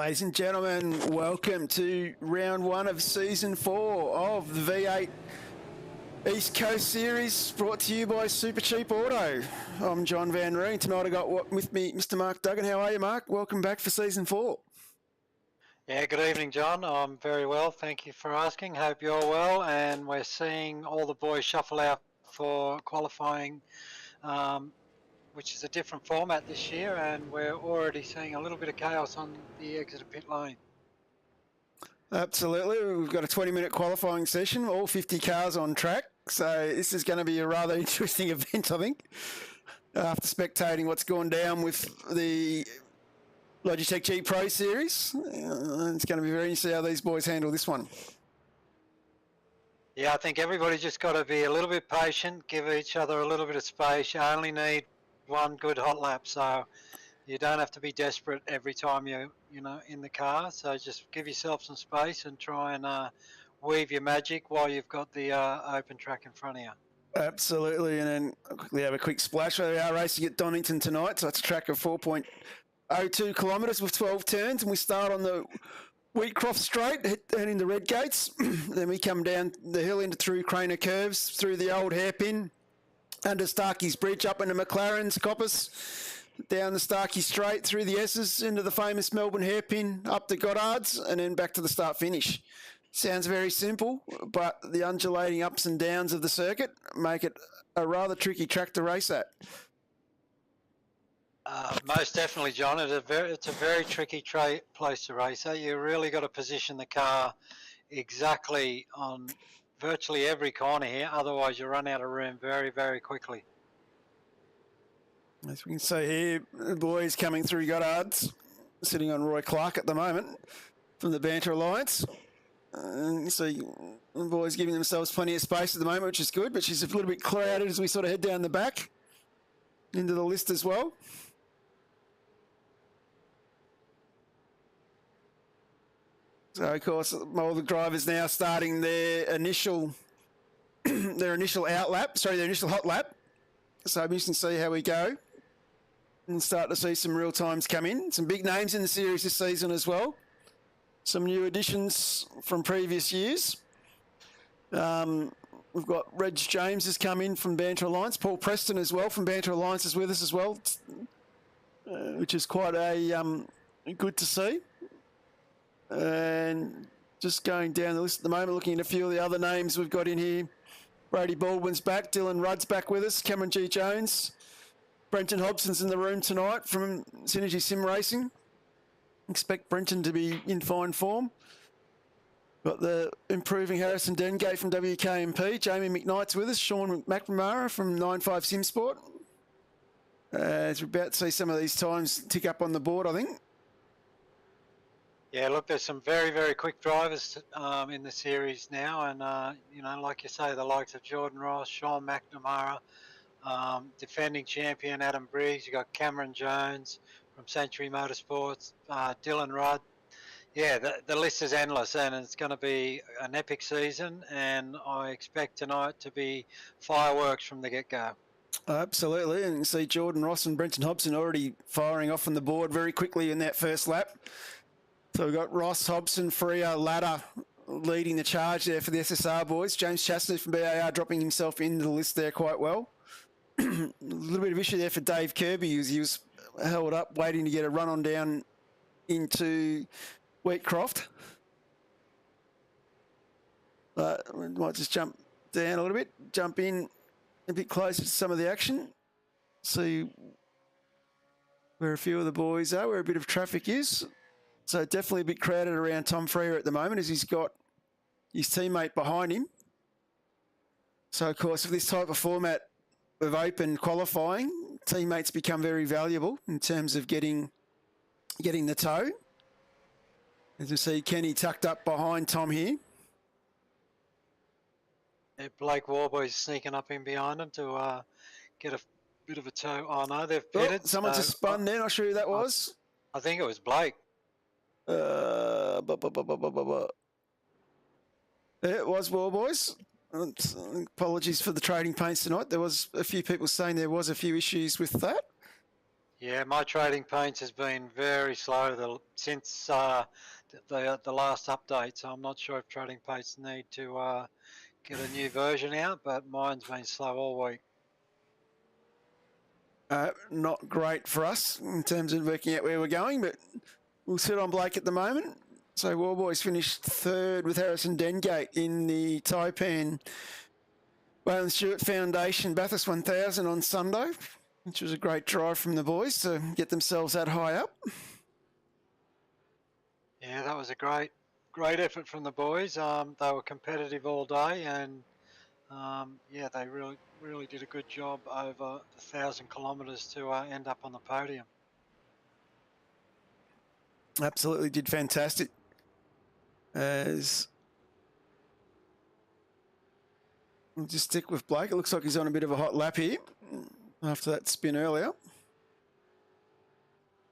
Ladies and gentlemen, welcome to round one of season 4 of the V8 East Coast Series, brought to you by Supercheap Auto. I'm John Van Reen. Tonight I got with me Mr. Mark Duggan. How are you, Mark? Welcome back for season 4. Yeah, good evening, John. I'm very well. Thank you for asking. Hope you're well. And we're seeing all the boys shuffle out for qualifying, which is a different format this year. And we're already seeing a little bit of chaos on the exit pit lane. Absolutely. We've got a 20-minute qualifying session, all 50 cars on track. So this is going to be a rather interesting event, I think, after spectating what's gone down with the Logitech G Pro Series. It's going to be very interesting how these boys handle this one. Yeah, I think everybody's just got to be a little bit patient, give each other a little bit of space. You only need one good hot lap, so you don't have to be desperate every time you're in the car. So just give yourself some space and try and weave your magic while you've got the open track in front of you. Absolutely, and then quickly have a quick splash. We are racing at Donington tonight, so it's a track of 4.02 kilometres with 12 turns, and we start on the Wheatcroft Straight, heading to Red Gates. Then we come down the hill into through Craner Curves, through the old hairpin, under Starkey's Bridge, up into McLaren's Coppice, down the Starkey Straight, through the S's, into the famous Melbourne hairpin, up to Goddard's, and then back to the start-finish. Sounds very simple, but the undulating ups and downs of the circuit make it a rather tricky track to race at. Most definitely, John. It's a very tricky place to race at. You really got to position the car exactly on virtually every corner here, otherwise you run out of room very, very quickly. As we can see here, the boys coming through Goddard's, sitting on Roy Clark at the moment from the Banter Alliance. You see the boys giving themselves plenty of space at the moment, which is good, but she's a little bit crowded as we sort of head down the back into the list as well. So, of course, all the drivers now starting their initial hot lap. So I'm interested to see how we go and start to see some real times come in. Some big names in the series this season as well. Some new additions from previous years. We've got Reg James has come in from Banter Alliance. Paul Preston as well from Banter Alliance is with us as well, which is quite good to see. And just going down the list at the moment, looking at a few of the other names we've got in here. Brady Baldwin's back. Dylan Rudd's back with us. Cameron G. Jones. Brenton Hobson's in the room tonight from Synergy Sim Racing. Expect Brenton to be in fine form. Got the improving Harrison Dengate from WK&P. Jamie McKnight's with us. Sean McNamara from 95 Sim Sport. As we're about to see some of these times tick up on the board, I think. Yeah, look, there's some very, very quick drivers in the series now. And, like you say, the likes of Jordan Ross, Sean McNamara, defending champion Adam Briggs. You got Cameron Jones from Century Motorsports, Dylan Rudd. Yeah, the list is endless, and it's going to be an epic season, and I expect tonight to be fireworks from the get-go. Absolutely, and you see Jordan Ross and Brenton Hobson already firing off on the board very quickly in that first lap. So we've got Ross, Hobson, Freer, Ladder leading the charge there for the SSR boys. James Chastity from BAR dropping himself into the list there quite well. A little bit of issue there for Dave Kirby. He was held up waiting to get a run on down into Wheatcroft. But we might just jump down a little bit, jump in a bit closer to some of the action, see where a few of the boys are, where a bit of traffic is. So definitely a bit crowded around Tom Freer at the moment as he's got his teammate behind him. So, of course, with this type of format of open qualifying, teammates become very valuable in terms of getting the tow. As we see Kenny tucked up behind Tom here. Yeah, Blake Warboy's sneaking up in behind him to get a bit of a tow. Oh, no, they've pitted. Oh, someone just spun there. Not sure who that was. I think it was Blake. It was War Boys. Apologies for the trading paints tonight. There was a few people saying there was a few issues with that. Yeah, my trading paints has been very slow since the last update, so I'm not sure if trading paints need to get a new version out, but mine's been slow all week. Not great for us in terms of working out where we're going, but we'll sit on Blake at the moment. So Warboys finished third with Harrison Dengate in the Taipan Wayland Stewart Foundation Bathurst 1000 on Sunday, which was a great drive from the boys to get themselves that high up. Yeah, that was a great effort from the boys. They were competitive all day, and yeah, they really did a good job over the 1,000 kilometres to end up on the podium. Absolutely did fantastic. As we'll just stick with Blake. It looks like he's on a bit of a hot lap here after that spin earlier.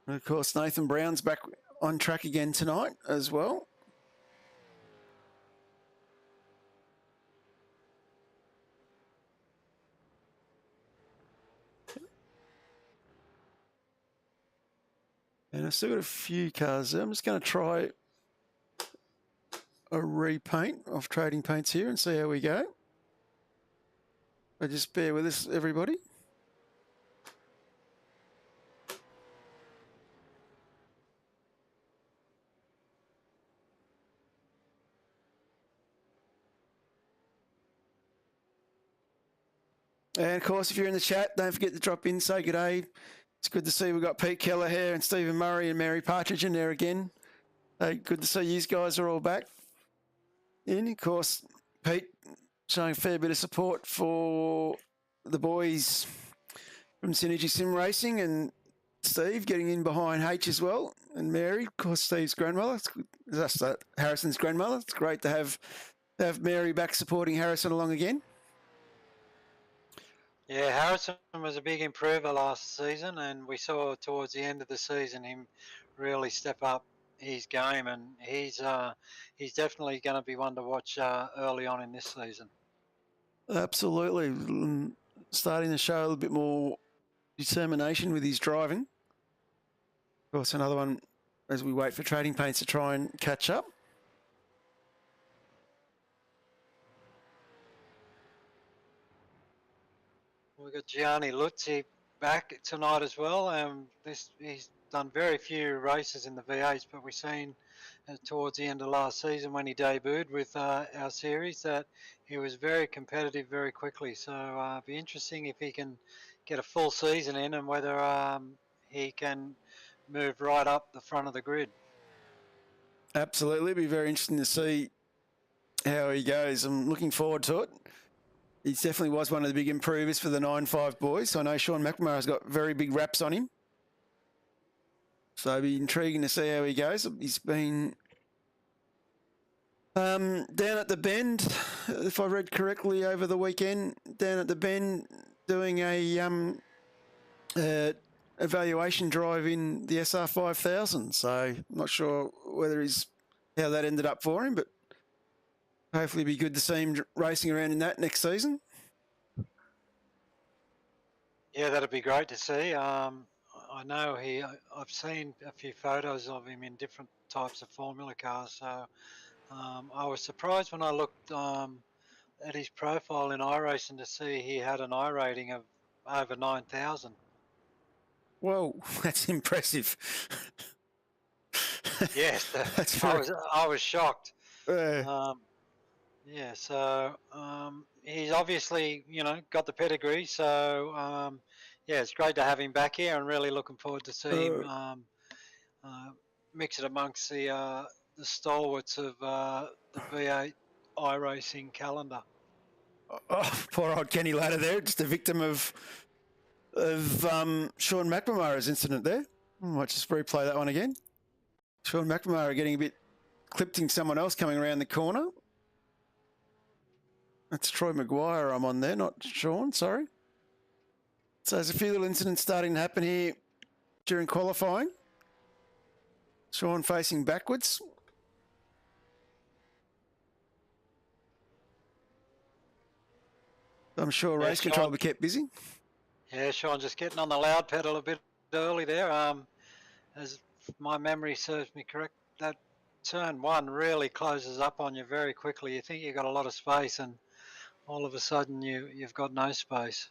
And of course, Nathan Brown's back on track again tonight as well. And I've still got a few cars there. I'm just going to try a repaint of trading paints here and see how we go. But just bear with us, everybody. And of course, if you're in the chat, don't forget to drop in, say good day. It's good to see we've got Pete Keller here and Stephen Murray and Mary Partridge in there again. Hey, good to see you guys are all back. And of course, Pete showing a fair bit of support for the boys from Synergy Sim Racing, and Steve getting in behind H as well, and Mary, of course, Steve's grandmother. That's Harrison's grandmother. It's great to have Mary back supporting Harrison along again. Yeah, Harrison was a big improver last season, and we saw towards the end of the season him really step up his game, and he's definitely going to be one to watch early on in this season. Absolutely. Starting to show a little bit more determination with his driving. Of course, another one as we wait for trading paints to try and catch up. We've got Gianni Lutzy back tonight as well. He's done very few races in the V8s, but we've seen towards the end of last season when he debuted with our series that he was very competitive very quickly. So it'll be interesting if he can get a full season in and whether he can move right up the front of the grid. Absolutely. It'll be very interesting to see how he goes. I'm looking forward to it. He definitely was one of the big improvers for the 9.5 boys. So I know Sean McNamara's got very big raps on him. So it'll be intriguing to see how he goes. He's been down at the Bend, if I read correctly, over the weekend, down at the Bend doing a evaluation drive in the SR 5000. So I'm not sure how that ended up for him, but hopefully it'll be good to see him racing around in that next season. Yeah, that'd be great to see. I know I've seen a few photos of him in different types of Formula cars. So I was surprised when I looked at his profile in iRacing to see he had an I rating of over 9,000. Whoa, that's impressive. Yes, I was shocked. Yeah, so he's obviously, got the pedigree. So, yeah, it's great to have him back here and really looking forward to see him mix it amongst the stalwarts of the V8 iRacing calendar. Oh, poor old Kenny Ladder there, just a victim of Sean McNamara's incident there. I might just replay that one again. Sean McNamara getting a bit clipping someone else coming around the corner. That's Troy Maguire I'm on there, not Sean, sorry. So there's a few little incidents starting to happen here during qualifying. Sean facing backwards. I'm sure race control will be kept busy. Yeah, Sean just getting on the loud pedal a bit early there. As my memory serves me correct, that turn one really closes up on you very quickly. You think you've got a lot of space, and all of a sudden you've got no space.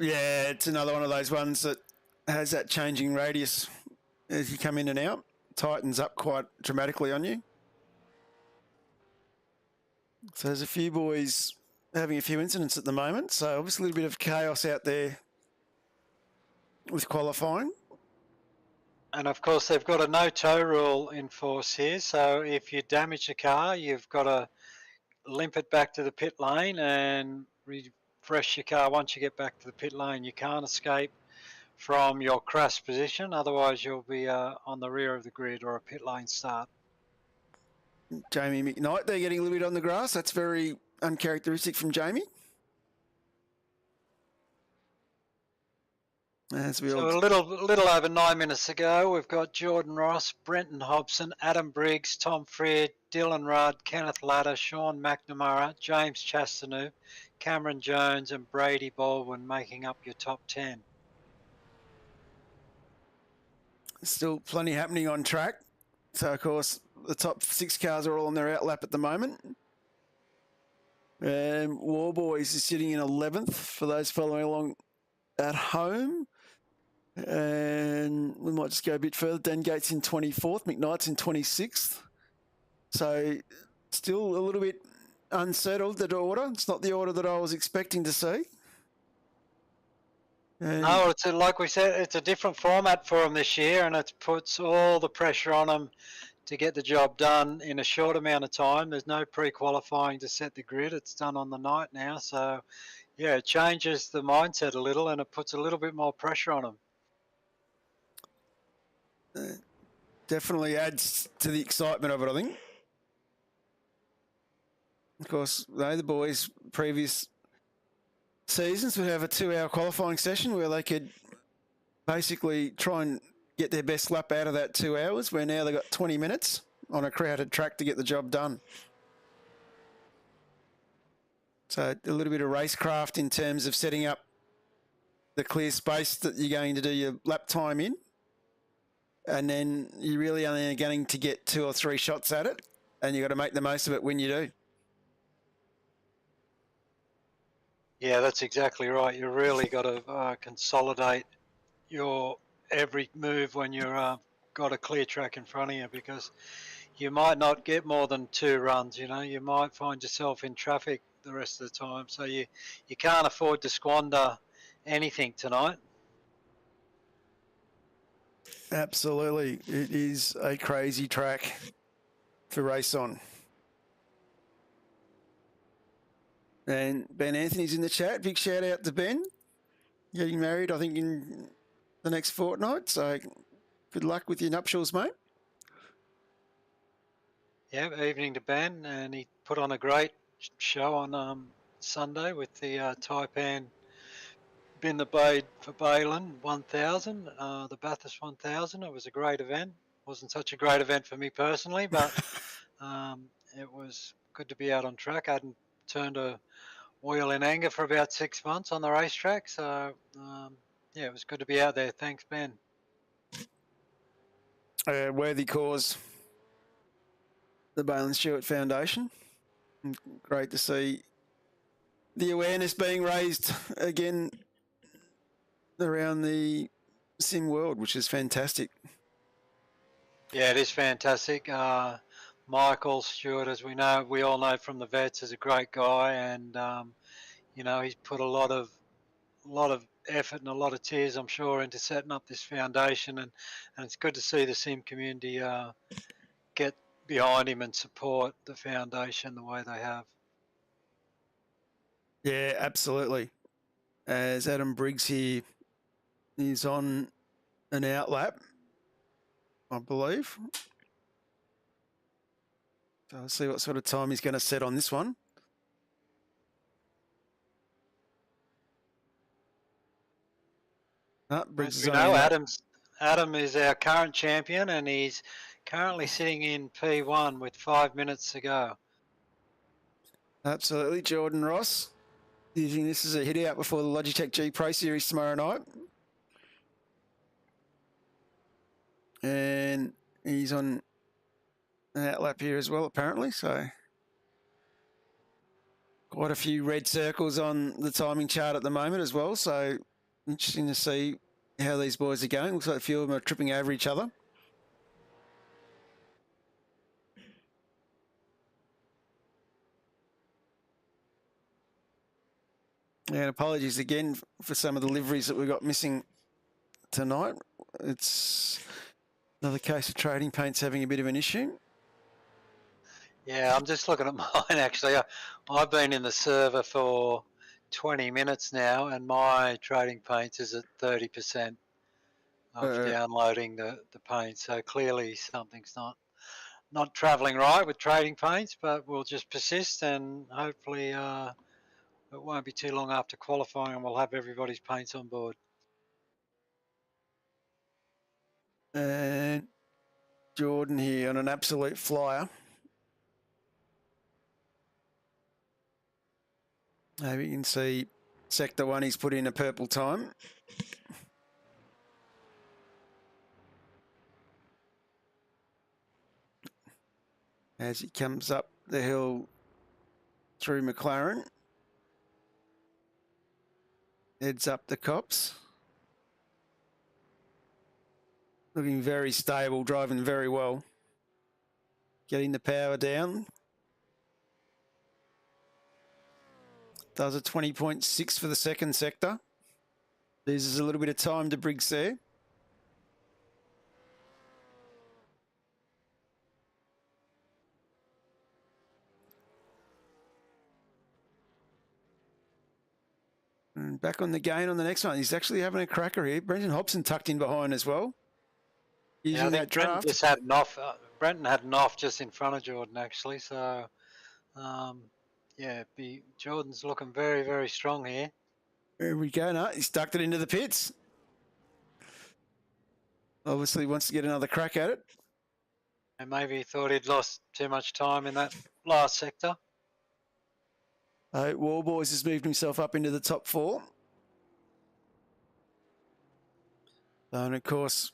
Yeah, it's another one of those ones that has that changing radius as you come in and out. Tightens up quite dramatically on you. So there's a few boys having a few incidents at the moment. So obviously a little bit of chaos out there with qualifying. And of course, they've got a no-tow rule in force here. So if you damage the car, you've got to limp it back to the pit lane and refresh your car once you get back to the pit lane. You can't escape from your crash position, otherwise you'll be on the rear of the grid or a pit lane start. Jamie McKnight, they're getting a little bit on the grass. That's very uncharacteristic from Jamie. So a little over 9 minutes ago, we've got Jordan Ross, Brenton Hobson, Adam Briggs, Tom Freard, Dylan Rudd, Kenneth Latta, Sean McNamara, James Chastanu, Cameron Jones and Brady Baldwin making up your top 10. Still plenty happening on track. So, of course, the top 6 cars are all on their outlap at the moment. Warboys is sitting in 11th for those following along at home. And we might just go a bit further. Dan Gates in 24th, McKnight's in 26th. So still a little bit unsettled, that order. It's not the order that I was expecting to see. No, it's like we said, it's a different format for them this year, and it puts all the pressure on them to get the job done in a short amount of time. There's no pre-qualifying to set the grid. It's done on the night now. So, yeah, it changes the mindset a little, and it puts a little bit more pressure on them. Definitely adds to the excitement of it, I think. Of course, the boys previous seasons would have a 2-hour qualifying session where they could basically try and get their best lap out of that 2 hours, where now they've got 20 minutes on a crowded track to get the job done. So a little bit of racecraft in terms of setting up the clear space that you're going to do your lap time in. And then you really only are going to get 2 or 3 shots at it, and you've got to make the most of it when you do. Yeah, that's exactly right. You really got to consolidate your every move when you're got a clear track in front of you, because you might not get more than 2 runs. You know, you might find yourself in traffic the rest of the time. So you can't afford to squander anything tonight. Absolutely. It is a crazy track to race on. And Ben Anthony's in the chat. Big shout out to Ben. Getting married, I think, in the next fortnight. So good luck with your nuptials, mate. Yeah, evening to Ben. And he put on a great show on Sunday with the Taipan Bin the Bade for Balin 1000, the Bathurst 1000. It was a great event. Wasn't such a great event for me personally, but it was good to be out on track. I hadn't turned a wheel in anger for about 6 months on the racetrack, so yeah, it was good to be out there. Thanks, Ben. Worthy cause, the Balin Stewart Foundation. Great to see the awareness being raised again around the sim world, which is fantastic. Yeah, it is fantastic. Michael Stewart, as we all know from the vets, is a great guy, and you know, he's put a lot of effort and a lot of tears, I'm sure, into setting up this foundation, and it's good to see the sim community get behind him and support the foundation the way they have. Yeah, absolutely. As Adam Briggs here is on an outlap, I believe. So I'll see what sort of time he's going to set on this one. Briggs is Adam is our current champion, and he's currently sitting in P1 with 5 minutes to go. Absolutely. Jordan Ross using this as a hit out before the Logitech G Pro Series tomorrow night. And he's on an outlap here as well, apparently. So quite a few red circles on the timing chart at the moment as well. So interesting to see how these boys are going. Looks like a few of them are tripping over each other. And apologies again for some of the liveries that we got missing tonight. It's another case of trading paints having a bit of an issue. Yeah, I'm just looking at mine actually. I've been in the server for 20 minutes now, and my trading paints is at 30% of downloading the paint. So clearly something's not travelling right with trading paints, but we'll just persist, and hopefully it won't be too long after qualifying and we'll have everybody's paints on board. And Jordan here on an absolute flyer. Maybe you can see sector 1, he's put in a purple time. As he comes up the hill through McLaren. Heads up the Cops. Looking very stable, driving very well. Getting the power down. Does a 20.6 for the second sector. Loses a little bit of time to Briggs there. And back on the gain on the next one. He's actually having a cracker here. Brenton Hobson tucked in behind as well. Using that draft. Just had an off. Brenton had an off just in front of Jordan actually. So, yeah, Jordan's looking very, very strong here. There we go. No, he's ducked it into the pits. Obviously wants to get another crack at it. And maybe he thought he'd lost too much time in that last sector. Warboys has moved himself up into the top 4. And of course,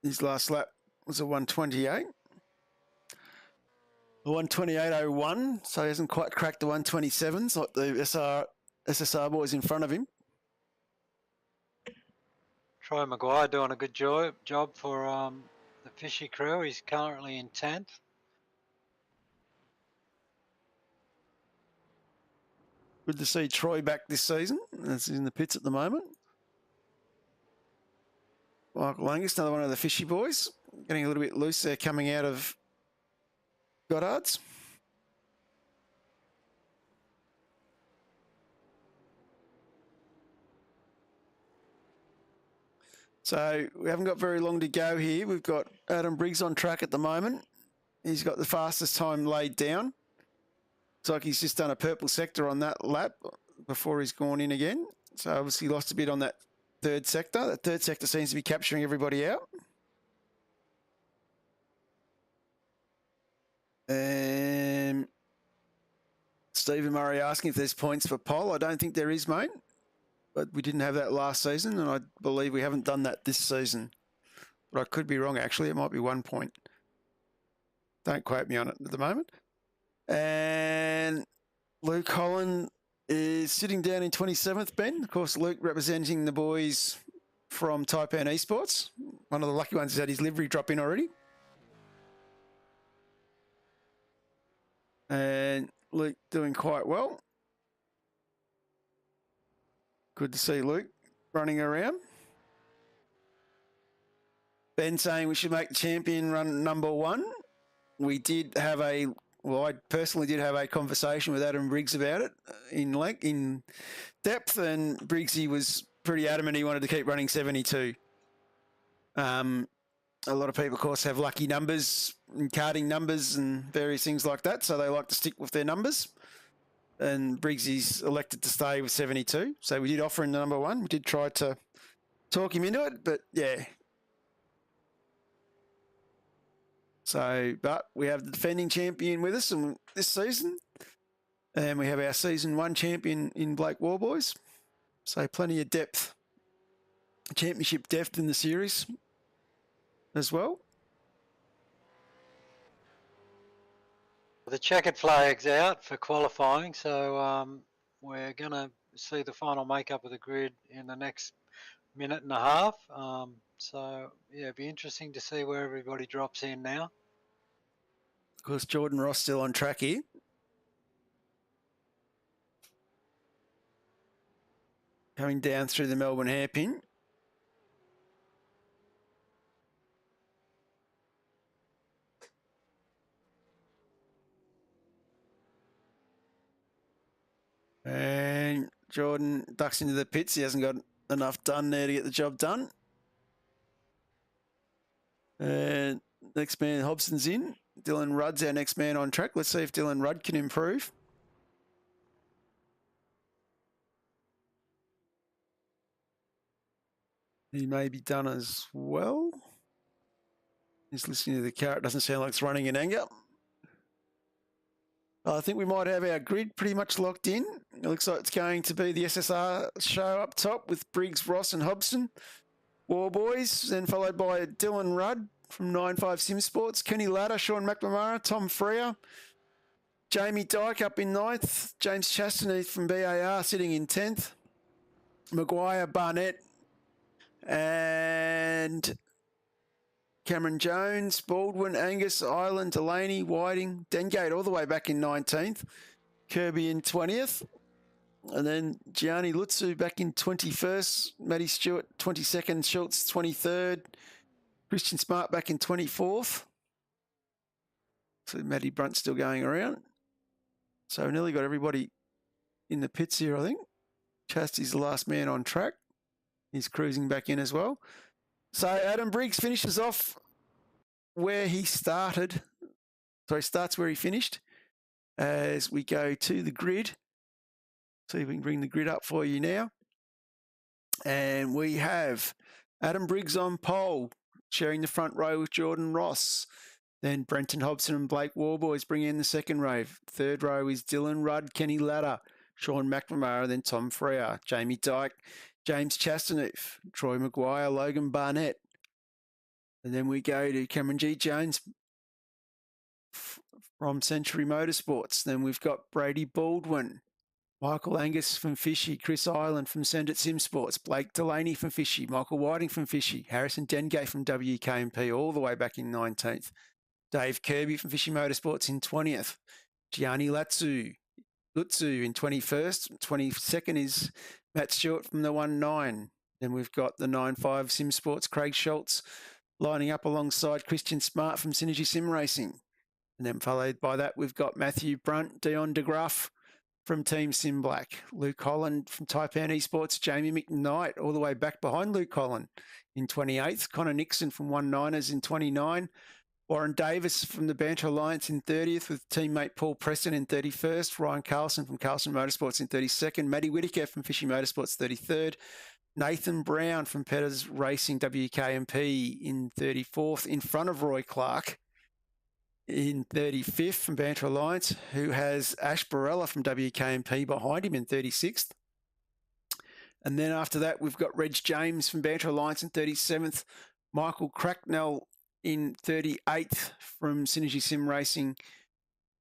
his last lap was a 128. A 128.01, so he hasn't quite cracked the 127s like the SSR boys in front of him. Troy Maguire doing a good job for the Fishy crew. He's currently in 10th. Good to see Troy back this season. That's in the pits at the moment. Michael Angus, another one of the Fishy boys. Getting a little bit loose there coming out of Goddard's. So we haven't got very long to go here. We've got Adam Briggs on track at the moment. He's got the fastest time laid down. Looks like he's just done a purple sector on that lap before he's gone in again. So obviously lost a bit on that third sector. That third sector seems to be capturing everybody out. And Stephen Murray asking if there's points for Pol. I don't think there is, mate. But we didn't have that last season, and I believe we haven't done that this season. But I could be wrong, actually. It might be 1 point. Don't quote me on it at the moment. And Luke Holland is sitting down in 27th, Ben. Of course, Luke representing the boys from Taipan Esports. One of the lucky ones has had his livery drop in already. And Luke doing quite well. Good to see Luke running around. Ben saying we should make the champion run number 1. We did have I personally did have a conversation with Adam Briggs about it in depth, and Briggsy was pretty adamant he wanted to keep running 72. A lot of people, of course, have lucky numbers and karting numbers and various things like that, so they like to stick with their numbers. And Briggsy's elected to stay with 72. So we did offer him the number 1. We did try to talk him into it, but yeah. So, but we have the defending champion with us this season. And we have our season 1 champion in Blake Warboys. So plenty of depth, championship depth in the series. as well. The checkered flag's out for qualifying, so we're going to see the final makeup of the grid in the next minute and a half. So, yeah, it'd be interesting to see where everybody drops in now. Of course, Jordan Ross still on track here. Coming down through the Melbourne hairpin. And Jordan ducks into the pits. He hasn't got enough done there to get the job done. And next man, Hobson's in. Dylan Rudd's our next man on track. Let's see if Dylan Rudd can improve. He may be done as well. He's listening to the car. It doesn't sound like it's running in anger. I think we might have our grid pretty much locked in. It looks like it's going to be the SSR show up top with Briggs, Ross and Hobson. War Boys, then followed by Dylan Rudd from 9.5 Sim Sports, Kenny Latta, Sean McNamara, Tom Freer, Jamie Dyke up in 9th, James Chastity from BAR sitting in 10th, Maguire, Barnett and Cameron Jones, Baldwin, Angus, Island, Delaney, Whiting, Dengate all the way back in 19th, Kirby in 20th, and then Gianni Lutzy back in 21st, Matty Stewart 22nd, Schultz 23rd, Christian Smart back in 24th. So Matty Brunt still going around. So we've nearly got everybody in the pits here, I think. Chastity's the last man on track. He's cruising back in as well. So Adam Briggs finishes off where he started. Sorry, starts where he finished as we go to the grid. See if we can bring the grid up for you now. And we have Adam Briggs on pole, sharing the front row with Jordan Ross. Then Brenton Hobson and Blake Warboys bring in the second row. Third row is Dylan Rudd, Kenny Latta, Sean McNamara, then Tom Freer, Jamie Dyke, James Chastaneuf, Troy Maguire, Logan Barnett. And then we go to Cameron G. Jones from Century Motorsports. Then we've got Brady Baldwin, Michael Angus from Fishy, Chris Island from Send It Sim Sports, Blake Delaney from Fishy, Michael Whiting from Fishy, Harrison Dengate from WK&P all the way back in 19th, Dave Kirby from Fishy Motorsports in 20th, Gianni Lutzy in 21st, 22nd is Matt Stewart from the 1.9. Then we've got the 9.5 Sim Sports, Craig Schultz, lining up alongside Christian Smart from Synergy Sim Racing. And then followed by that, we've got Matthew Brunt, Dion DeGruff from Team Sim Black, Luke Holland from Taipan Esports, Jamie McKnight all the way back behind Luke Holland in 28th, Connor Nixon from 1.9ers in 29, Warren Davis from the Banter Alliance in 30th with teammate Paul Preston in 31st, Ryan Carlson from Carlson Motorsports in 32nd, Matty Whitaker from Fishy Motorsports 33rd, Nathan Brown from Petters Racing WK&P in 34th, in front of Roy Clark in 35th from Banter Alliance, who has Ash Barella from WK&P behind him in 36th. And then after that, we've got Reg James from Banter Alliance in 37th, Michael Cracknell in 38th from Synergy Sim Racing,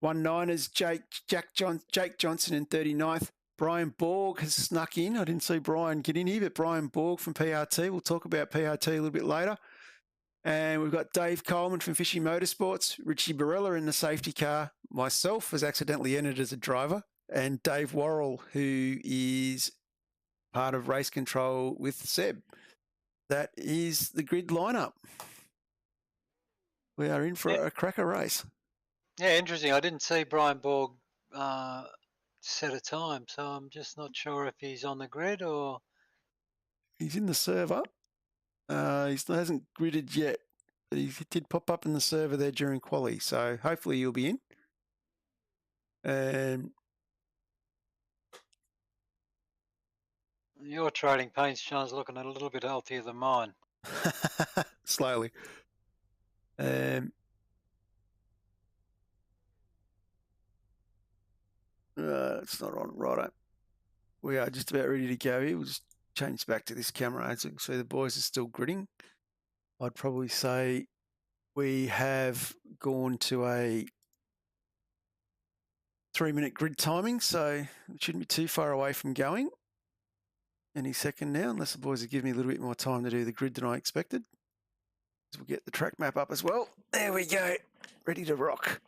1.9ers, Jake Johnson in 39th. Brian Borg has snuck in. I didn't see Brian get in here, but Brian Borg from PRT. We'll talk about PRT a little bit later. And we've got Dave Coleman from Fishy Motorsports, Richie Barella in the safety car. Myself was accidentally entered as a driver, and Dave Worrell, who is part of race control with Seb. That is the grid lineup. We are in for a cracker race. Yeah, interesting. I didn't see Brian Borg set a time, so I'm just not sure if he's on the grid or... He's in the server. He hasn't gridded yet, but he did pop up in the server there during quali, so hopefully he'll be in. Your trading paints, Sean's looking a little bit healthier than mine. Slowly. It's not on. Righto. We are just about ready to go here. We'll just change back to this camera. As you can see, the boys are still gridding. I'd probably say we have gone to a 3-minute grid timing, so it shouldn't be too far away from going any second now, unless the boys have given me a little bit more time to do the grid than I expected. So we'll get the track map up as well. There we go, ready to rock.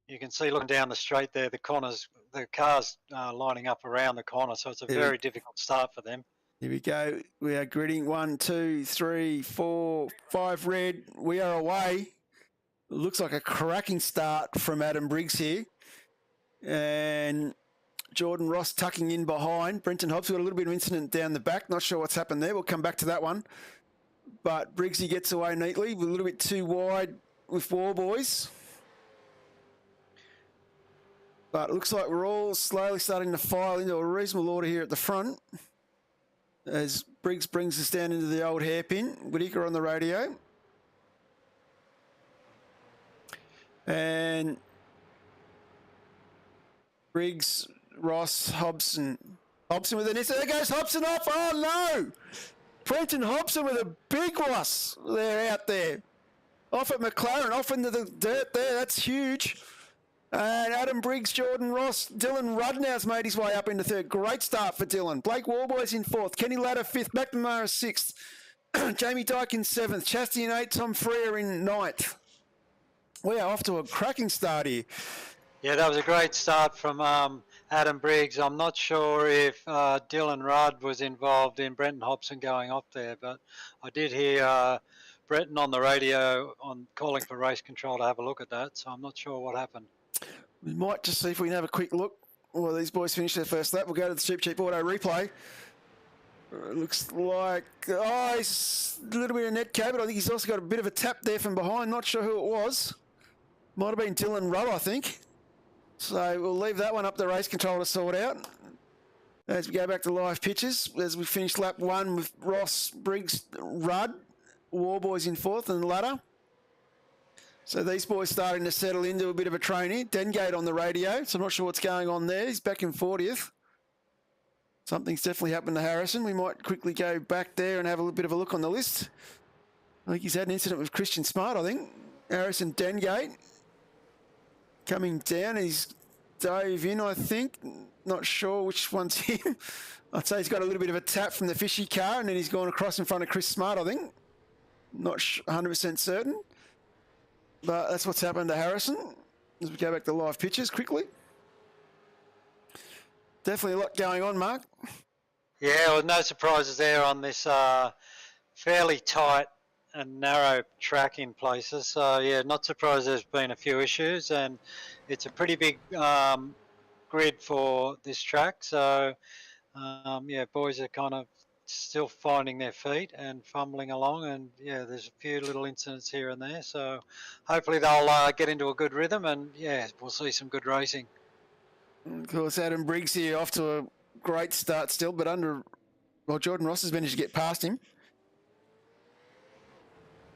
You can see looking down the straight there, the corners, the cars lining up around the corner, so it's a very difficult start for them. Here we go. We are gridding 1, 2, 3, 4, 5 red. We are away. Looks like a cracking start from Adam Briggs here. And Jordan Ross tucking in behind. Brenton Hobbs got a little bit of incident down the back. Not sure what's happened there. We'll come back to that one. But Briggsy gets away neatly. We're a little bit too wide with War Boys. But it looks like we're all slowly starting to file into a reasonable order here at the front as Briggs brings us down into the old hairpin. Whittaker on the radio. And Briggs, Ross, Hobson. Hobson with an incident. There goes Hobson off. Oh, no. Brenton Hobson with a big loss. They're out there. Off at McLaren, off into the dirt there. That's huge. And Adam Briggs, Jordan Ross, Dylan Rudnow's made his way up into third. Great start for Dylan. Blake Warboys in fourth. Kenny Ladder fifth. McNamara sixth. Jamie Dyke in seventh. Chastity in eighth. Tom Freer in ninth. We are off to a cracking start here. Yeah, that was a great start from Adam Briggs. I'm not sure if Dylan Rudd was involved in Brenton Hobson going off there, but I did hear Brenton on the radio on calling for race control to have a look at that, so I'm not sure what happened. We might just see if we can have a quick look. Well, these boys finish their first lap. We'll go to the Supercheap Auto replay. Looks like, he's a little bit of net cab, but I think he's also got a bit of a tap there from behind. Not sure who it was. Might have been Dylan Rudd, I think. So we'll leave that one up to race control to sort out. As we go back to live pictures, as we finish lap one with Ross, Briggs, Rudd, Warboys in fourth and Ladder. So these boys starting to settle into a bit of a train here. Dengate on the radio, so I'm not sure what's going on there. He's back in 40th. Something's definitely happened to Harrison. We might quickly go back there and have a little bit of a look on the list. I think he's had an incident with Christian Smart, I think. Harrison Dengate coming down. He's dove in, I think. Not sure which one's him. I'd say he's got a little bit of a tap from the fishy car, and then he's gone across in front of Chris Smart, I think. Not 100% certain. But that's what's happened to Harrison. As we go back to live pictures quickly. Definitely a lot going on, Mark. Yeah, well, no surprises there on this fairly tight and narrow track in places. So, yeah, not surprised there's been a few issues, and it's a pretty big grid for this track. So, yeah, boys are kind of still finding their feet and fumbling along, and yeah, there's a few little incidents here and there, so hopefully they'll get into a good rhythm, and yeah, we'll see some good racing. Of course, Adam Briggs here off to a great start still, but Jordan Ross has managed to get past him.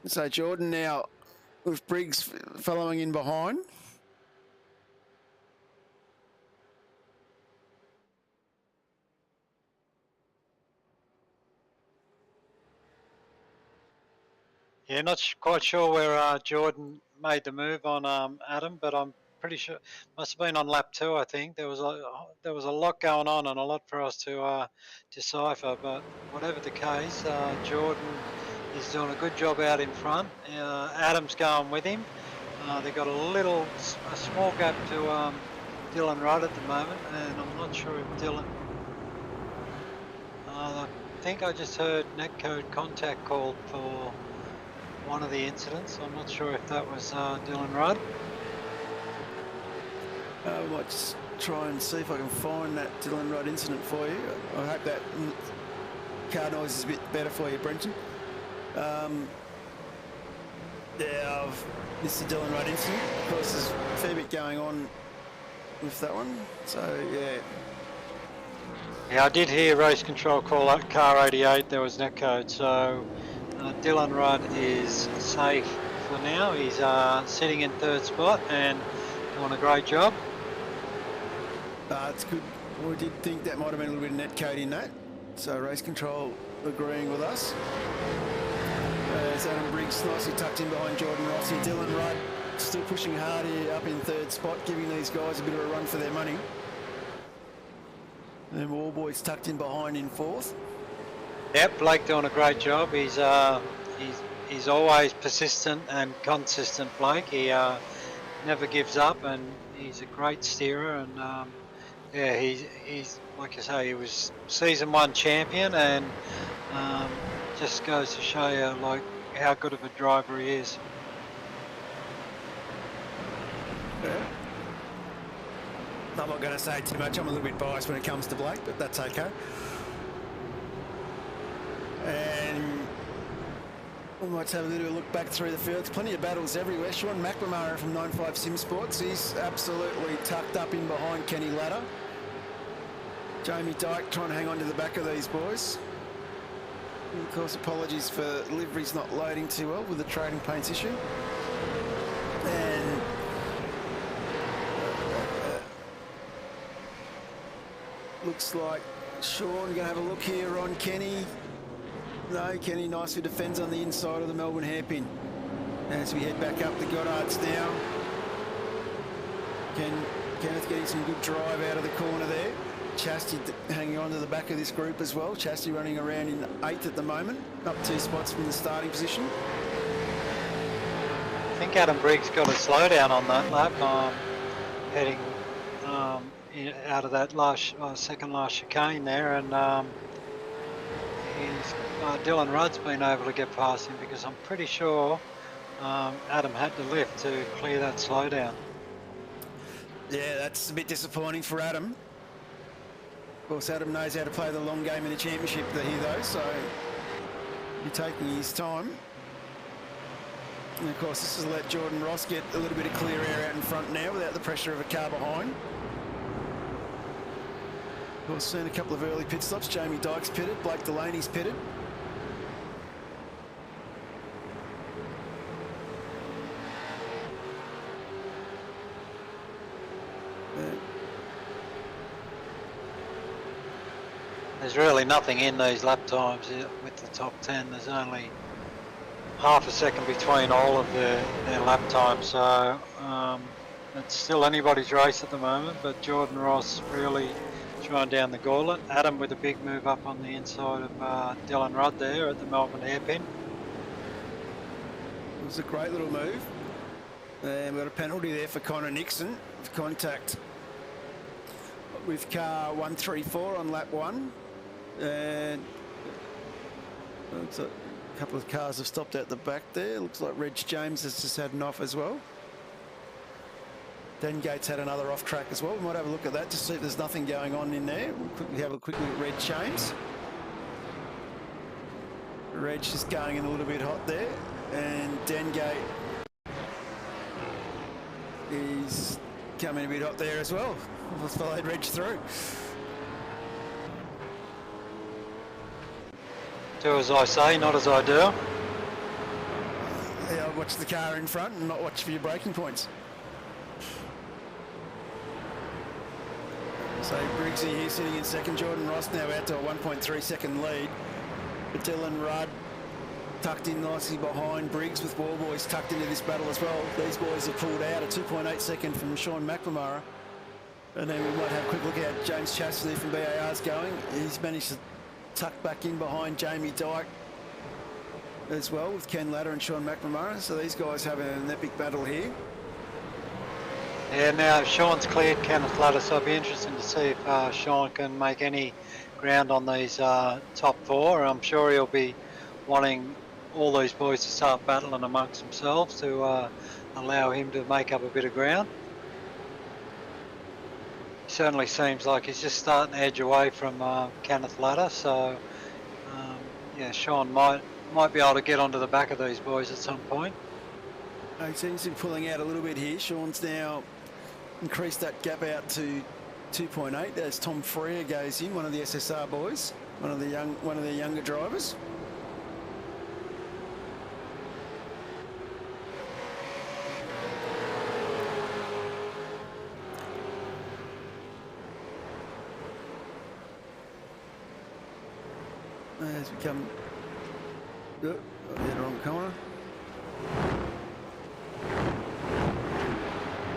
So Jordan now with Briggs following in behind. Yeah, not quite sure where Jordan made the move on Adam, but I'm pretty sure must have been on lap 2. I think there was a lot going on and a lot for us to decipher. But whatever the case, Jordan is doing a good job out in front. Adam's going with him. They've got a small gap to Dylan Rudd at the moment, and I'm not sure if Dylan. I think I just heard netcode contact called for one of the incidents. I'm not sure if that was Dylan Rudd. I might just try and see if I can find that Dylan Rudd incident for you. I hope that car noise is a bit better for you, Brenton. Yeah, I've missed the Dylan Rudd incident. Of course, there's a fair bit going on with that one. So, yeah. Yeah, I did hear race control call out car 88. There was netcode, so Dylan Rudd is safe for now. He's sitting in third spot and doing a great job. It's good. We did think that might have been a little bit of netcode in that. So race control agreeing with us. As Adam Briggs nicely tucked in behind Jordan Rossi. Dylan Rudd still pushing hard here up in third spot, giving these guys a bit of a run for their money. And Warboy's tucked in behind in fourth. Yep, Blake doing a great job. He's always persistent and consistent, Blake. He never gives up, and he's a great steerer. And yeah, he's like you say, he was season 1 champion, and just goes to show you like how good of a driver he is. Yeah. I'm not going to say too much. I'm a little bit biased when it comes to Blake, but that's okay. And we might have a little look back through the field. There's plenty of battles everywhere. Sean McNamara from 95 Sim Sports. He's absolutely tucked up in behind Kenny Ladder. Jamie Dyke trying to hang on to the back of these boys. And of course, apologies for liveries not loading too well with the trading paints issue. And looks like Sean going to have a look here on Kenny. No, Kenny nicely defends on the inside of the Melbourne hairpin. As we head back up the Goddards now. Kenneth getting some good drive out of the corner there. Chastity hanging on to the back of this group as well. Chastity running around in 8th at the moment, up 2 spots from the starting position. I think Adam Briggs got a slowdown on that lap, heading out of that second last chicane there, and Dylan Rudd's been able to get past him because I'm pretty sure Adam had to lift to clear that slowdown. Yeah, that's a bit disappointing for Adam. Of course, Adam knows how to play the long game in the championship here, though, so he's taking his time. And of course, this has let Jordan Ross get a little bit of clear air out in front now without the pressure of a car behind. Of course, seen a couple of early pit stops. Jamie Dyke's pitted, Blake Delaney's pitted. There's really nothing in these lap times with the top 10. There's only half a second between all of their lap times, so it's still anybody's race at the moment, but Jordan Ross really throwing down the gauntlet. Adam with a big move up on the inside of Dylan Rudd there at the Melbourne hairpin. It was a great little move. And we've got a penalty there for Connor Nixon with contact with car 134 on lap 1. And looks like a couple of cars have stopped out the back there. Looks like Reg James has just had an off as well. Dan Gates had another off track as well. We might have a look at that to see if there's nothing going on in there. We'll quickly have a quick look at Reg James. Reg just going in a little bit hot there. And Dan Gate is coming a bit hot there as well. We've followed Reg through. Do as I say, not as I do. Yeah, I'll watch the car in front and not watch for your braking points. So Briggsy here sitting in second. Jordan Ross now out to a 1.3 second lead. But Dylan Rudd tucked in nicely behind Briggs with Warboys tucked into this battle as well. These boys have pulled out a 2.8 second from Sean McNamara. And then we might have a quick look at James Chastity from BAR's going. He's managed to tuck back in behind Jamie Dyke as well with Ken Ladder and Sean McNamara. So these guys having an epic battle here. Yeah, now Sean's cleared Kenneth Ladder, so it'll be interesting to see if Sean can make any ground on these top 4. I'm sure he'll be wanting all these boys to start battling amongst themselves to allow him to make up a bit of ground. Certainly seems like he's just starting to edge away from Kenneth Ladder, so yeah, Sean might be able to get onto the back of these boys at some point. He seems to be pulling out a little bit here. Sean's now increased that gap out to 2.8 as Tom Freer goes in, one of the SSR boys, one of their younger drivers. As we come Good. Head wrong corner.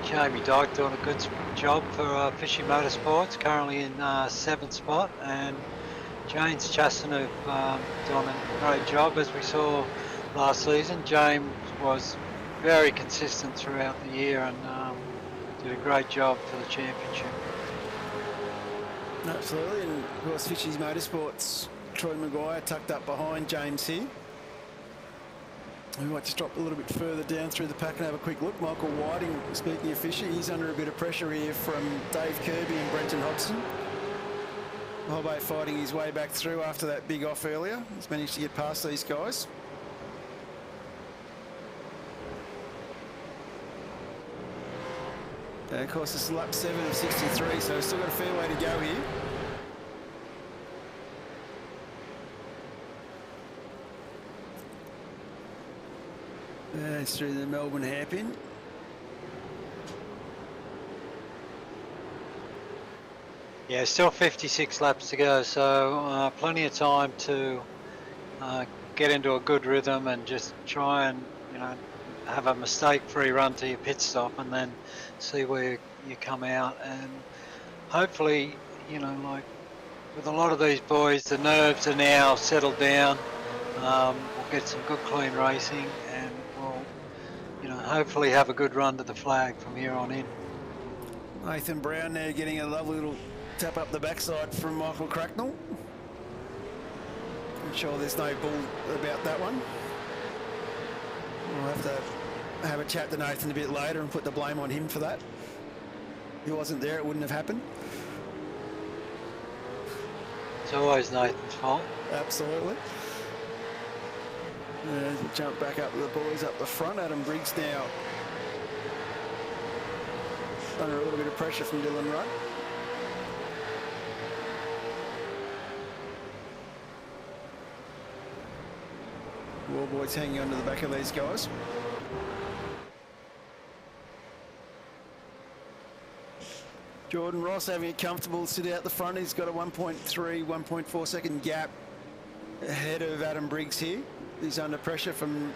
Jamie Dyke doing a good job for Fishy Motorsports, currently in 7th spot, and James Chastaneuf doing a great job. As we saw last season, James was very consistent throughout the year and did a great job for the championship. Absolutely, and of course Fishy's Motorsports, Troy Maguire tucked up behind James here. We might just drop a little bit further down through the pack and have a quick look. Michael Whiting, speaking of Fisher, he's under a bit of pressure here from Dave Kirby and Brenton Hodgson. Hobbo fighting his way back through after that big off earlier. He's managed to get past these guys. And of course, it's lap 7 of 63, so we've still got a fair way to go here. It's through the Melbourne hairpin. Yeah, still 56 laps to go, so plenty of time to get into a good rhythm and just try and, you know, have a mistake-free run to your pit stop and then see where you come out. And hopefully, you know, like with a lot of these boys, the nerves are now settled down. We'll get some good clean racing and we'll, you know, hopefully have a good run to the flag from here on in. Nathan Brown there getting a lovely little tap up the backside from Michael Cracknell. I'm sure there's no bull about that one. We'll have to have a chat to Nathan a bit later and put the blame on him for that. If he wasn't there, it wouldn't have happened. It's always Nathan's fault. Absolutely. Jump back up to the boys up the front. Adam Briggs now under a little bit of pressure from Dylan Rudd. War Boys hanging onto the back of these guys. Jordan Ross having a comfortable sit out the front. He's got a 1.3, 1.4 second gap ahead of Adam Briggs here. He's under pressure from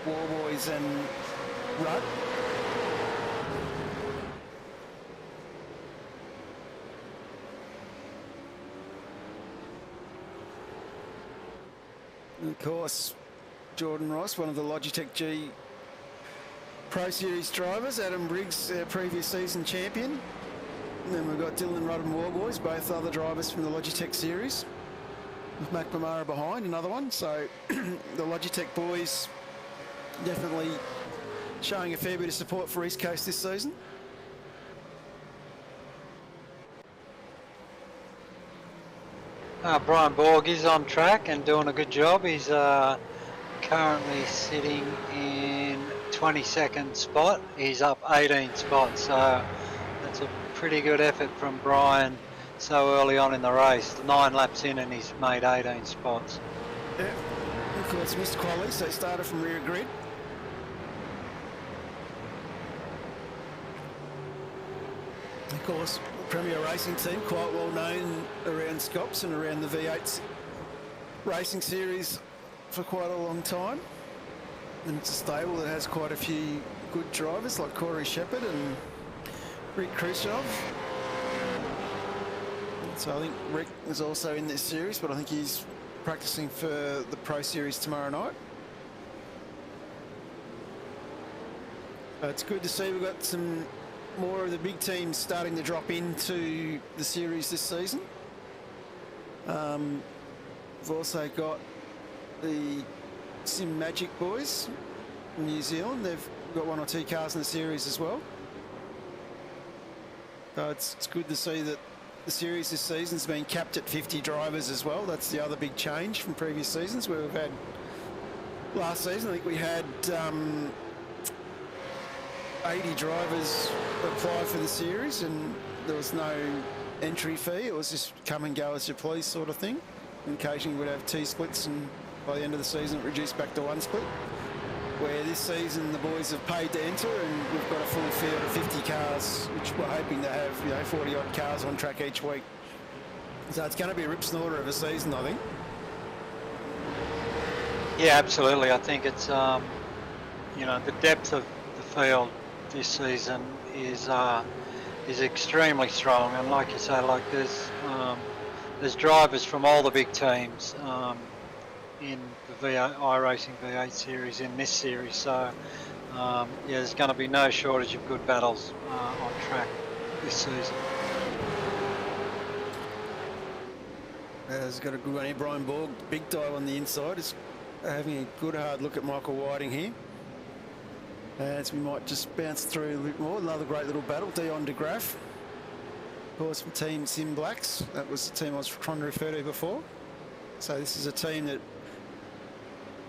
War Boys and Rudd. And of course, Jordan Ross, one of the Logitech G Pro Series drivers. Adam Briggs, previous season champion. And then we've got Dylan Rudd and War Boys, both other drivers from the Logitech Series. With McNamara behind, another one. So the Logitech boys definitely showing a fair bit of support for East Coast this season. Brian Borg is on track and doing a good job. He's currently sitting in 22nd spot. He's up 18 spots, so that's a pretty good effort from Brian so early on in the race. 9 laps in and he's made 18 spots. Yeah, of course missed quality, so started from rear grid. Of course, Premier Racing team, quite well known around Scops and around the V8 racing series for quite a long time. And it's a stable that has quite a few good drivers like Corey Shepherd and Rick Khrushchev. So I think Rick is also in this series, but I think he's practicing for the Pro Series tomorrow night. It's good to see we've got some more of the big teams starting to drop into the series this season. We've also got the Sim Magic boys from New Zealand. They've got 1 or 2 cars in the series as well. So it's good to see that the series this season's been capped at 50 drivers as well. That's the other big change from previous seasons where we've had, last season I think we had 80 drivers apply for the series and there was no entry fee. It was just come and go as you please sort of thing. And occasionally we'd have 2 splits and by the end of the season it reduced back to 1 split. Where this season the boys have paid to enter and we've got a full field of 50 cars, which we're hoping to have, you know, 40 odd cars on track each week. So it's going to be a rip snorter of a season, I think. Yeah, absolutely. I think it's the depth of the field this season is extremely strong, and like you say, like there's drivers from all the big teams in the iRacing V8 series in this series. So yeah, there's going to be no shortage of good battles on track this season. He's got a good one here. Brian Borg, big dive on the inside, is having a good hard look at Michael Whiting here. As we might just bounce through a bit more. Another great little battle. Dion de Graaf, of course, from Team Sim Blacks. That was the team I was trying to refer to before. So this is a team that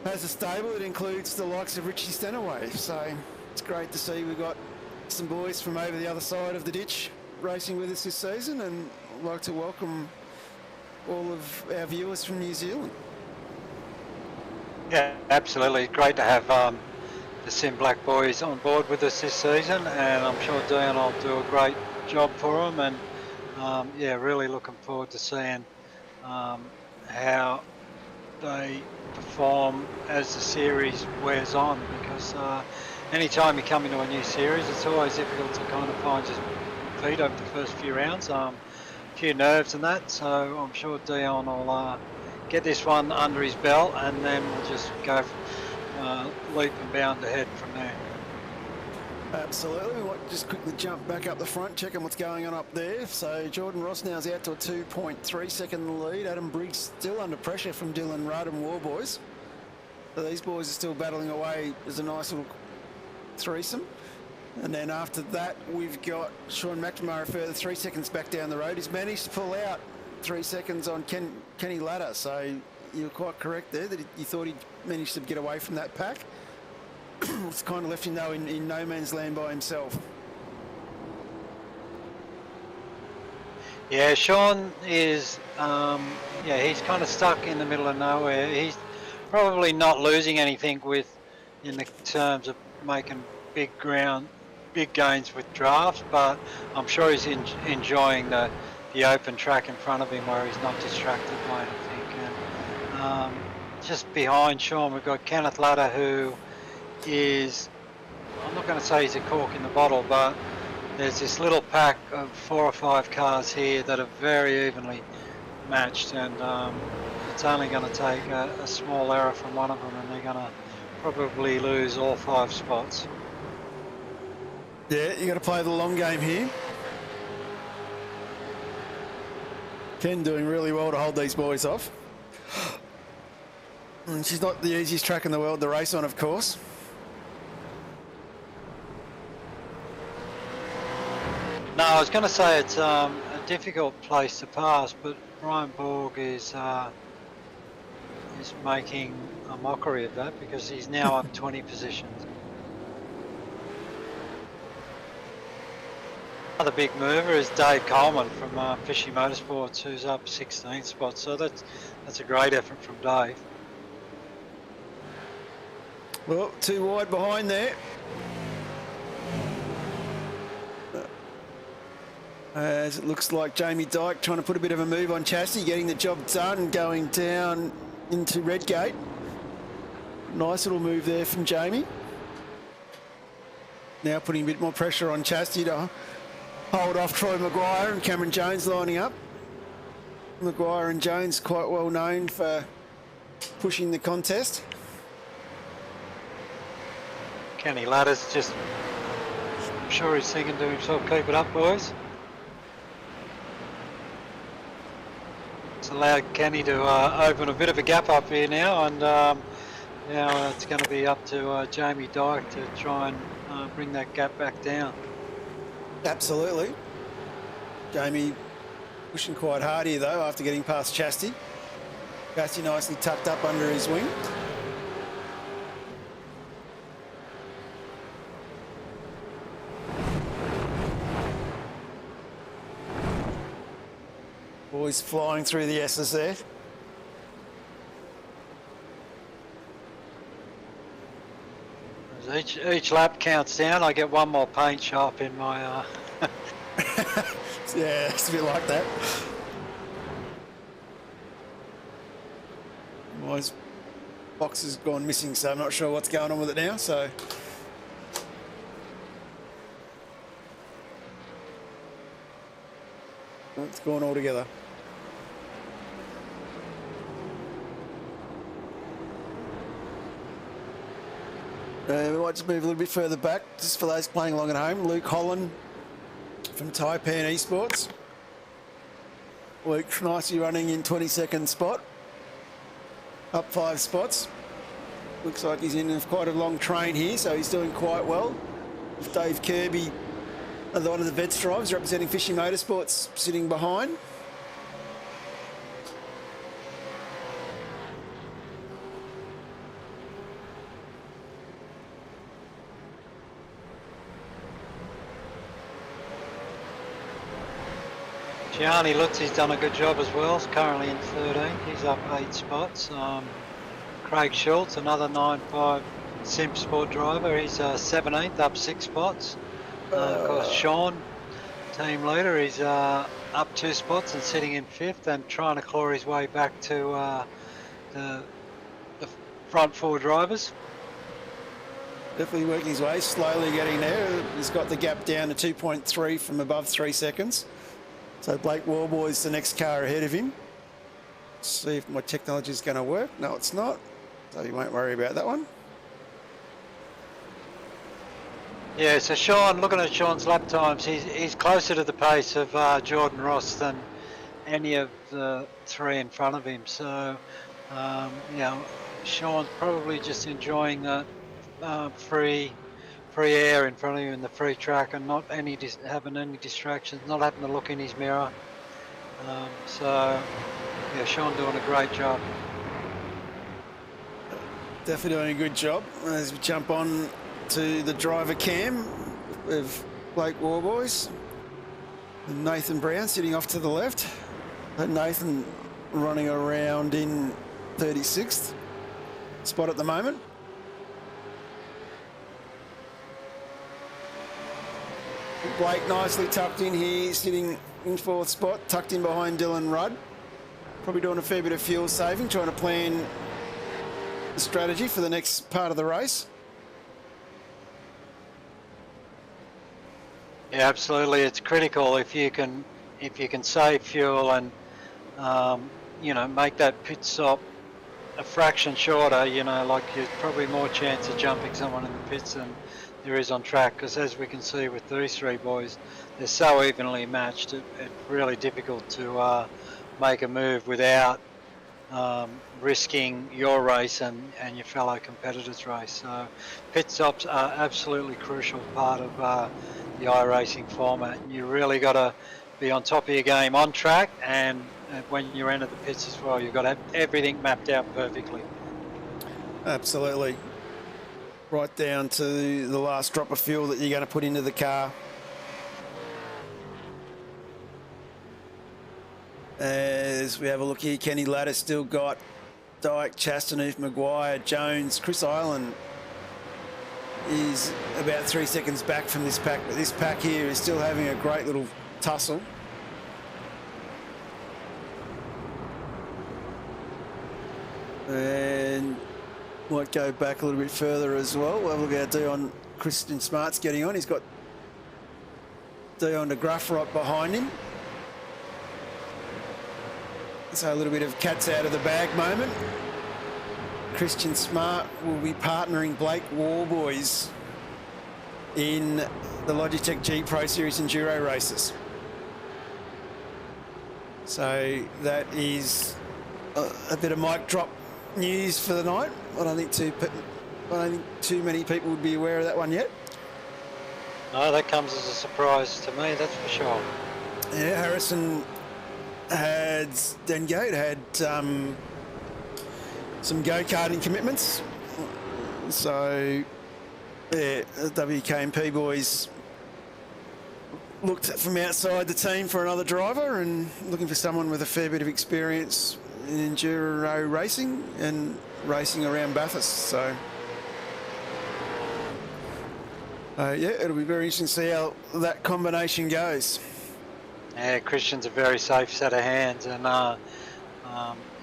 has a stable that includes the likes of Richie Stenaway. So it's great to see we've got some boys from over the other side of the ditch racing with us this season, and I'd like to welcome all of our viewers from New Zealand. Yeah, absolutely. Great to have the Sim Black boys on board with us this season, and I'm sure Dion will do a great job for them. And yeah, really looking forward to seeing how they perform as the series wears on, because anytime you come into a new series, it's always difficult to kind of find your feet over the first few rounds. A few nerves and that, so I'm sure Dion will get this one under his belt, and then we'll just go leap and bound ahead from there. Absolutely. We might just quickly jump back up the front, checking what's going on up there. So Jordan Ross now's out to a 2.3 second lead. Adam Briggs still under pressure from Dylan Rudd and Warboys. So these boys are still battling away as a nice little threesome. And then after that, we've got Sean McNamara a further 3 seconds back down the road. He's managed to pull out 3 seconds on Kenny Ladder. So you're quite correct there that you thought he'd managed to get away from that pack. It's kind of left him though in no man's land by himself. Yeah, Sean is, he's kind of stuck in the middle of nowhere. He's probably not losing anything in the terms of making big gains with drafts, but I'm sure he's enjoying the open track in front of him where he's not distracted by anything. And just behind Sean, we've got Kenneth Ladder, who is, I'm not going to say he's a cork in the bottle, but there's this little pack of 4 or 5 cars here that are very evenly matched, and it's only going to take a small error from one of them and they're going to probably lose all 5 spots. Yeah, you got to play the long game here. Ken doing really well to hold these boys off. And she's not the easiest track in the world to race on, of course. No, I was going to say it's a difficult place to pass, but Brian Borg is making a mockery of that because he's now up 20 positions. Another big mover is Dave Coleman from Fishy Motorsports, who's up 16 spots. So that's a great effort from Dave. Well, too wide behind there. As it looks like Jamie Dyke trying to put a bit of a move on Chassis, getting the job done, going down into Redgate. Nice little move there from Jamie. Now putting a bit more pressure on Chassis to hold off Troy Maguire and Cameron Jones lining up. Maguire and Jones quite well known for pushing the contest. Kenny Ladder's just, I'm sure he's thinking to himself, keep it up, boys. It's allowed Kenny to open a bit of a gap up here now, and now it's going to be up to Jamie Dyke to try and bring that gap back down. Absolutely. Jamie pushing quite hard here though after getting past Chasty. Chasty nicely tucked up under his wing. Boys flying through the S's there. As each lap counts down, I get one more paint shop in my... Yeah, it's a bit like that. Boys box has gone missing, so I'm not sure what's going on with it now. So it's gone all together. We might just move a little bit further back, just for those playing along at home. Luke Holland from Taipan Esports. Luke's nicely running in 22nd spot, up 5 spots. Looks like he's in quite a long train here, so he's doing quite well. Dave Kirby, one of the vets drivers representing Fishing Motorsports, sitting behind. Gianni Lutzy's done a good job as well. He's currently in 13th. He's up 8 spots. Craig Schultz, another 9.5 Simp Sport driver. He's 17th, up 6 spots. Of course, Sean, team leader, he's up 2 spots and sitting in 5th and trying to claw his way back to the front 4 drivers. Definitely working his way, slowly getting there. He's got the gap down to 2.3 from above 3 seconds. So Blake Warboy's the next car ahead of him. See if my technology is going to work. No, it's not. So you won't worry about that one. Yeah, so Sean, looking at Sean's lap times, he's closer to the pace of Jordan Ross than any of the 3 in front of him. So, you know, Sean's probably just enjoying the free air in front of you in the free track and not having any distractions, not having to look in his mirror. So, yeah, Sean doing a great job. Definitely doing a good job. As we jump on to the driver cam of Blake Warboys. And Nathan Brown sitting off to the left. And Nathan running around in 36th spot at the moment. Blake nicely tucked in here, sitting in 4th spot, tucked in behind Dylan Rudd. Probably doing a fair bit of fuel saving, trying to plan the strategy for the next part of the race. Yeah, absolutely. It's critical if you can save fuel and you know, make that pit stop a fraction shorter. You know, like you're probably more chance of jumping someone in the pits than there is on track, because as we can see with these 3 boys, they're so evenly matched. It's really difficult to make a move without risking your race and your fellow competitors' race. So pit stops are absolutely crucial part of the iRacing format. You really got to be on top of your game on track, and when you enter the pits as well, you've got to have everything mapped out perfectly. Absolutely. Right down to the last drop of fuel that you're going to put into the car. As we have a look here, Kenny Ladder still got Dyke, Chastaneuf, Maguire, Jones, Chris Island is about 3 seconds back from this pack, but this pack here is still having a great little tussle. And might go back a little bit further as well. We'll have a look at Dion Christian Smart's getting on. He's got Dion de Gruff right behind him. So a little bit of cat's out of the bag moment. Christian Smart will be partnering Blake Warboys in the Logitech G Pro Series Enduro races. So that is a bit of mic drop news for the night. I don't think too many people would be aware of that one yet. No, that comes as a surprise to me, that's for sure. Yeah, Harrison Dengate had some go-karting commitments. So, yeah, the WK&P boys looked from outside the team for another driver and looking for someone with a fair bit of experience in enduro racing and racing around Bathurst. So, yeah, it'll be very interesting to see how that combination goes. Yeah, Christian's a very safe set of hands, and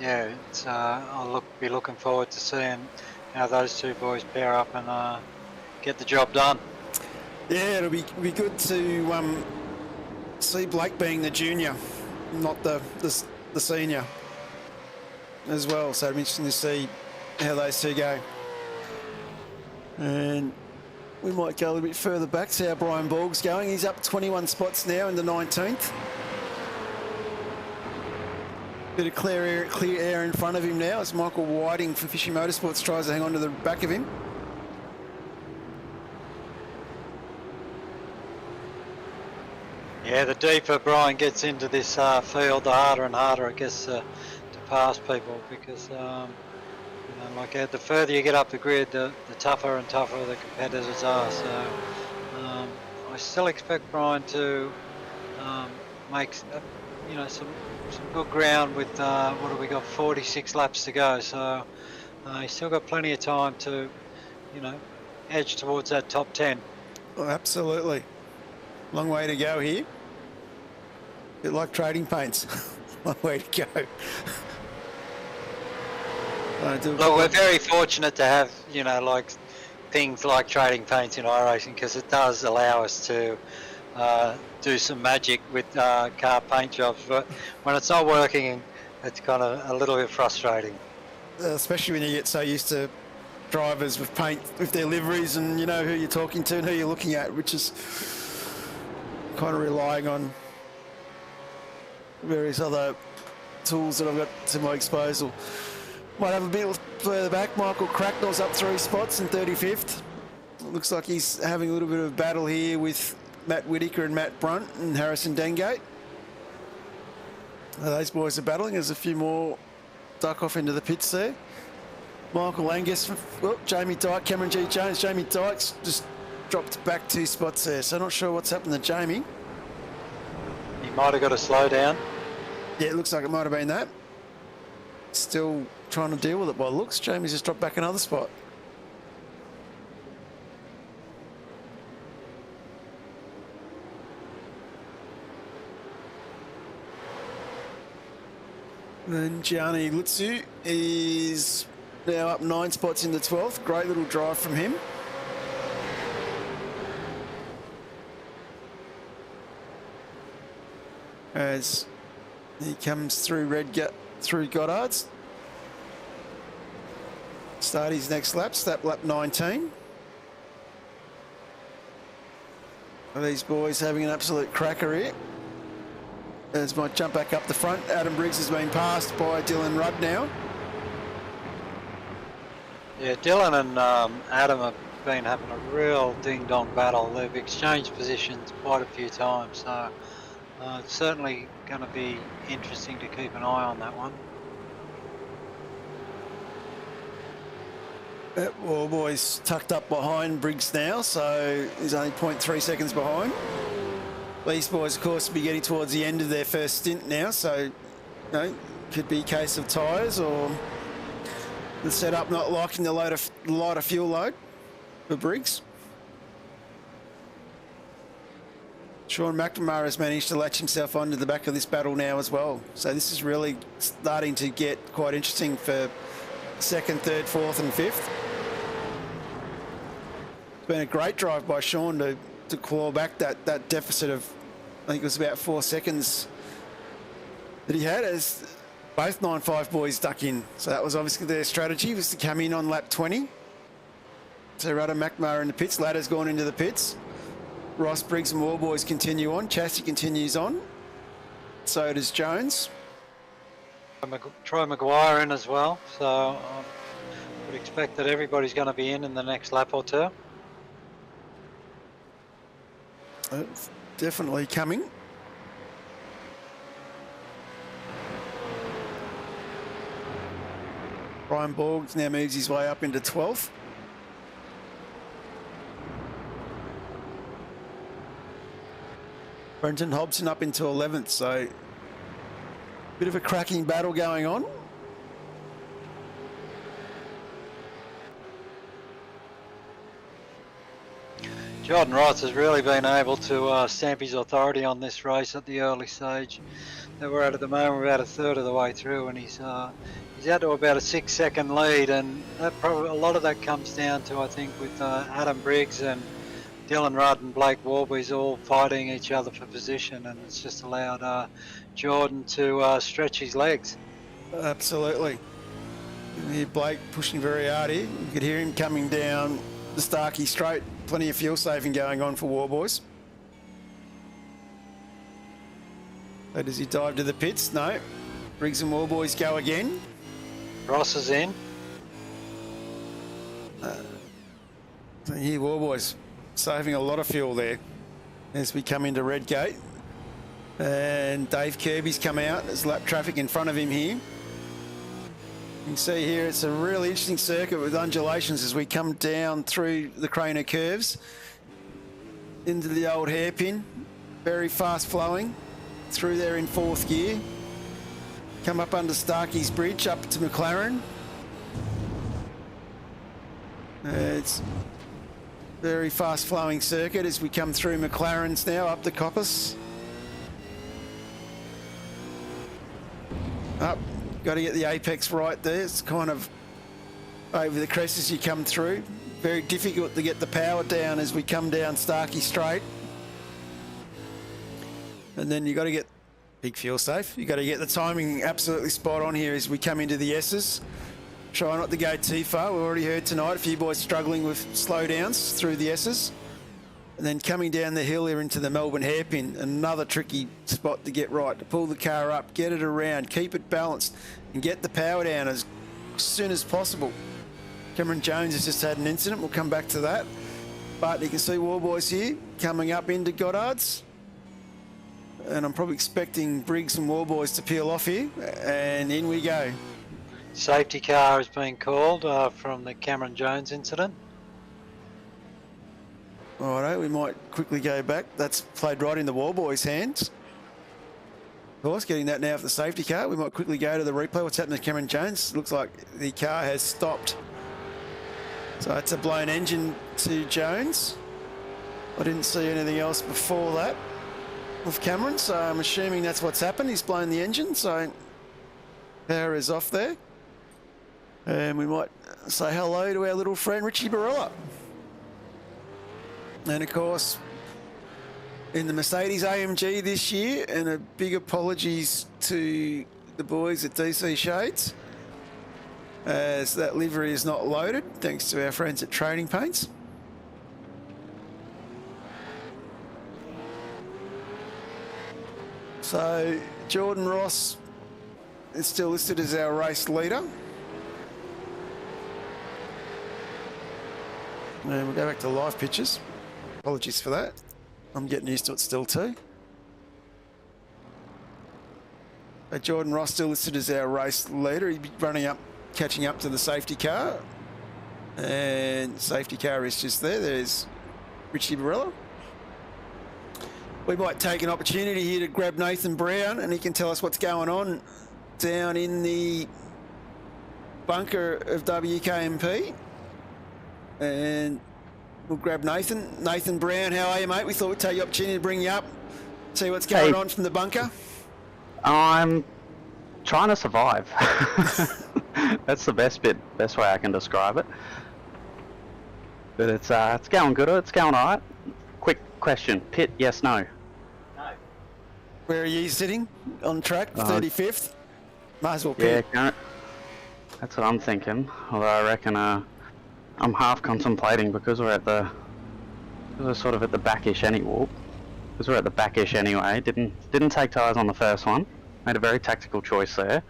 yeah, it's, I'll be looking forward to seeing how those two boys pair up and get the job done. Yeah, it'll be good to see Blake being the junior, not the senior as well. So it'll be interesting to see how those two go. And we might go a little bit further back, see how Brian Borg's going. He's up 21 spots now in the 19th. Bit of clear air in front of him now as Michael Whiting from Fishy Motorsports tries to hang on to the back of him. Yeah, the deeper Brian gets into this field, the harder and harder it gets to pass people, because you know, like the further you get up the grid, the tougher and tougher the competitors are. So I still expect Brian to make you know, some good ground with what have we got, 46 laps to go. So he's still got plenty of time to, you know, edge towards that top 10. Oh, absolutely. Long way to go here. Bit like trading paints. Long way to go. Look, we're very fortunate to have, you know, like things like trading paints in iRacing, because it does allow us to do some magic with car paint jobs. But when it's not working, it's kind of a little bit frustrating. Especially when you get so used to drivers with paint, with their liveries, and you know who you're talking to and who you're looking at, which is kind of relying on various other tools that I've got to my disposal. Might have a bit further back. Michael Cracknell's up 3 spots in 35th. Looks like he's having a little bit of a battle here with Matt Whitaker and Matt Brunt and Harrison Dengate. Those boys are battling. There's a few more duck off into the pits there. Michael Angus, Jamie Dyke, Cameron G. Jones. Jamie Dyke's just dropped back 2 spots there, so not sure what's happened to Jamie. He might have got to slow down. Yeah, it looks like it might have been that. Still trying to deal with it by looks. Jamie's just dropped back another spot. And Gianni Lutzy is now up 9 spots in the 12th. Great little drive from him. As he comes through through Goddard's. Start his next lap, lap 19. These boys having an absolute cracker here. As might jump back up the front. Adam Briggs has been passed by Dylan Rudd now. Yeah, Dylan and Adam have been having a real ding-dong battle. They've exchanged positions quite a few times, so it's certainly going to be interesting to keep an eye on that one. Well, boys tucked up behind Briggs now, so he's only 0.3 seconds behind. These boys, of course, will be getting towards the end of their first stint now, so you know, could be a case of tyres or the setup not liking the lighter fuel load for Briggs. Sean McNamara has managed to latch himself onto the back of this battle now as well. So this is really starting to get quite interesting for 2nd, 3rd, 4th and 5th. It's been a great drive by Sean to claw back that deficit of, I think it was about 4 seconds that he had as both 9.5 boys duck in. So that was obviously their strategy, was to come in on lap 20. So Rudder McNamara in the pits, Ladder's gone into the pits. Ross, Briggs and Warboys continue on. Chassis continues on. So does Jones. Troy Maguire in as well, so I would expect that everybody's going to be in the next lap or two. It's definitely coming. Brian Borgs now moves his way up into 12th. Brenton Hobson up into 11th, so bit of a cracking battle going on. Jordan Ross has really been able to stamp his authority on this race at the early stage. that we're at the moment. We're about a third of the way through, and he's out to about a 6-second lead, and that probably a lot of that comes down to, I think, with Adam Briggs and Dylan Rudd and Blake Warby's all fighting each other for position, and it's just allowed Jordan to stretch his legs. Absolutely. You hear Blake pushing very hard here. You could hear him coming down the Starkey straight. Plenty of fuel saving going on for Warboys. So does he dive to the pits? No. Briggs and Warboys go again. Ross is in. So here, Warboys saving a lot of fuel there as we come into Redgate. And Dave Kirby's come out. There's lap traffic in front of him here. You can see here it's a really interesting circuit with undulations as we come down through the Craner curves into the old hairpin. Very fast flowing through there in fourth gear. Come up under Starkey's Bridge up to McLaren. It's very fast flowing circuit as we come through McLaren's now up the Coppice. Up, got to get the apex right there. It's kind of over the crest as you come through. Very difficult to get the power down as we come down Starkey Straight. And then you got to get big fuel safe. You got to get the timing absolutely spot on here as we come into the S's. Try not to go too far. We've already heard tonight a few boys struggling with slowdowns through the S's. And then coming down the hill here into the Melbourne hairpin, another tricky spot to get right, to pull the car up, get it around, keep it balanced, and get the power down as soon as possible. Cameron Jones has just had an incident. We'll come back to that. But you can see Warboys here coming up into Goddard's. And I'm probably expecting Briggs and Warboys to peel off here. And in we go. Safety car has been called from the Cameron Jones incident. Righto, we might quickly go back. That's played right in the Warboys' hands. Of course, getting that now for the safety car. We might quickly go to the replay. What's happened to Cameron Jones? Looks like the car has stopped. So it's a blown engine to Jones. I didn't see anything else before that with Cameron, so I'm assuming that's what's happened. He's blown the engine, so power is off there. And we might say hello to our little friend Richie Barella. And of course, in the Mercedes AMG this year, and a big apologies to the boys at DC Shades, as that livery is not loaded, thanks to our friends at Trading Paints. So Jordan Ross is still listed as our race leader. And we'll go back to live pictures. Apologies for that. I'm getting used to it still too. But Jordan Ross still listed as our race leader. He'd be running up, catching up to the safety car. And safety car is just there. There's Richie Barella. We might take an opportunity here to grab Nathan Brown, and he can tell us what's going on down in the bunker of WK&P. And we'll grab Nathan. Nathan Brown, how are you, mate? We thought we'd take the opportunity to bring you up, see what's going on from the bunker. I'm trying to survive. That's the best way I can describe it. But it's going good. It's going all right. Quick question: pit? Yes, no. No. Where are you sitting on track? 35th. Might as well pit. Yeah, that's what I'm thinking. Although I reckon I'm half contemplating because we're sort of at the backish anyway. Because we're at the backish anyway. Didn't take tyres on the first one. Made a very tactical choice there,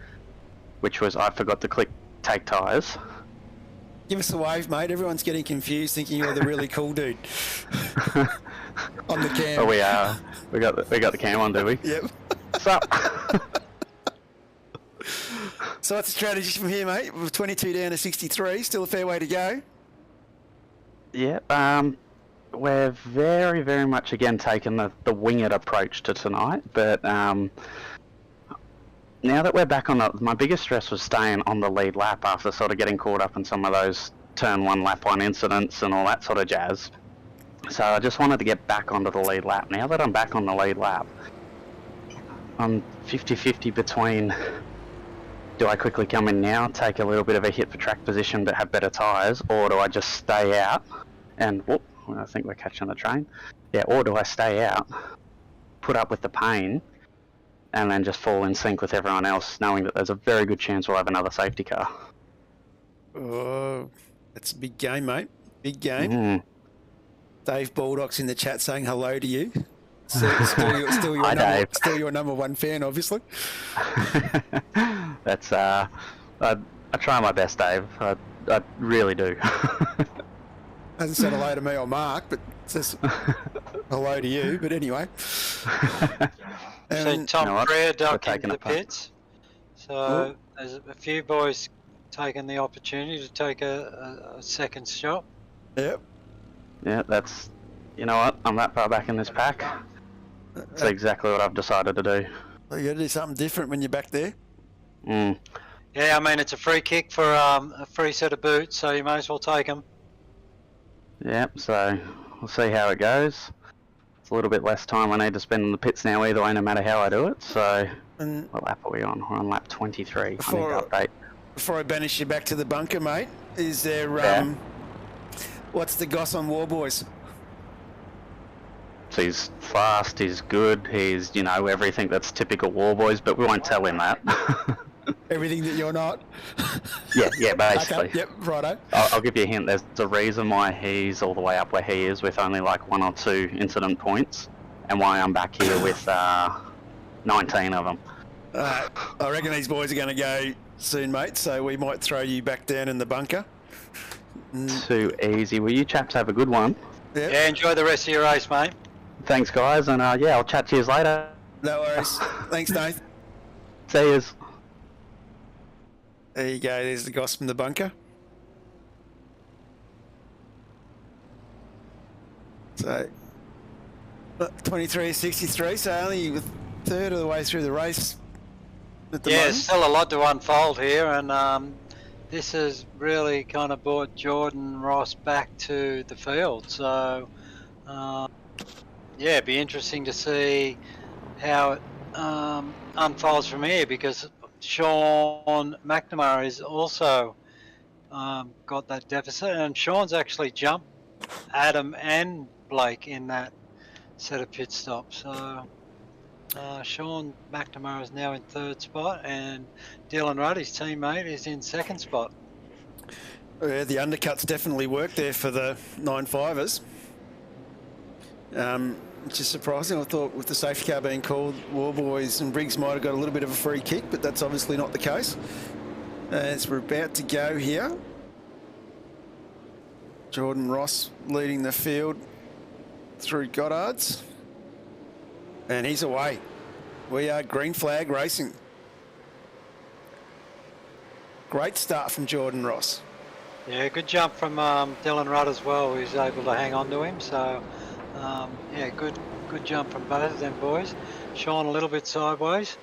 which was I forgot to click take tyres. Give us a wave, mate. Everyone's getting confused, thinking you're the really cool dude on the cam. Oh, we are. We got the cam on, do we? Yep. So. So what's the strategy from here, mate? We're 22 down to 63. Still a fair way to go. Yeah. We're very, very much again taking the winged approach to tonight, but now that we're back on my biggest stress was staying on the lead lap after sort of getting caught up in some of those turn one, lap one incidents and all that sort of jazz. So I just wanted to get back onto the lead lap. Now that I'm back on the lead lap, I'm 50-50 between, do I quickly come in now, take a little bit of a hit for track position but have better tyres, or do I just stay out and, whoop, I think we're catching the train. Yeah, or do I stay out, put up with the pain, and then just fall in sync with everyone else, knowing that there's a very good chance we'll have another safety car. Oh, that's a big game, mate. Big game. Mm. Dave Baldock's in the chat saying hello to you. Hi, Still your number one fan, obviously. That's I try my best, Dave. I really do. Hasn't said hello to me or Mark, but says hello to you. But anyway. Seen Tom Frere duck into the punt. pits. So there's a few boys taking the opportunity to take a second shot. Yep. Yeah, that's, you know what, I'm that far back in this pack. That's exactly what I've decided to do. Well, you got to do something different when you're back there. Mm. Yeah, I mean, it's a free kick for a free set of boots, so you may as well take them. Yep, so we'll see how it goes. It's a little bit less time I need to spend in the pits now either way, no matter how I do it. So, what lap are we on? We're on lap 23. I need to update. Before I banish you back to the bunker, mate, is there, what's the goss on War Boys? So he's fast, he's good, he's, you know, everything that's typical War Boys, but we won't tell him that. Everything that you're not? Yeah, basically. Okay, yep, righto. I'll give you a hint. There's a reason why he's all the way up where he is with only like 1 or 2 incident points, and why I'm back here with 19 of them. I reckon these boys are going to go soon, mate, so we might throw you back down in the bunker. Too easy. Well, you chaps have a good one. Yep. Yeah, enjoy the rest of your race, mate. Thanks, guys, and yeah, I'll chat to you later. No worries. Thanks, Dave. See yous. There you go. There's the goss from the bunker. So, 23.63, so only a third of the way through the race at the Yeah, moment. there's still a lot to unfold here, and this has really kind of brought Jordan Ross back to the field. So, yeah, it'd be interesting to see how it unfolds from here, because Sean McNamara is also got that deficit, and Sean's actually jumped Adam and Blake in that set of pit stops. So Sean McNamara is now in 3rd spot, and Dylan Rudd, his teammate, is in 2nd spot. Yeah, the undercuts definitely worked there for the 9.5ers. Which is surprising. I thought with the safety car being called, War Boys and Briggs might have got a little bit of a free kick, but that's obviously not the case. As we're about to go here, Jordan Ross leading the field through Goddard's, and he's away. We are green flag racing. Great start from Jordan Ross. Yeah, good jump from Dylan Rudd as well, who's able to hang on to him. So, yeah, good jump from both of them boys. Sean a little bit sideways.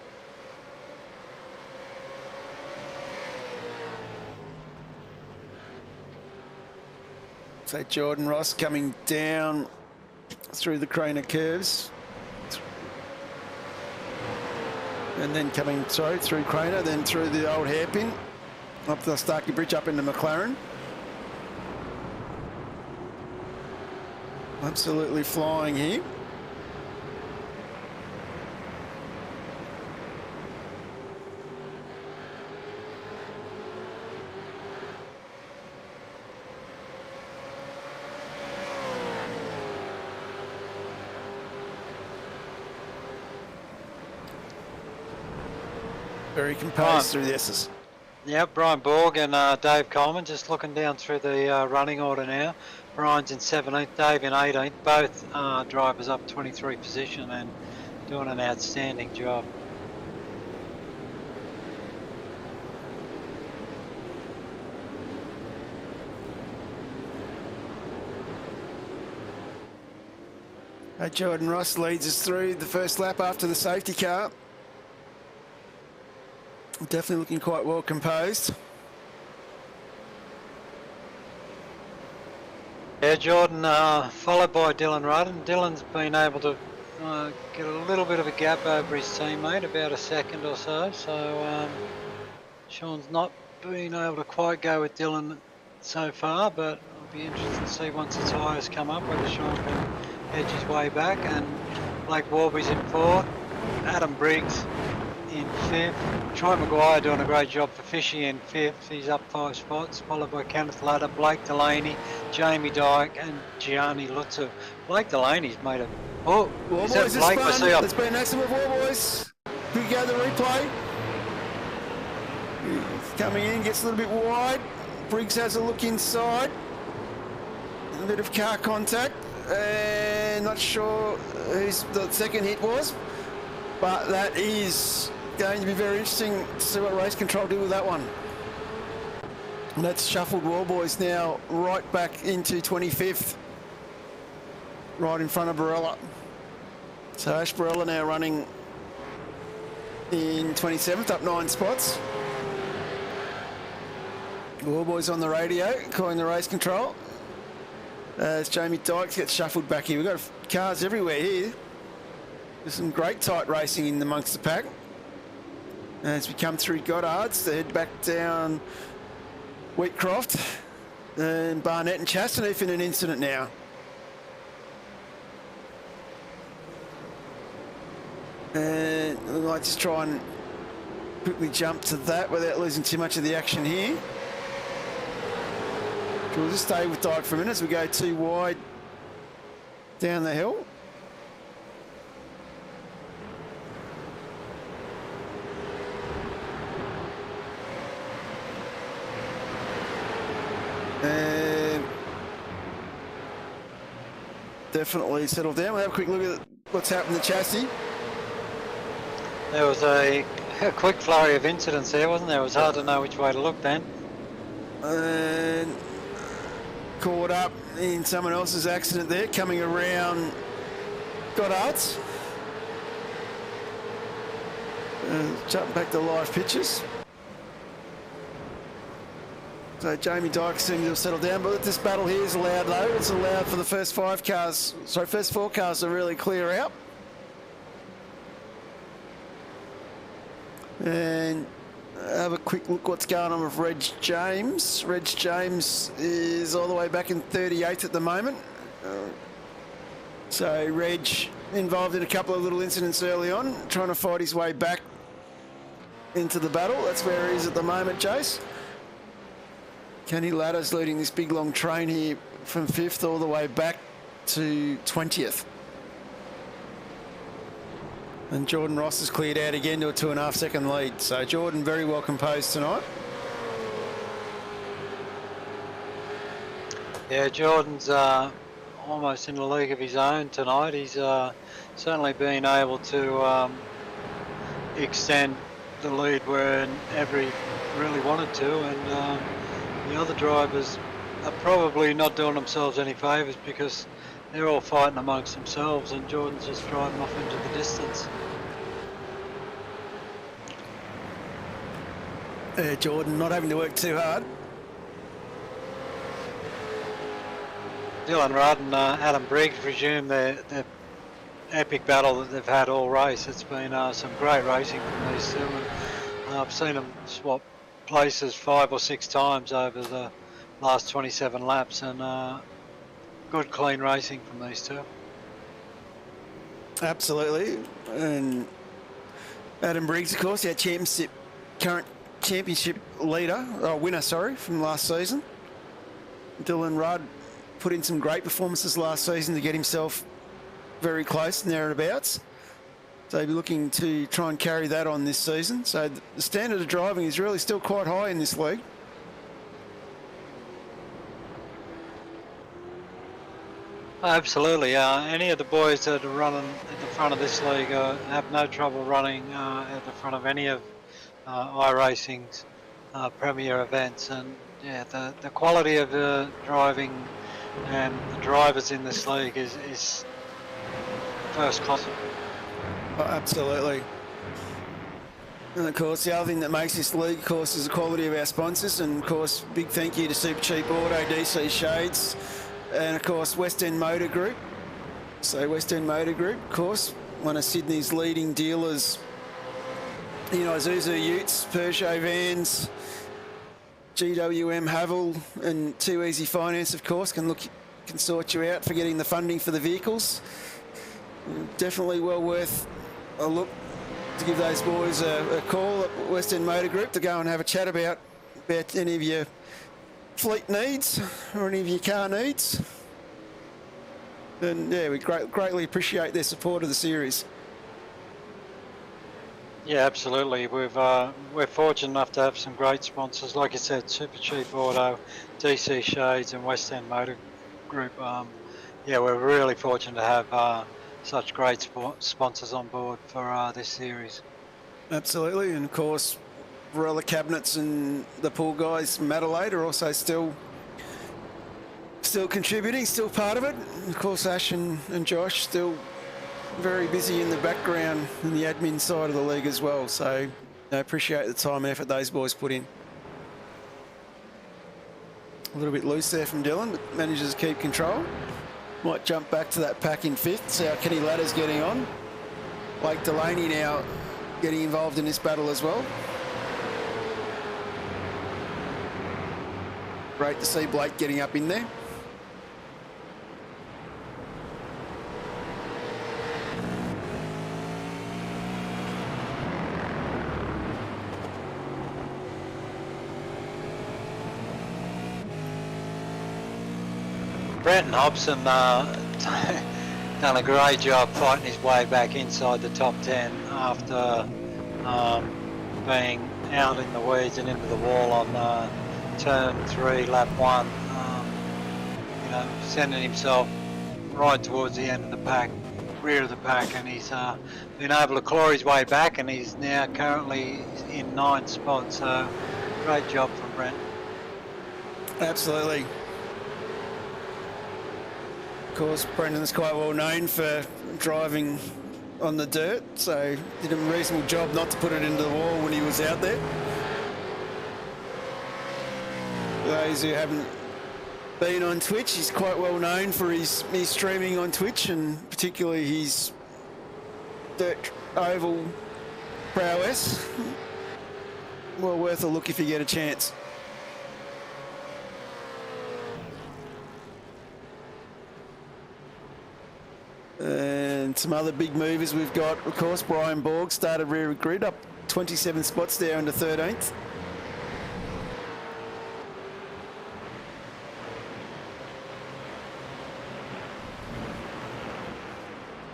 So Jordan Ross coming down through the Craner curves. And then coming, through Craner, then through the old hairpin, up the Starkey Bridge, up into McLaren. Absolutely flying here. Very composed through the S's. Yeah, Brian Borg and Dave Coleman just looking down through the running order now. Brian's in 17th, Dave in 18th. Both drivers up 23 position and doing an outstanding job. Jordan Ross leads us through the first lap after the safety car. Definitely looking quite well composed. Yeah, Jordan followed by Dylan Rudd, and Dylan's been able to get a little bit of a gap over his teammate, about a second or so. So Sean's not been able to quite go with Dylan so far, but I'll be interested to see once the tyres come up whether Sean can edge his way back. And Blake Warby's in fourth, Adam Briggs in fifth, Troy Maguire doing a great job for Fishy in fifth, he's up 5 spots, followed by Kenneth Ladder, Blake Delaney, Jamie Dyke and Gianni Lutzy. Blake Delaney's made a... Oh, War is Boys that Blake? is I see fun. up. It's been excellent with War Boys. Good go the replay. He's coming in, gets a little bit wide. Briggs has a look inside. A bit of car contact. And not sure who's the second hit was. But that is going to be very interesting to see what race control do with that one. And that's shuffled War Boys now right back into 25th. Right in front of Barella. So Ash Barella now running in 27th, up 9 spots. War Boys on the radio, calling the race control. As Jamie Dykes gets shuffled back here. We've got cars everywhere here. There's some great tight racing in amongst the pack. As we come through Goddard's, they head back down Wheatcroft. And Barnett and Chastaneef in an incident now. And we might just try and quickly jump to that without losing too much of the action here. We'll just stay with Dyke for a minute as we go too wide down the hill. And definitely settle down. We'll have a quick look at what's happened to the chassis. There was a quick flurry of incidents there, wasn't there? It was hard to know which way to look then. And caught up in someone else's accident there, coming around Goddard's. Jump back to live pictures. So Jamie Dyke seems to have settled down, but this battle here is allowed though. It's allowed for the first 4 cars to really clear out. And have a quick look what's going on with Reg James. Reg James is all the way back in 38th at the moment. So Reg involved in a couple of little incidents early on, trying to fight his way back into the battle. That's where he is at the moment, Jace. Kenny Ladder's leading this big long train here from 5th all the way back to 20th. And Jordan Ross has cleared out again to a 2.5 second lead. So Jordan very well composed tonight. Yeah, Jordan's almost in a league of his own tonight. He's certainly been able to extend the lead wherever he really wanted to, and the other drivers are probably not doing themselves any favours because they're all fighting amongst themselves and Jordan's just driving off into the distance. Jordan not having to work too hard. Dylan Rudd and Adam Briggs resume their epic battle that they've had all race. It's been some great racing from these two, and I've seen them swap places 5 or 6 times over the last 27 laps, and good clean racing from these two. Absolutely. And Adam Briggs, of course, our current championship winner, from last season. Dylan Rudd put in some great performances last season to get himself very close and thereabouts. So he'll be looking to try and carry that on this season. So the standard of driving is really still quite high in this league. Absolutely. Any of the boys that are running at the front of this league have no trouble running at the front of any of iRacing's premier events. And yeah, the quality of driving and the drivers in this league is first class. Oh, absolutely. And of course, the other thing that makes this league, of course, is the quality of our sponsors. And of course, big thank you to Supercheap Auto, DC Shades, and of course, West End Motor Group, So West End Motor Group, of course, one of Sydney's leading dealers. You know, Isuzu Utes, Peugeot vans, GWM Haval, and Too Easy Finance, of course, can sort you out for getting the funding for the vehicles. Definitely well worth a look to give those boys a call at West End Motor Group to go and have a chat about any of your fleet needs or any of your car needs. And yeah, we greatly appreciate their support of the series. Yeah, absolutely. We're fortunate enough to have some great sponsors, like I said, Supercheap Auto, DC Shades, and West End Motor Group. Yeah, we're really fortunate to have such great sponsors on board for this series. Absolutely, and of course, Varela Cabinets and the pool guys from Adelaide are also still contributing, still part of it. And of course, Ash and Josh still very busy in the background in the admin side of the league as well. So I appreciate the time and effort those boys put in. A little bit loose there from Dylan, but manages to keep control. Might jump back to that pack in fifth, see how Kenny Ladder's getting on. Blake Delaney now getting involved in this battle as well. Great to see Blake getting up in there. Brenton Hobson done a great job fighting his way back inside the top 10 after being out in the weeds and into the wall on turn 3, lap 1. You know, sending himself right towards the end of the pack, rear of the pack, and he's been able to claw his way back, and he's now currently in 9th spot. So great job from Brent. Absolutely. Of course, Brendan's quite well known for driving on the dirt, so did a reasonable job not to put it into the wall when he was out there. For those who haven't been on Twitch, he's quite well known for his streaming on Twitch, and particularly his dirt oval prowess. Well worth a look if you get a chance. And some other big movers we've got, of course, Brian Borg started rear of grid, up 27 spots there into 13th.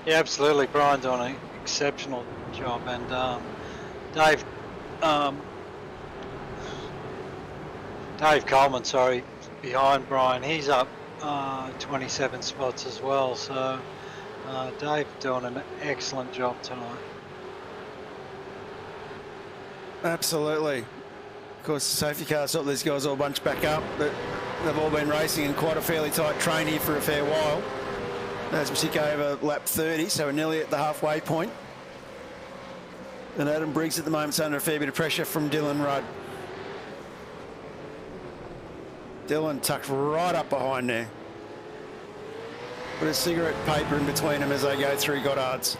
Yeah, absolutely. Brian's done an exceptional job, and Dave Coleman, sorry, behind Brian, he's up 27 spots as well. So Dave doing an excellent job tonight. Absolutely. Of course, safety car stop, these guys all bunched back up, but they've all been racing in quite a fairly tight train here for a fair while. As we tick over lap 30, so we're nearly at the halfway point. And Adam Briggs at the moment's under a fair bit of pressure from Dylan Rudd. Dylan tucked right up behind there. Put a cigarette paper in between them as they go through Goddard's.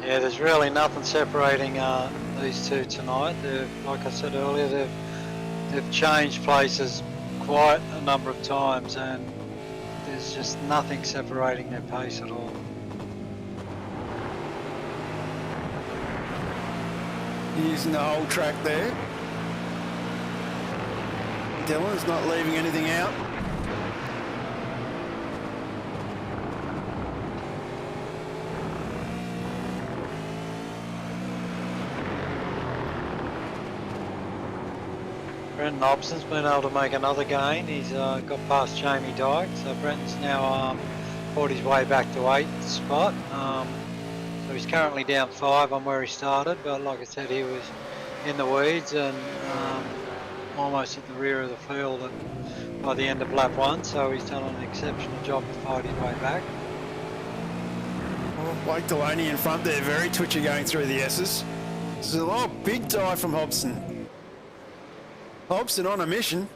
Yeah, there's really nothing separating these two tonight. Like I said earlier, they've changed places quite a number of times, and there's just nothing separating their pace at all. Using the whole track there. Dylan's not leaving anything out. Brenton Hobson's been able to make another gain. He's got past Jamie Dyke, so Brenton's now fought his way back to 8th spot. So he's currently down 5 on where he started, but like I said, he was in the weeds and almost at the rear of the field by the end of lap 1, so he's done an exceptional job to fight his way back. Well, Blake Delaney in front there, very twitchy going through the S's. There's a big dive from Hobson. Hobson on a mission.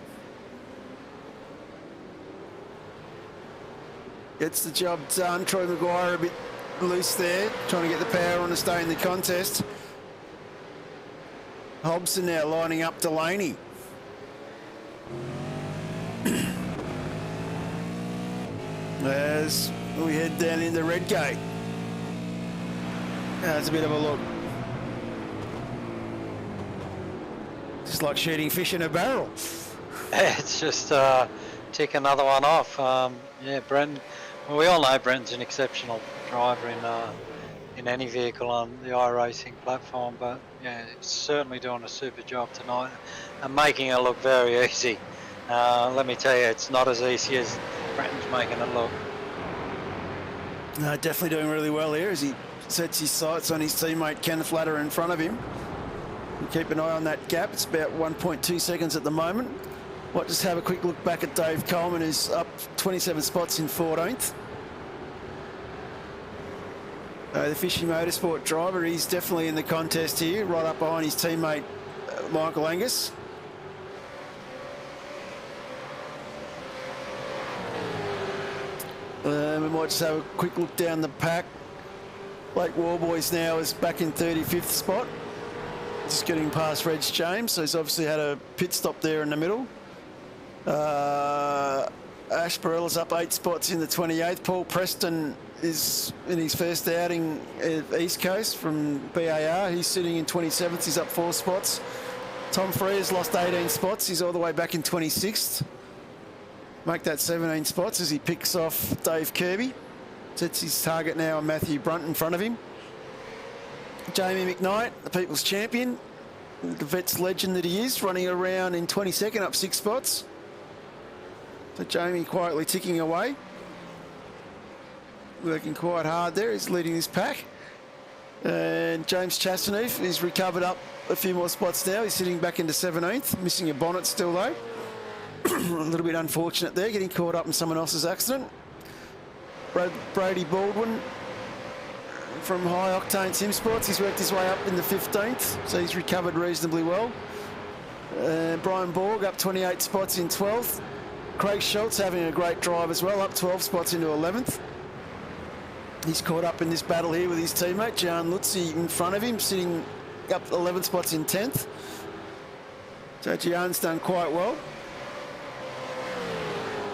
Gets the job done. Troy Maguire a bit loose there, trying to get the power on to stay in the contest. Hobson now lining up Delaney. As we head down into Redgate. That's a bit of a look. Just like shooting fish in a barrel. It's just tick another one off. Yeah, Brendan. Well, we all know Brendan's an exceptional driver in any vehicle on the iRacing platform, but yeah, he's certainly doing a super job tonight and making it look very easy. Let me tell you, it's not as easy as Brendan's making it look. No, definitely doing really well here as he sets his sights on his teammate Kenneth Ladder in front of him. You keep an eye on that gap. It's about 1.2 seconds at the moment. We'll just have a quick look back at Dave Coleman, who's up 27 spots in 14th. The Fishy Motorsport driver, he's definitely in the contest here, right up behind his teammate Michael Angus. We might just have a quick look down the pack. Blake Warboys now is back in 35th spot. Just getting past Reg James, so he's obviously had a pit stop there in the middle. Ash Barella's up 8 spots in the 28th. Paul Preston is in his first outing at East Coast from BAR. He's sitting in 27th. He's up 4 spots. Tom Freer's lost 18 spots. He's all the way back in 26th. Make that 17 spots as he picks off Dave Kirby. Sets his target now on Matthew Brunt in front of him. Jamie McKnight, the People's Champion, the vet's legend that he is, running around in 22nd, up 6 spots. So Jamie quietly ticking away. Working quite hard there. He's leading this pack. And James Chastaneef is recovered up a few more spots now. He's sitting back into 17th, missing a bonnet still though. A little bit unfortunate there, getting caught up in someone else's accident. Brady Baldwin from High Octane Sim Sports, he's worked his way up in the 15th, so he's recovered reasonably well. Brian Borg up 28 spots in 12th. Craig Schultz having a great drive as well, up 12 spots into 11th. He's caught up in this battle here with his teammate, Gianni Lutzy in front of him, sitting up 11 spots in 10th. So Gian's done quite well.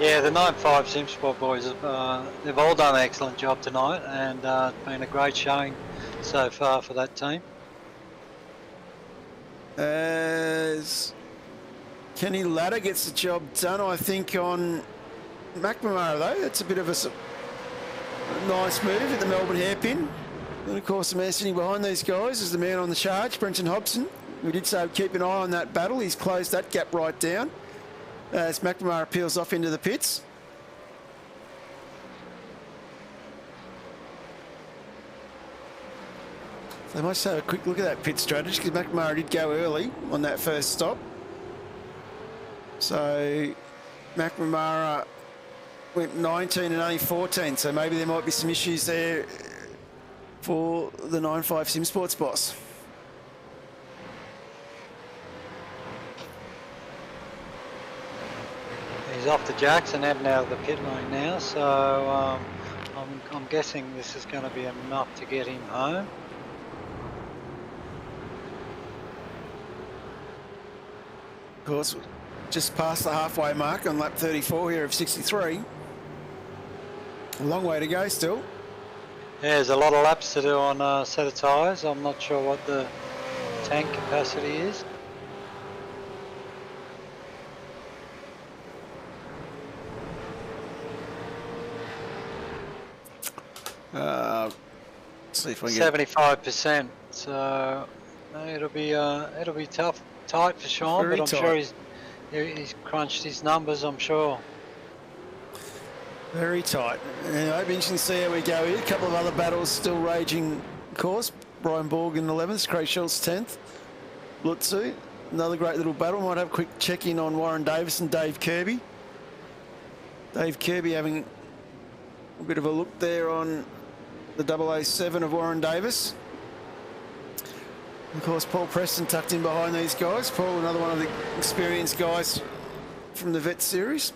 Yeah, the 9.5 SimSport boys, they've all done an excellent job tonight, and it's been a great showing so far for that team. As Kenny Ladder gets the job done, I think, on McNamara though. That's a bit of a nice move at the Melbourne hairpin. And of course the man sitting behind these guys is the man on the charge, Brenton Hobson. We did say keep an eye on that battle. He's closed that gap right down as McNamara peels off into the pits. So they must have a quick look at that pit strategy because McNamara did go early on that first stop. So McNamara went 19 and only 14, so maybe there might be some issues there for the 9.5 SimSports boss. He's off to Jackson, heading out of the pit lane now, so I'm guessing this is going to be enough to get him home. Of course, just past the halfway mark on lap 34 here of 63. A long way to go still. Yeah, there's a lot of laps to do on a set of tyres. I'm not sure what the tank capacity is. Let's see if we can get 75%. So it'll be tough, tight for Sean, Very but I'm tight. sure he's crunched his numbers. I'm sure. very tight. It'll be interesting to see how we go here. A couple of other battles still raging, of course. Brian Borg in 11th, Craig Schultz 10th. Lutzy, another great little battle. Might have a quick check-in on Warren Davis and Dave Kirby. Dave Kirby having a bit of a look there on the 007 of Warren Davis. Of course, Paul Preston tucked in behind these guys. Paul, another one of the experienced guys from the Vet Series.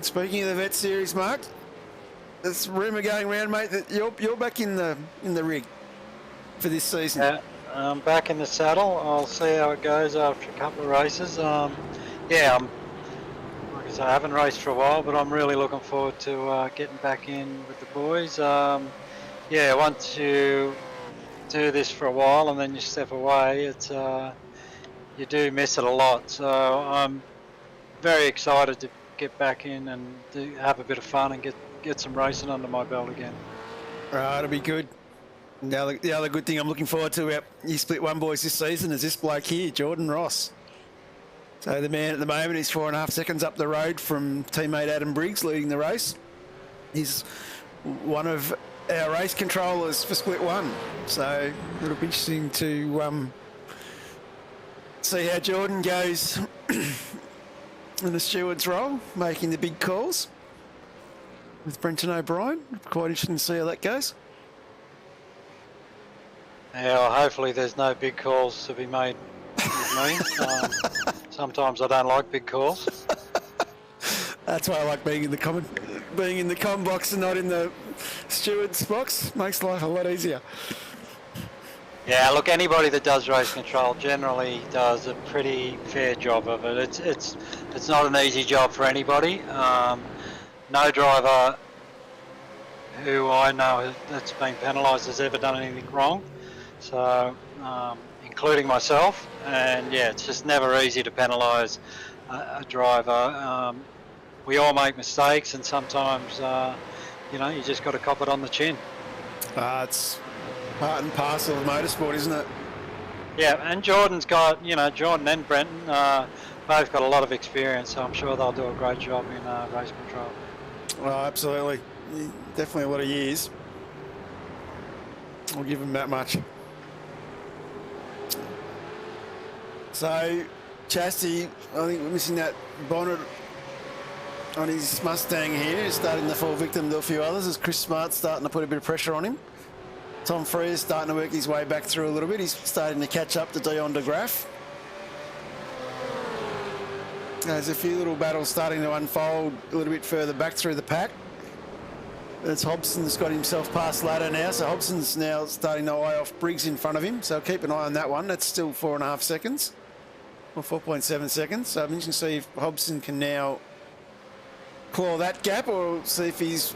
Speaking of the Vet Series, Mark, there's rumour going around, mate, that you're back in the rig for this season. Yeah, I'm back in the saddle. I'll see how it goes after a couple of races. Yeah, like I say, I haven't raced for a while, but I'm really looking forward to getting back in with the boys. Yeah, once you do this for a while and then you step away, it's you do miss it a lot. So I'm very excited to get back in and have a bit of fun and get some racing under my belt again. Right, it'll be good. The other good thing I'm looking forward to, you split one boys this season, is this bloke here, Jordan Ross. So the man at the moment is 4.5 seconds up the road from teammate Adam Briggs leading the race. He's one of our race controllers for split one. So it'll be interesting to see how Jordan goes in the steward's role, making the big calls with Brenton O'Brien. Quite interesting to see how that goes. Yeah, well, hopefully there's no big calls to be made with me. Sometimes I don't like big calls. That's why I like being in the comm box and not in the steward's box. Makes life a lot easier. Yeah, look, anybody that does race control generally does a pretty fair job of it. It's not an easy job for anybody. No driver who I know that's been penalised has ever done anything wrong. So, including myself. And yeah, it's just never easy to penalise a driver. We all make mistakes, and sometimes, you know, you just got to cop it on the chin. It's part and parcel of motorsport, isn't it? Yeah, and Jordan's got, you know, Jordan and Brenton both got a lot of experience, so I'm sure they'll do a great job in race control. Oh, absolutely. Definitely a lot of years. I'll give them that much. So, Chasty, I think we're missing that bonnet on his Mustang here. He's starting to fall victim to a few others as Chris Smart's starting to put a bit of pressure on him. Tom Freer's starting to work his way back through a little bit. He's starting to catch up to Dion de Graaf. There's a few little battles starting to unfold a little bit further back through the pack. As Hobson's got himself past ladder now, so Hobson's now starting to eye off Briggs in front of him. So keep an eye on that one. That's still 4.5 seconds, or 4.7 seconds. So I'm interested to see if Hobson can now claw that gap, or see if he's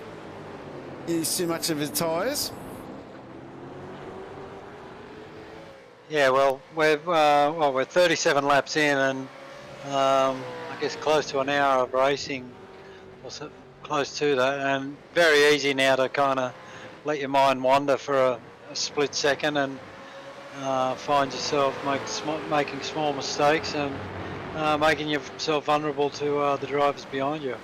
used too much of his tyres. Yeah, well, we're 37 laps in, and I guess close to an hour of racing, or so, close to that, and very easy now to kind of let your mind wander for a split second and find yourself making small mistakes and making yourself vulnerable to the drivers behind you.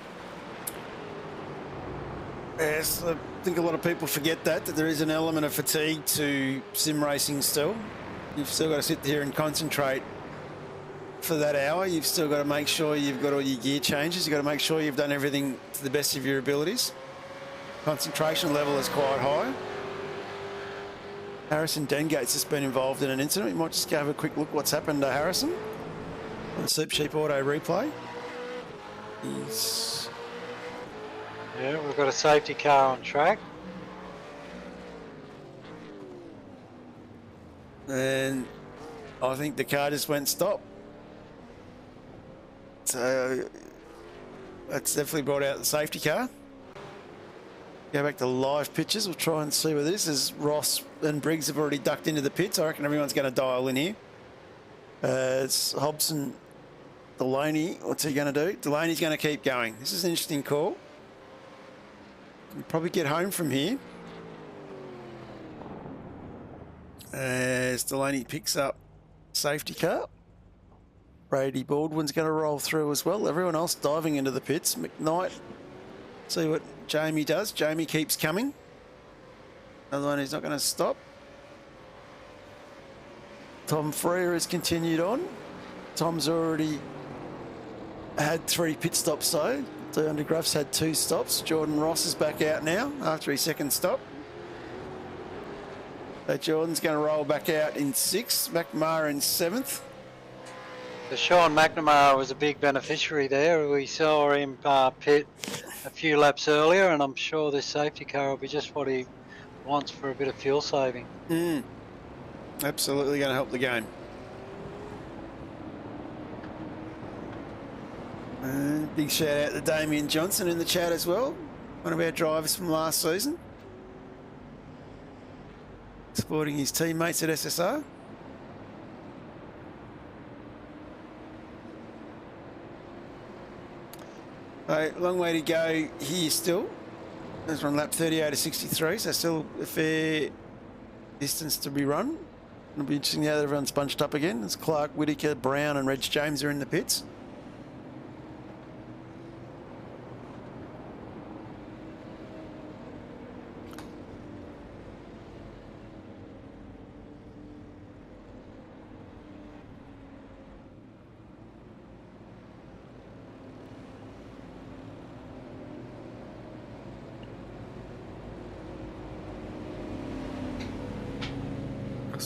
Yes, I think a lot of people forget that there is an element of fatigue to sim racing still. You've still got to sit here and concentrate for that hour. You've still got to make sure you've got all your gear changes. You've got to make sure you've done everything to the best of your abilities. Concentration level is quite high. Harrison Dengate's just been involved in an incident. We might just go have a quick look what's happened to Harrison on the Supercheap Auto replay. Yeah, we've got a safety car on track. And I think the car just went stop. So that's definitely brought out the safety car. Go back to live pictures. We'll try and see what this is. Ross and Briggs have already ducked into the pits. I reckon everyone's going to dial in here. It's Hobson, Delaney. What's he going to do? Delaney's going to keep going. This is an interesting call. We'll probably get home from here. As Delaney picks up safety car. Brady Baldwin's going to roll through as well. Everyone else diving into the pits. McKnight, see what Jamie does. Jamie keeps coming. Another one who's not going to stop. Tom Freer has continued on. Tom's already had 3 pit stops though. Dion de Graaf's had 2 stops. Jordan Ross is back out now after his second stop. So Jordan's going to roll back out in 6th, McNamara in 7th. So Sean McNamara was a big beneficiary there. We saw him pit a few laps earlier, and I'm sure this safety car will be just what he wants for a bit of fuel saving. Absolutely going to help the game. And big shout out to Damien Johnson in the chat as well. One of our drivers from last season. Supporting his teammates at SSR. Long way to go here still. As we're on lap 38 to 63, so still a fair distance to be run. It'll be interesting how everyone's bunched up again. As Clark, Whittaker, Brown and Reg James are in the pits.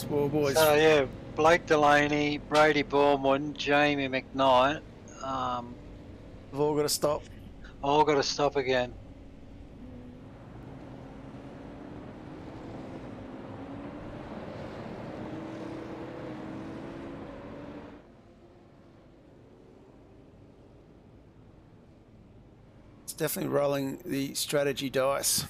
Well, boys. So yeah, Blake Delaney, Brady Bournemouth, Jamie McKnight, We've all got to stop. all got to stop again. It's definitely rolling the strategy dice.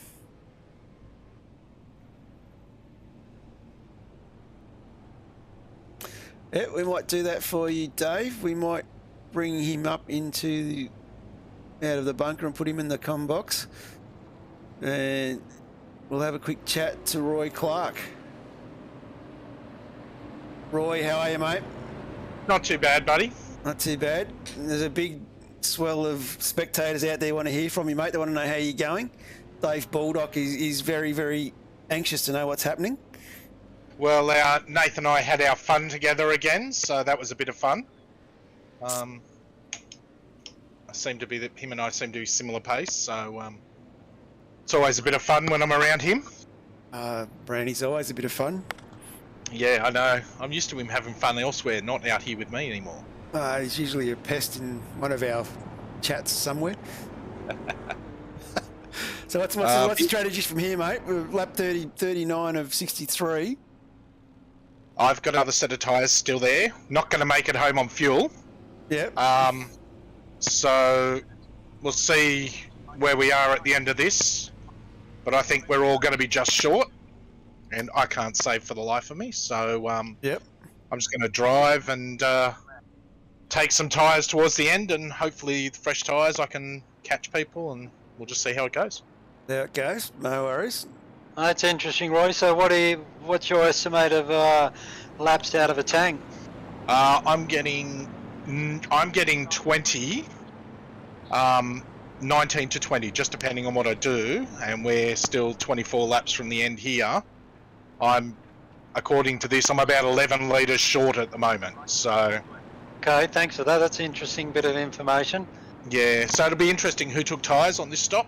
Yeah, we might do that for you, Dave. We might bring him up out of the bunker and put him in the comm box. And we'll have a quick chat to Roy Clark. Roy, how are you, mate? Not too bad, buddy. Not too bad. There's a big swell of spectators out there want to hear from you, mate. They want to know how you're going. Dave Baldock is very, very anxious to know what's happening. Well, Nathan and I had our fun together again, so that was a bit of fun. I seem to be that him and I seem to be similar pace, so it's always a bit of fun when I'm around him. Brandy's always a bit of fun. Yeah, I know. I'm used to him having fun elsewhere, not out here with me anymore. He's usually a pest in one of our chats somewhere. So what's the strategies from here, mate? We're lap 39 of 63. I've got another set of tyres still there. Not going to make it home on fuel. Yep. So we'll see where we are at the end of this. But I think we're all going to be just short. And I can't save for the life of me. So yep. I'm just going to drive and take some tyres towards the end. And hopefully the fresh tyres I can catch people. And we'll just see how it goes. There it goes. No worries. That's interesting, Roy. So what's your estimate of laps out of a tank? I'm getting 20, 19 to 20, just depending on what I do. And we're still 24 laps from the end here. According to this, I'm about 11 litres short at the moment. So. Okay, thanks for that. That's an interesting bit of information. Yeah, so it'll be interesting who took tyres on this stop,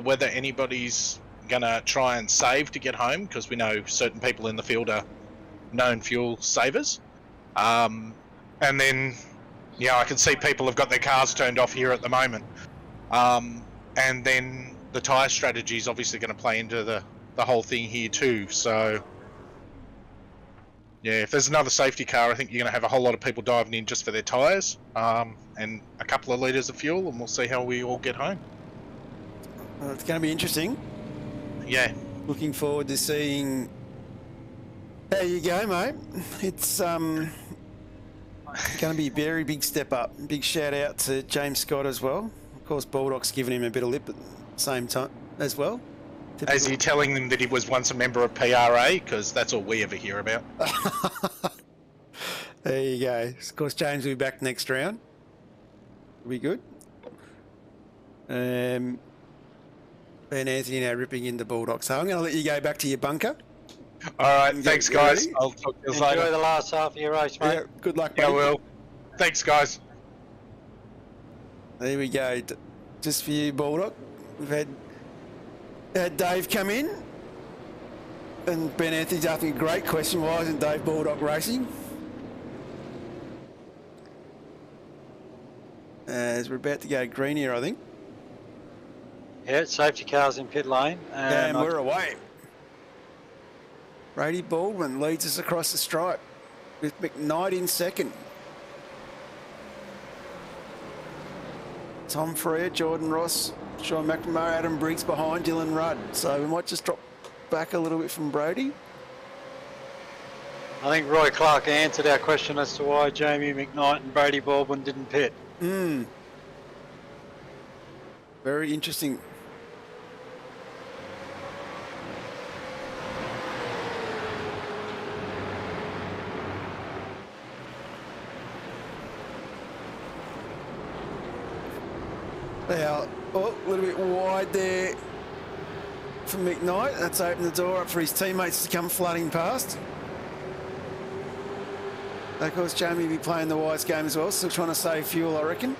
whether anybody's going to try and save to get home, because we know certain people in the field are known fuel savers. And then, yeah, I can see people have got their cars turned off here at the moment. And then the tyre strategy is obviously going to play into the whole thing here too. So, yeah, if there's another safety car, I think you're going to have a whole lot of people diving in just for their tyres and a couple of litres of fuel, and we'll see how we all get home. Well, it's going to be interesting. Yeah. Looking forward to seeing how you go, mate. It's going to be a very big step up. Big shout out to James Scott as well. Of course, Baldock's given him a bit of lip at the same time as well. Is he telling them that he was once a member of PRA? Because that's all we ever hear about. There you go. Of course, James will be back next round. Will be good. Ben Anthony now ripping into Bulldog. So I'm going to let you go back to your bunker. All right. Thanks, guys. I'll talk to you later. Enjoy the last half of your race, mate. Yeah, good luck, mate. Yeah, I will. Thanks, guys. There we go. Just for you, Bulldog. We've had Dave come in. And Ben Anthony's asking a great question. Why isn't Dave Baldock racing? As we're about to go green here, I think. Yeah, safety cars in pit lane. And we're away. Brady Baldwin leads us across the stripe with McKnight in second. Tom Freer, Jordan Ross, Sean McNamara, Adam Briggs behind Dylan Rudd. So we might just drop back a little bit from Brady. I think Roy Clark answered our question as to why Jamie McKnight and Brady Baldwin didn't pit. Very interesting. Now, a little bit wide there for McKnight. That's opened the door up for his teammates to come flooding past. Of course, Jamie will be playing the wise game as well, still trying to save fuel, I reckon.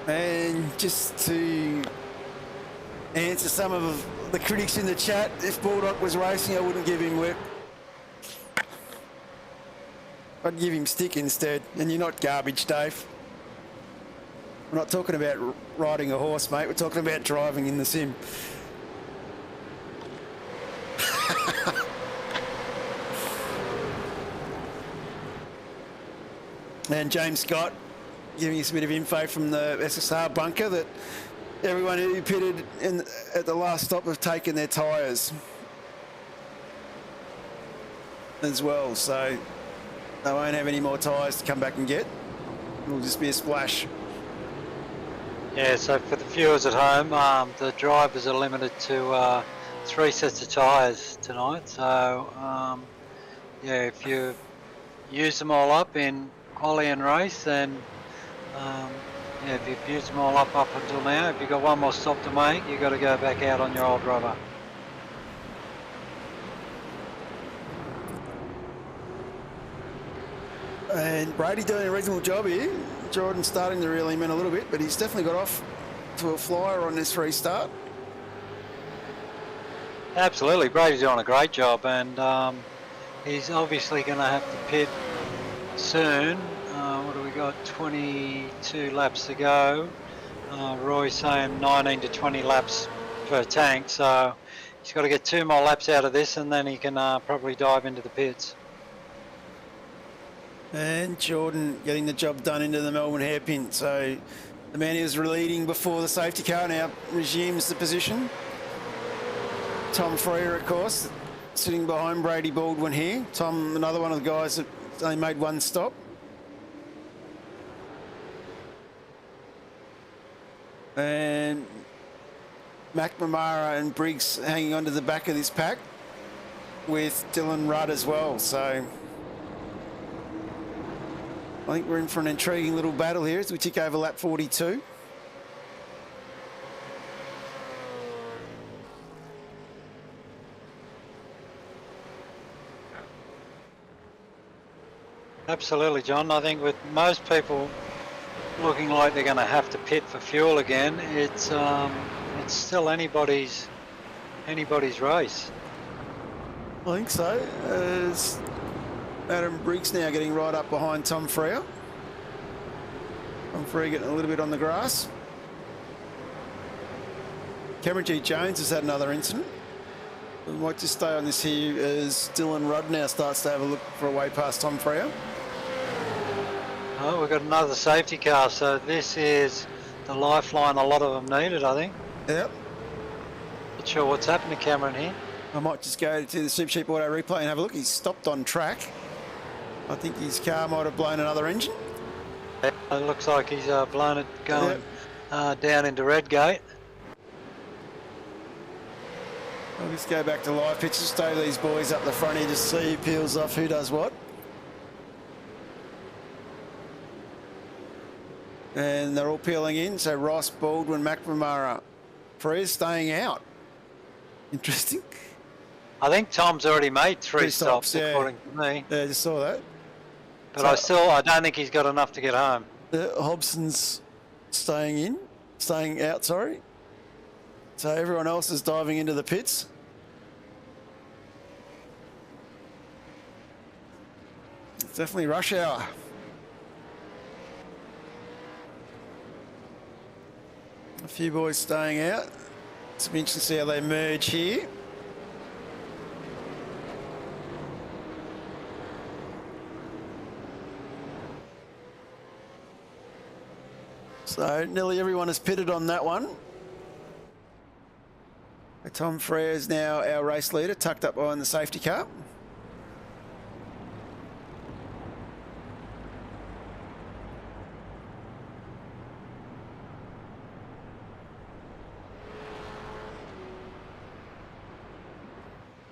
And just to answer some of the critics in the chat, if Baldock was racing, I wouldn't give him whip. I'd give him stick instead. And you're not garbage, Dave. We're not talking about riding a horse, mate. We're talking about driving in the sim. And James Scott giving us a bit of info from the SSR bunker that everyone who pitted at the last stop have taken their tyres as well. So they won't have any more tyres to come back and get. It'll just be a splash. Yeah, so for the viewers at home, the drivers are limited to 3 sets of tyres tonight. So, yeah, if you use them all up in quali and race, then yeah, if you've used them all up until now, if you've got one more stop to make, you've got to go back out on your old rubber. And Brady doing a reasonable job here. Jordan starting to reel him in a little bit, but he's definitely got off to a flyer on this restart. Absolutely, Brady's doing a great job, and he's obviously going to have to pit soon. What do we got? 22 laps to go. Roy's saying 19 to 20 laps per tank, so he's got to get 2 more laps out of this, and then he can probably dive into the pits. And Jordan getting the job done into the Melbourne hairpin. So the man who was leading before the safety car now resumes the position. Tom Freer, of course, sitting behind Brady Baldwin here. Tom, another one of the guys that only made one stop. And McNamara and Briggs hanging onto the back of this pack with Dylan Rudd as well. So I think we're in for an intriguing little battle here as we tick over lap 42. Absolutely, John. I think with most people looking like they're going to have to pit for fuel again, it's still anybody's race. I think so. As Adam Briggs now getting right up behind Tom Freer. Tom Freer getting a little bit on the grass. Cameron G. Jones has had another incident. We might just stay on this here as Dylan Rudd now starts to have a look for a way past Tom Freer. Oh, we've got another safety car, so this is the lifeline a lot of them needed, I think. Yep. Not sure what's happened to Cameron here. I might just go to the Supercheap Auto replay and have a look. He's stopped on track. I think his car might have blown another engine. It looks like he's blown it going down into Redgate. I'll just go back to live pictures, stay these boys up the front here, just see who peels off who does what. And they're all peeling in, so Ross, Baldwin, McNamara. Freer's staying out. Interesting. I think Tom's already made 3 stops, yeah. according to me. Yeah, I just saw that. But So- I don't think he's got enough to get home. Hobson's staying out, sorry. So everyone else is diving into the pits. It's definitely rush hour. A few boys staying out. It's interesting to see how they merge here. So nearly everyone is pitted on that one. Tom Frere is now our race leader, tucked up behind the safety car.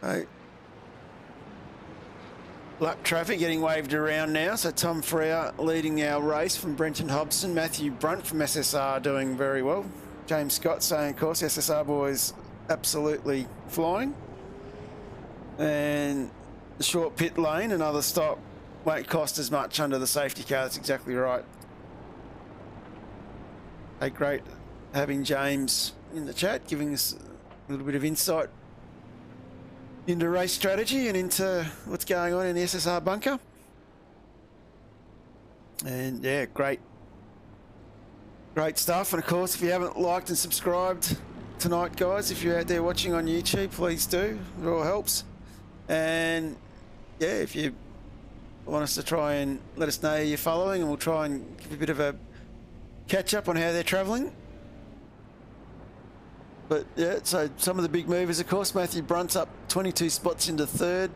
Right. Lap traffic getting waved around now. So Tom Frere leading our race from Brenton Hobson. Matthew Brunt from SSR doing very well. James Scott saying, of course, SSR boys absolutely flying. And the short pit lane, another stop, won't cost as much under the safety car. That's exactly right. Hey, great having James in the chat, giving us a little bit of insight into race strategy and into what's going on in the SSR bunker. And yeah, great stuff. And of course, if you haven't liked and subscribed tonight, guys, if you're out there watching on YouTube, please do. It all helps. And yeah, if you want us to try and let us know who you're following, and we'll try and give a bit of a catch up on how they're travelling. But yeah, so some of the big movers, of course, Matthew Brunt's up 22 spots into third.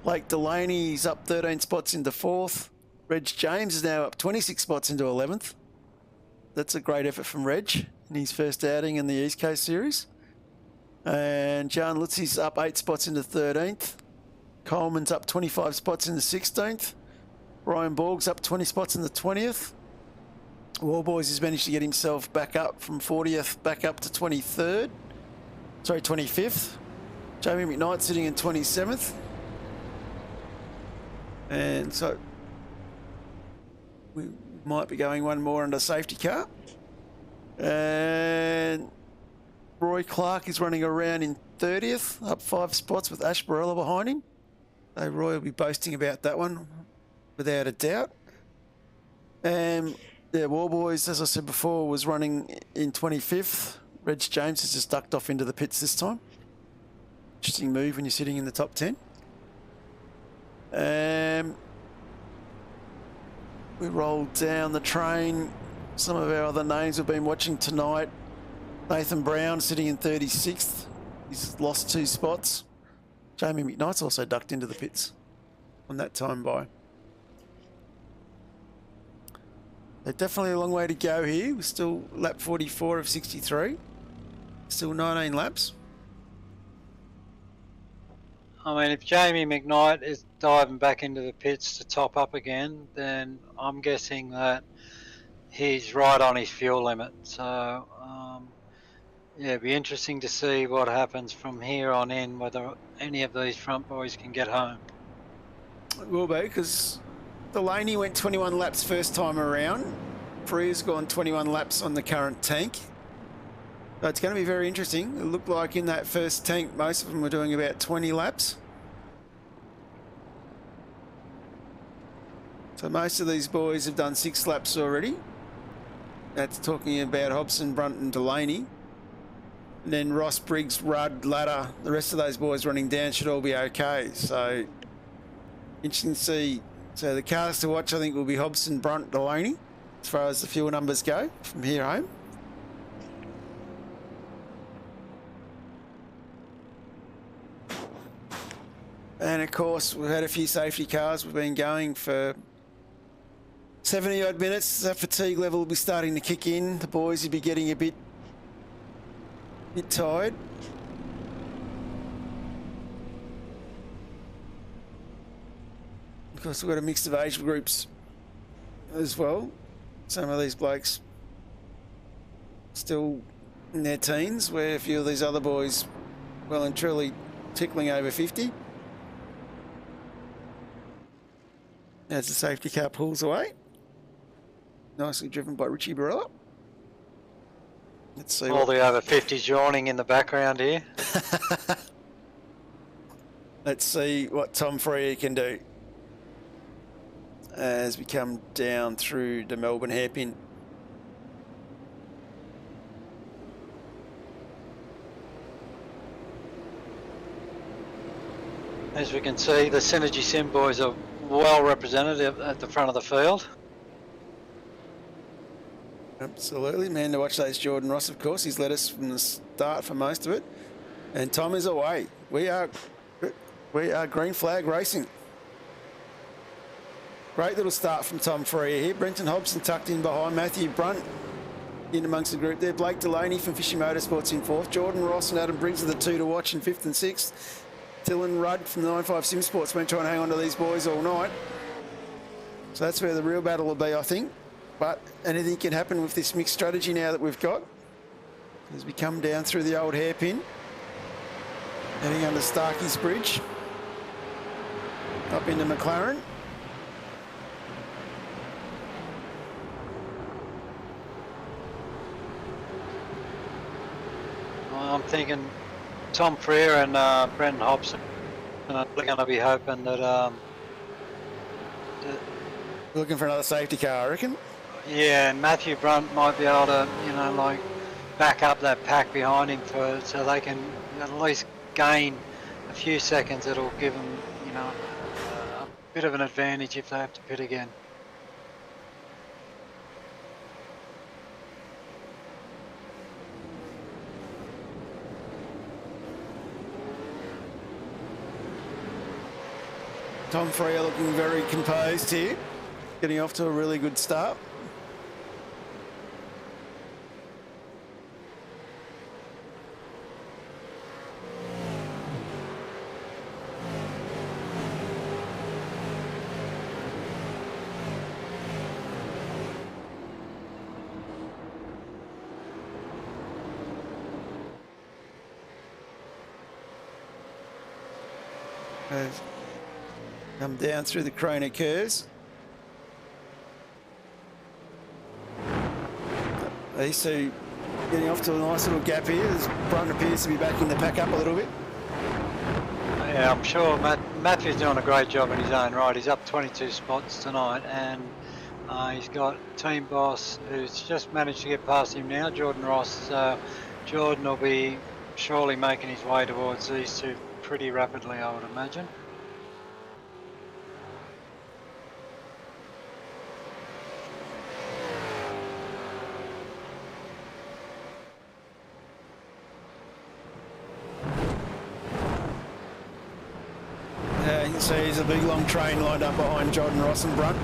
Blake Delaney's up 13 spots into fourth. Reg James is now up 26 spots into 11th. That's a great effort from Reg in his first outing in the East Coast Series. And Gianni Lutzy's up 8 spots into 13th. Coleman's up 25 spots into 16th. Ryan Borg's up 20 spots in the 20th. Warboys has managed to get himself back up from 40th back up to 23rd. Sorry, 25th. Jamie McKnight sitting in 27th. And so we might be going one more under safety car. And Roy Clark is running around in 30th, up 5 spots with Ash Barella behind him. So Roy will be boasting about that one without a doubt. And yeah, Warboys, as I said before, was running in 25th. Reg James has just ducked off into the pits this time. Interesting move when you're sitting in the top 10. We rolled down the train. Some of our other names we've been watching tonight. Nathan Brown sitting in 36th. He's lost 2 spots. Jamie McKnight's also ducked into the pits on that time by. Definitely a long way to go here. We're still lap 44 of 63. Still 19 laps. I mean, if Jamie McKnight is diving back into the pits to top up again, then I'm guessing that he's right on his fuel limit. So, yeah, it'd be interesting to see what happens from here on in, whether any of these front boys can get home. It will be, because Delaney went 21 laps first time around. Freer's gone 21 laps on the current tank. So it's going to be very interesting. It looked like in that first tank, most of them were doing about 20 laps. So most of these boys have done 6 laps already. That's talking about Hobson, Brunt and Delaney. And then Ross, Briggs, Rudd, Ladder, the rest of those boys running down should all be okay. So interesting to see. So the cars to watch, I think, will be Hobson, Brunt, Delaney, as far as the fuel numbers go from here home. And of course, we've had a few safety cars. We've been going for 70 odd minutes. That fatigue level will be starting to kick in. The boys will be getting a bit tired. Of course, we've got a mix of age groups as well. Some of these blokes still in their teens, where a few of these other boys well and truly tickling over 50. As the safety car pulls away. Nicely driven by Richie Barella. Let's see All what, the over 50s yawning in the background here. let's see what Tom Freer can do as we come down through the Melbourne hairpin. As we can see, the Synergy Sim boys are well represented at the front of the field. Absolutely, man, to watch those. Jordan Ross, of course, he's led us from the start for most of it. And Tom is away. We are green flag racing. Great little start from Tom Freer here. Brenton Hobson tucked in behind. Matthew Brunt in amongst the group there. Blake Delaney from Fishing Motorsports in fourth. Jordan Ross and Adam Briggs are the two to watch in fifth and sixth. Dylan Rudd from the 95 Sim Sports went trying to hang on to these boys all night. So that's where the real battle will be, I think. But anything can happen with this mixed strategy now that we've got. As we come down through the old hairpin. Heading under Starkey's Bridge. Up into McLaren. I'm thinking Tom Freer and Brenton Hobson are going to be hoping that... Looking for another safety car, I reckon. Yeah, and Matthew Brunt might be able to, like back up that pack behind him so they can at least gain a few seconds. It'll give them, a bit of an advantage if they have to pit again. Tom Freer looking very composed here. Getting off to a really good start. Come down through the Corona curves. These two getting off to a nice little gap here. As Brunt appears to be backing the pack up a little bit. Yeah, I'm sure Matthew's doing a great job in his own right. He's up 22 spots tonight, and he's got team boss who's just managed to get past him now, Jordan Ross. Jordan will be surely making his way towards these two pretty rapidly, I would imagine. You can see there's a big long train lined up behind Jordan Ross and Brunt.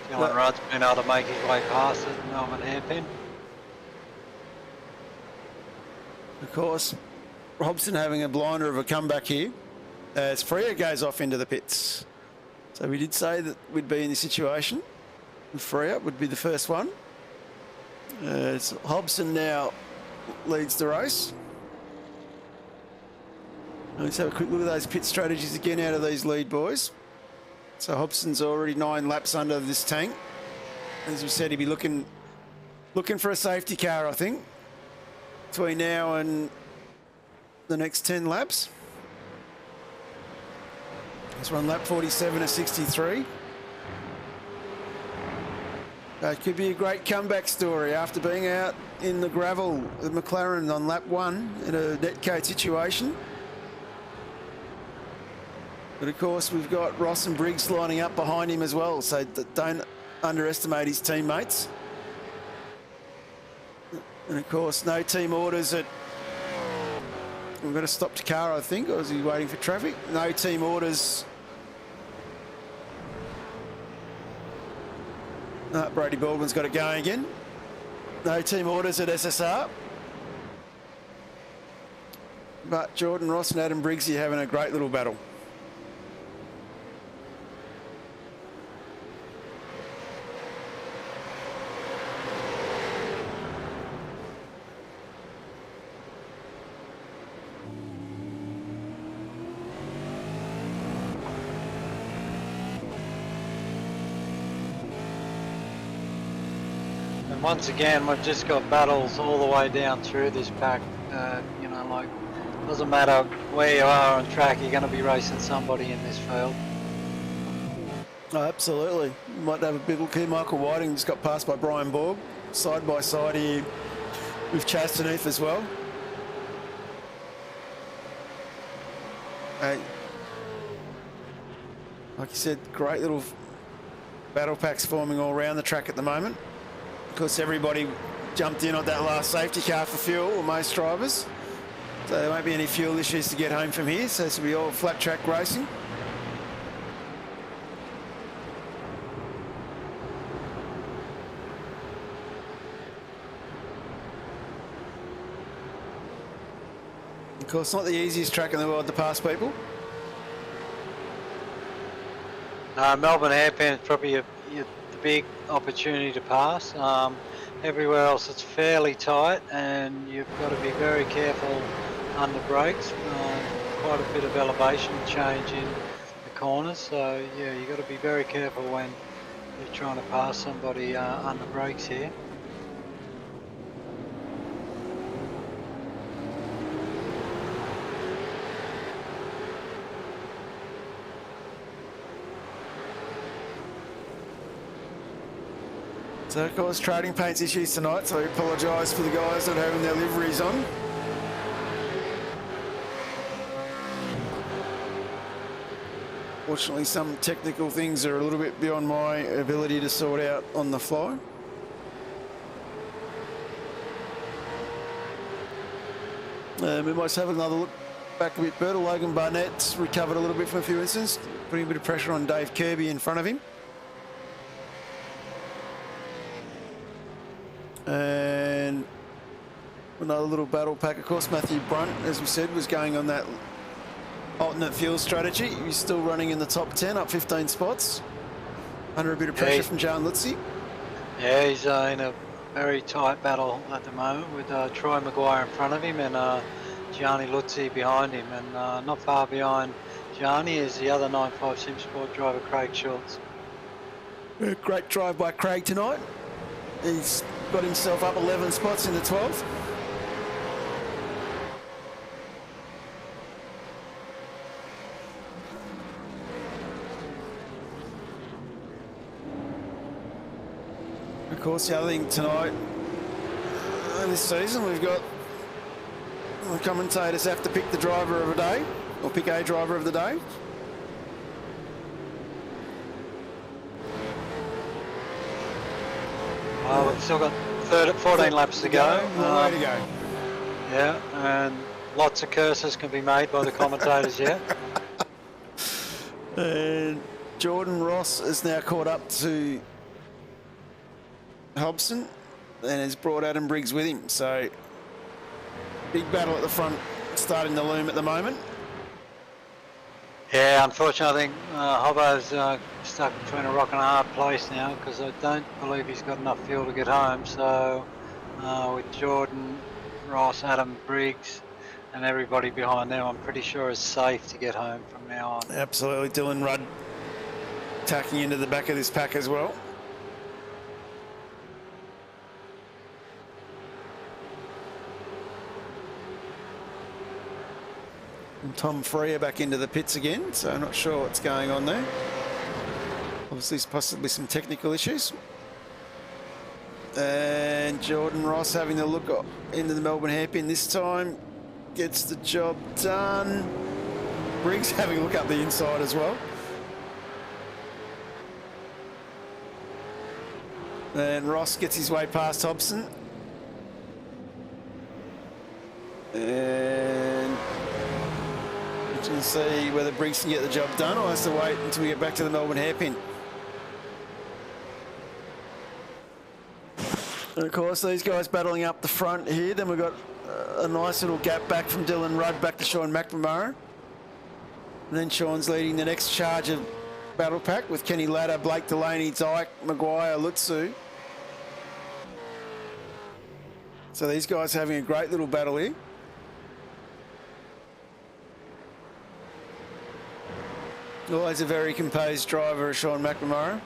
Dylan Rudd's been able to make his way past it, Melbourne hairpin. Of course, Hobson having a blinder of a comeback here as Freer goes off into the pits. So we did say that we'd be in this situation. And Freer would be the first one. As Hobson now leads the race. Let's have a quick look at those pit strategies again out of these lead boys. So Hobson's already 9 laps under this tank. As we said, he'd be looking for a safety car, I think, between now and the next 10 laps. He's run lap 47 of 63. It could be a great comeback story after being out in the gravel with McLaren on lap 1 in a netcode situation. But of course, we've got Ross and Briggs lining up behind him as well, so don't underestimate his teammates. And of course, no team orders at... We've got to stop Takara, I think, or is he waiting for traffic? No team orders. Brady Baldwin's got it going again. No team orders at SSR. But Jordan Ross and Adam Briggs are having a great little battle. And once again, we've just got battles all the way down through this pack. You know, like, doesn't matter where you are on track, you're going to be racing somebody in this field. Oh, absolutely. Might have a big look here. Michael Whiting just got passed by Brian Borg. Side by side here with Chastaneef as well. Hey, like you said, great little battle packs forming all around the track at the moment. Of course, everybody jumped in on that last safety car for fuel, or most drivers. So there won't be any fuel issues to get home from here. So this will be all flat track racing. Of course, not the easiest track in the world to pass people. Melbourne hairpin is probably the big opportunity to pass. Everywhere else it's fairly tight, and you've got to be very careful under brakes. Quite a bit of elevation change in the corners, so yeah, you've got to be very careful when you're trying to pass somebody under brakes here. So of course, trading paints issues tonight, so I apologise for the guys not having their liveries on. Fortunately, some technical things are a little bit beyond my ability to sort out on the fly. We might have another look back a bit further. Logan Barnett's recovered a little bit from a few incidents, putting a bit of pressure on Dave Kirby in front of him. And another little battle pack. Of course, Matthew Brunt, as we said, was going on that alternate fuel strategy. He's still running in the top 10, up 15 spots. Under a bit of pressure from Gianni Lutzy. Yeah, he's in a very tight battle at the moment with Troy Maguire in front of him and Gianni Lutzy behind him. And not far behind Gianni is the other 9.5 Sim Sport driver, Craig Schultz. Great drive by Craig tonight. He's got himself up 11 spots in the 12th. Of course, the other thing tonight, this season, we've got the commentators have to pick the driver of the day, or pick a driver of the day. We've still got 14 laps to go. Long way to go. Yeah, and lots of curses can be made by the commentators, yeah. And Jordan Ross is now caught up to Hobson and has brought Adam Briggs with him. So big battle at the front starting to loom at the moment. Yeah, unfortunately, I think Hobbo's stuck between a rock and a hard place now because I don't believe he's got enough fuel to get home. So with Jordan, Ross, Adam, Briggs and everybody behind them, I'm pretty sure it's safe to get home from now on. Absolutely. Dylan Rudd tacking into the back of this pack as well. And Tom Freer back into the pits again, so I'm not sure what's going on there. Obviously, there's possibly some technical issues. And Jordan Ross having a look into the Melbourne hairpin this time. Gets the job done. Briggs having a look up the inside as well. And Ross gets his way past Hobson. And we can see whether Briggs can get the job done or has to wait until we get back to the Melbourne hairpin. And of course, these guys battling up the front here. Then we've got a nice little gap back from Dylan Rudd back to Sean McNamara. And then Sean's leading the next charge of battle pack with Kenny Ladder, Blake Delaney, Dyke, Maguire, Lutzu. So these guys are having a great little battle here. Always a very composed driver, Sean McNamara.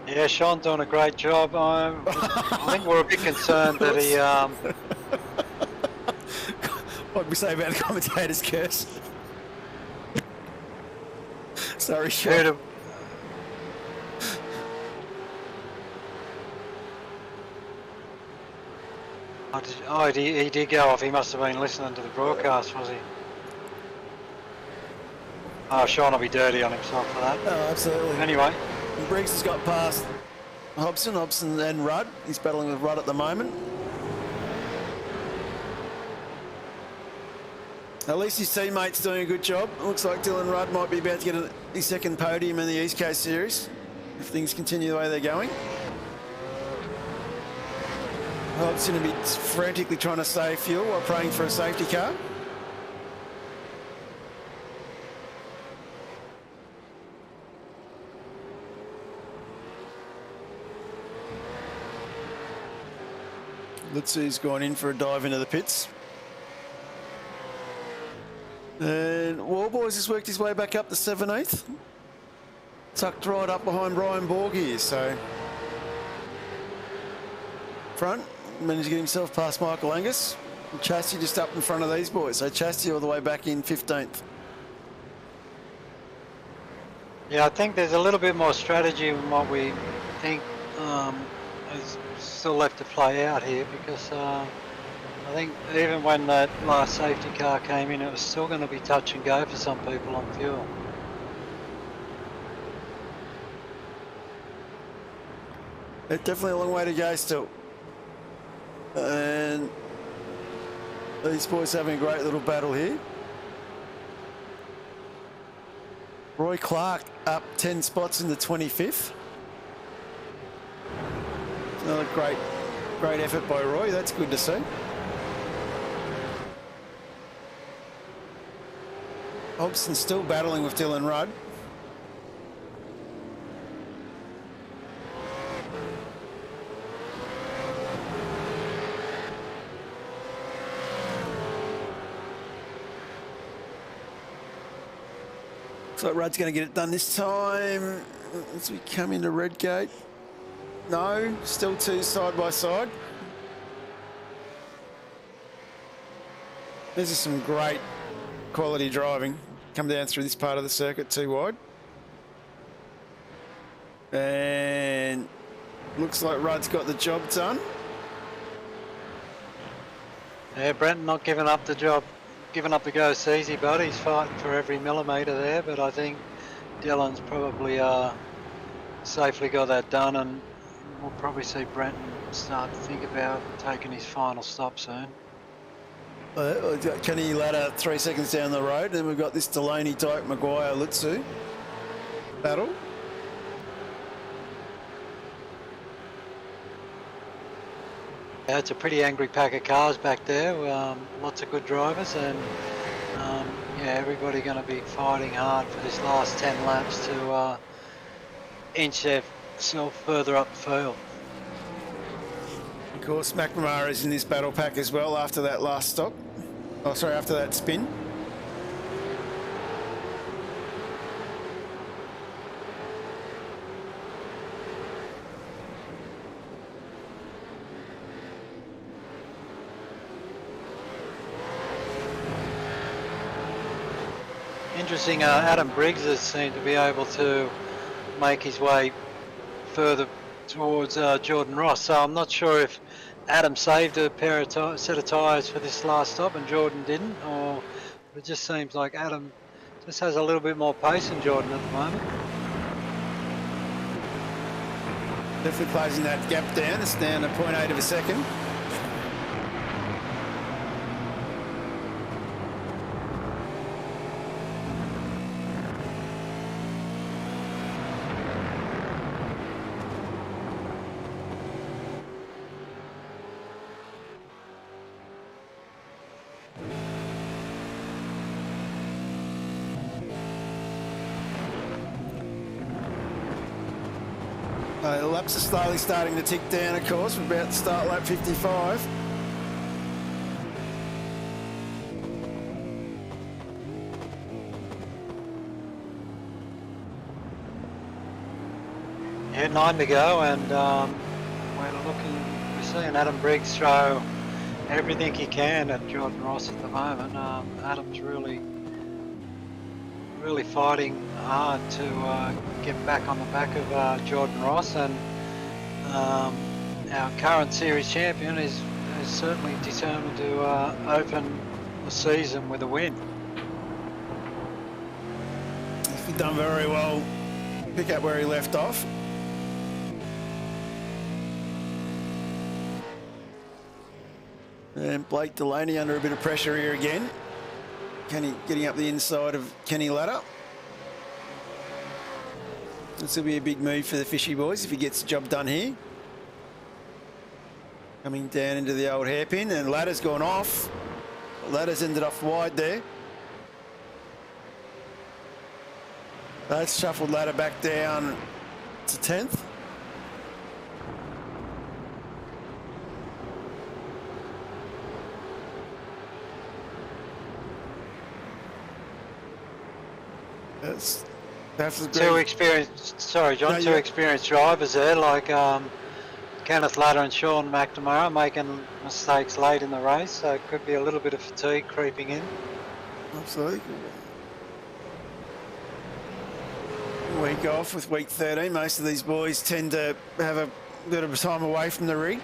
Yeah, Sean doing a great job. I think we're a bit concerned that he What we say about the commentators, curse. Sorry, heard Sean. him. He did go off. He must have been listening to the broadcast, was he? Oh, Sean will be dirty on himself for that. Oh, absolutely. Anyway, Briggs has got past Hobson and Rudd. He's battling with Rudd at the moment. At least his teammate's doing a good job. It looks like Dylan Rudd might be about to get his second podium in the East Coast Series if things continue the way they're going. Hobson will be frantically trying to save fuel while praying for a safety car. Lutzy's gone in for a dive into the pits. And Warboys has worked his way back up to 17th. Tucked right up behind Ryan Borg here, so... Front, managed to get himself past Michael Angus. And Chasty just up in front of these boys, so Chasty all the way back in 15th. yeah, I think there's a little bit more strategy than what we think is still left to play out here, because I think even when that last safety car came in, it was still going to be touch and go for some people on fuel. It's definitely a long way to go still. And these boys having a great little battle here. Roy Clark up 10 spots in the 25th. Another great effort by Roy. That's good to see. Hobson still battling with Dylan Rudd. Looks like Rudd's going to get it done this time as we come into Redgate. No, still two side by side. This is some great quality driving. Come down through this part of the circuit too wide. And looks like Rudd's got the job done. Yeah, Brenton not giving up the job, giving up the ghost easy, but he's fighting for every millimetre there. But I think Dylan's probably safely got that done, and we'll probably see Brenton start to think about taking his final stop soon. We've got Kenny Ladder 3 seconds down the road, and we've got this Delaney type Maguire Lutzy battle. Yeah, it's a pretty angry pack of cars back there. Lots of good drivers, and yeah, everybody going to be fighting hard for this last 10 laps to inch themselves further up the field. Of course, McNamara is in this battle pack as well after that last stop. Oh, sorry, after that spin. Interesting, Adam Briggs has seemed to be able to make his way further towards Jordan Ross, so I'm not sure if Adam saved a set of tyres for this last stop and Jordan didn't, or it just seems like Adam just has a little bit more pace than Jordan at the moment. Definitely closing that gap down. It's down to 0.8 of a second. The laps are slowly starting to tick down, of course. We're about to start lap 55. Yeah, 9 to go, and we're seeing Adam Briggs throw everything he can at Jordan Ross at the moment. Adam's really fighting hard to get back on the back of Jordan Ross, and our current series champion is certainly determined to open the season with a win. He's done very well. Pick up where he left off. And Blake Delaney under a bit of pressure here again. Kenny getting up the inside of Kenny Ladder. This will be a big move for the Fishy boys if he gets the job done here. Coming down into the old hairpin, and Ladder's gone off. Ladder's ended off wide there. That's shuffled Ladder back down to 10th. That's two experienced, sorry John, no, two experienced drivers there, like Kenneth Ladder and Sean McNamara, making mistakes late in the race, so it could be a little bit of fatigue creeping in. Absolutely. Week off with week 13. Most of these boys tend to have a bit of time away from the rig.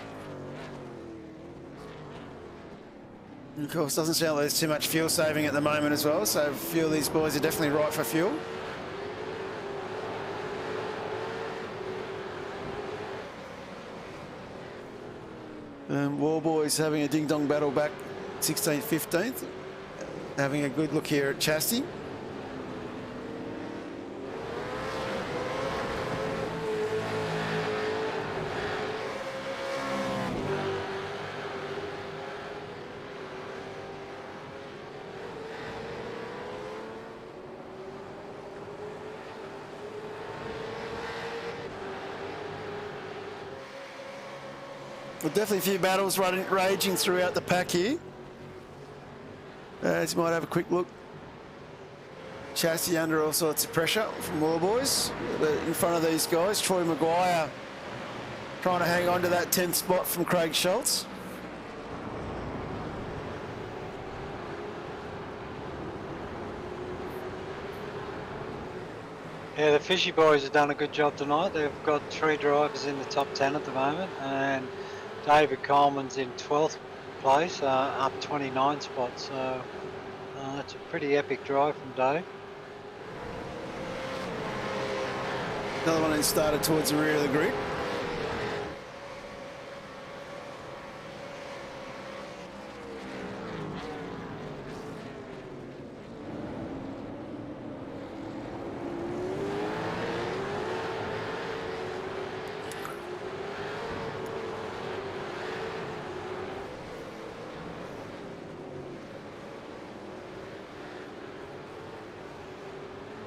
And of course, doesn't sound like there's too much fuel saving at the moment as well, so a few of these boys are definitely right for fuel. War Boys having a ding-dong battle back 16th, 15th. Having a good look here at Chastity. Well, definitely a few battles raging throughout the pack here. As you might have a quick look. Chassis under all sorts of pressure from War Boys. In front of these guys, Troy Maguire trying to hang on to that 10th spot from Craig Schultz. Yeah, the Fishy boys have done a good job tonight. They've got 3 drivers in the top 10 at the moment, and David Coleman's in 12th place, up 29 spots. So that's a pretty epic drive from Dave. Another one who started towards the rear of the grid.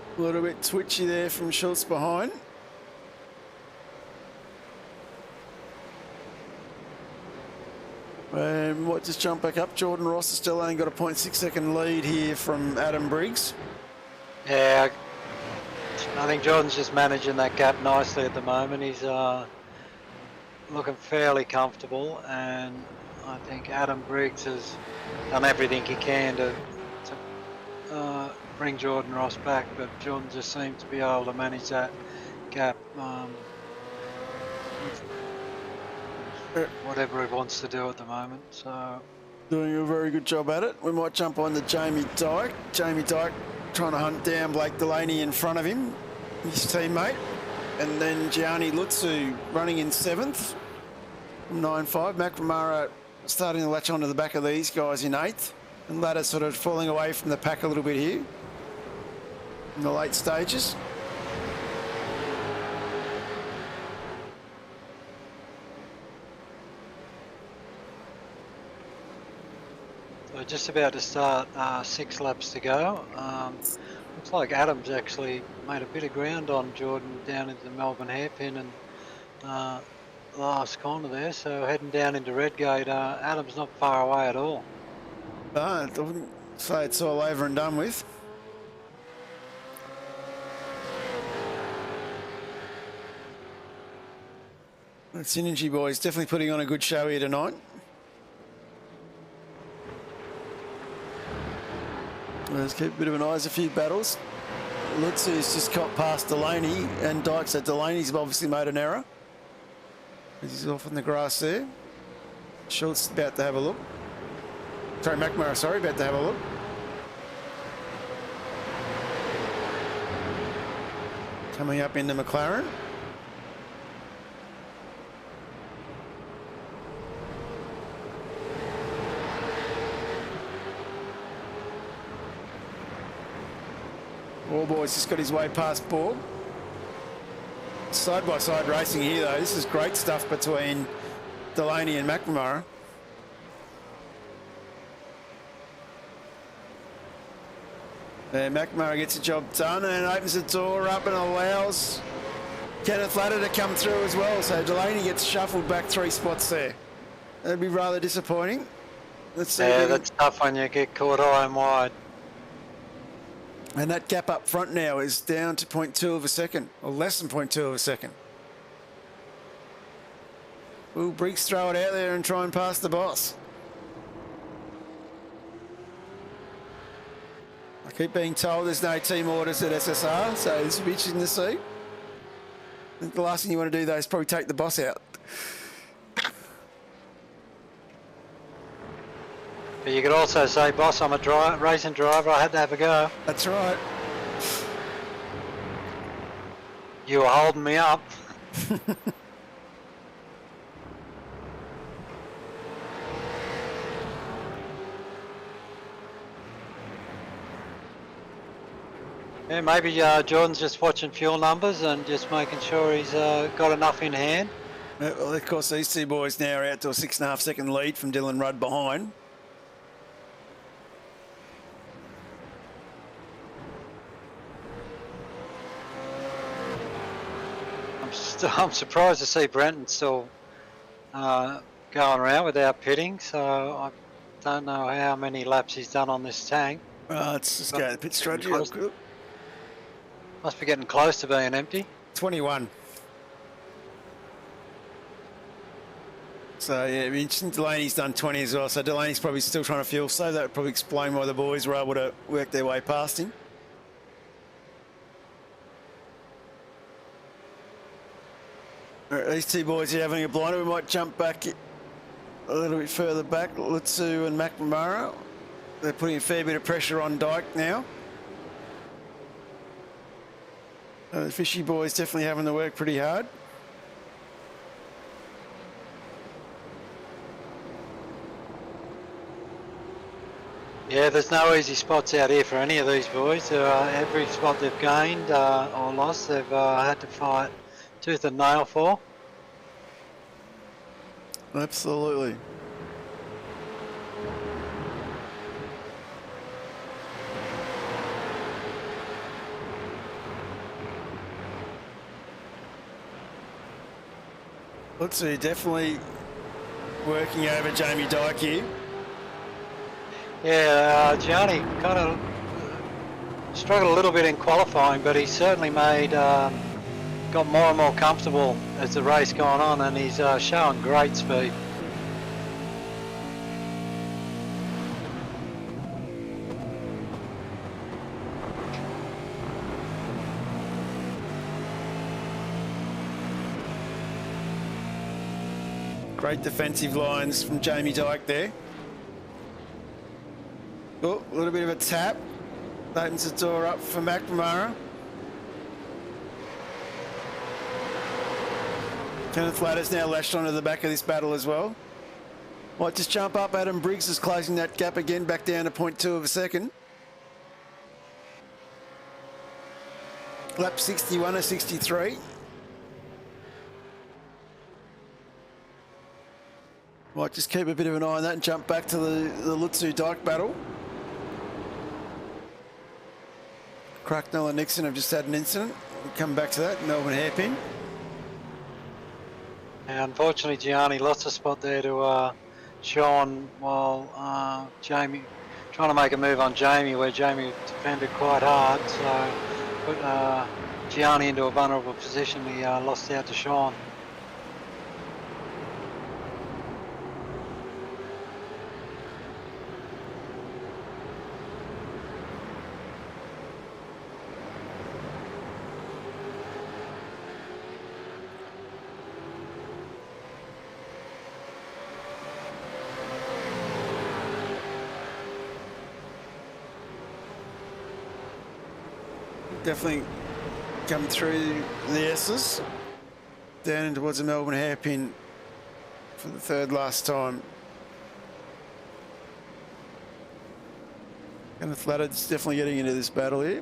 A little bit twitchy there from Schultz behind. And what, just jump back up. Jordan Ross has still only got a 0.6 second lead here from Adam Briggs. Yeah, I think Jordan's just managing that gap nicely at the moment. He's looking fairly comfortable, and I think Adam Briggs has done everything he can to bring Jordan Ross back, but Jordan just seems to be able to manage that gap, whatever he wants to do at the moment. So doing a very good job at it. We might jump on to Jamie Dyke. Jamie Dyke trying to hunt down Blake Delaney in front of him, his teammate, and then Gianni Lutzy running in 7th from 9.5. McNamara starting to latch onto the back of these guys in 8th, and Ladder sort of falling away from the pack a little bit here in the late stages. we're just about to start 6 laps to go. Looks like Adam's actually made a bit of ground on Jordan down into the Melbourne hairpin and last corner there, so heading down into Redgate. Adam's not far away at all. No, I wouldn't say it's all over and done with. The Synergy boys definitely putting on a good show here tonight. Let's keep a bit of an eye. There's a few battles. Lutzy's just got past Delaney and Dyke, so Delaney's obviously made an error. He's off on the grass there. Schultz is about to have a look. Sorry, McNamara, sorry, about to have a look. Coming up into McLaren. All boys just got his way past Borg. Side-by-side racing here, though. This is great stuff between Delaney and McNamara. And McNamara gets the job done and opens the door up and allows Kenneth Latter to come through as well. So Delaney gets shuffled back 3 spots there. That'd be rather disappointing. Let's see. Yeah, that's tough when you get caught high and wide. And that gap up front now is down to 0.2 of a second, or less than 0.2 of a second. Will Briggs throw it out there and try and pass the boss? I keep being told there's no team orders at SSR, so this will be interesting to see. I think the last thing you want to do, though, is probably take the boss out. But you could also say, boss, I'm a racing driver, I had to have a go. That's right. You were holding me up. Yeah, maybe Jordan's just watching fuel numbers and just making sure he's got enough in hand. Well, of course, these 2 boys now are out to a 6.5 second lead from Dylan Rudd behind. I'm surprised to see Brenton still going around without pitting, so I don't know how many laps he's done on this tank. Let's just go to the pit strategy. Must be getting close to being empty. 21. So, yeah, interesting. Delaney's done 20 as well, so Delaney's probably still trying to fuel save. That would probably explain why the boys were able to work their way past him. All right, these 2 boys are having a blinder. We might jump back a little bit further back. Lutzy and McNamara. They're putting a fair bit of pressure on Dyke now. The Fishy boys definitely having to work pretty hard. Yeah, there's no easy spots out here for any of these boys. Every spot they've gained or lost, they've had to fight tooth and nail for. Absolutely. Lutzy definitely working over Jamie Dyke here. Yeah, Gianni kind of struggled a little bit in qualifying, but he certainly made got more and more comfortable as the race gone on, and he's showing great speed. Great defensive lines from Jamie Dyke there. Oh, a little bit of a tap. Opens the door up for McNamara. Kenneth Latter's now lashed onto the back of this battle as well. Might just jump up. Adam Briggs is closing that gap again, back down to 0.2 of a second. Lap 61 or 63. Might just keep a bit of an eye on that and jump back to the Lutzy Dyke battle. Cracknell and Nixon have just had an incident. We'll come back to that. Melbourne hairpin. And unfortunately, Gianni lost a spot there to Sean while Jamie trying to make a move on Jamie, where Jamie defended quite hard. So put Gianni into a vulnerable position. He lost out to Sean. definitely come through the S's down in towards the Melbourne hairpin for the third last time. Kenneth Laddard's definitely getting into this battle here.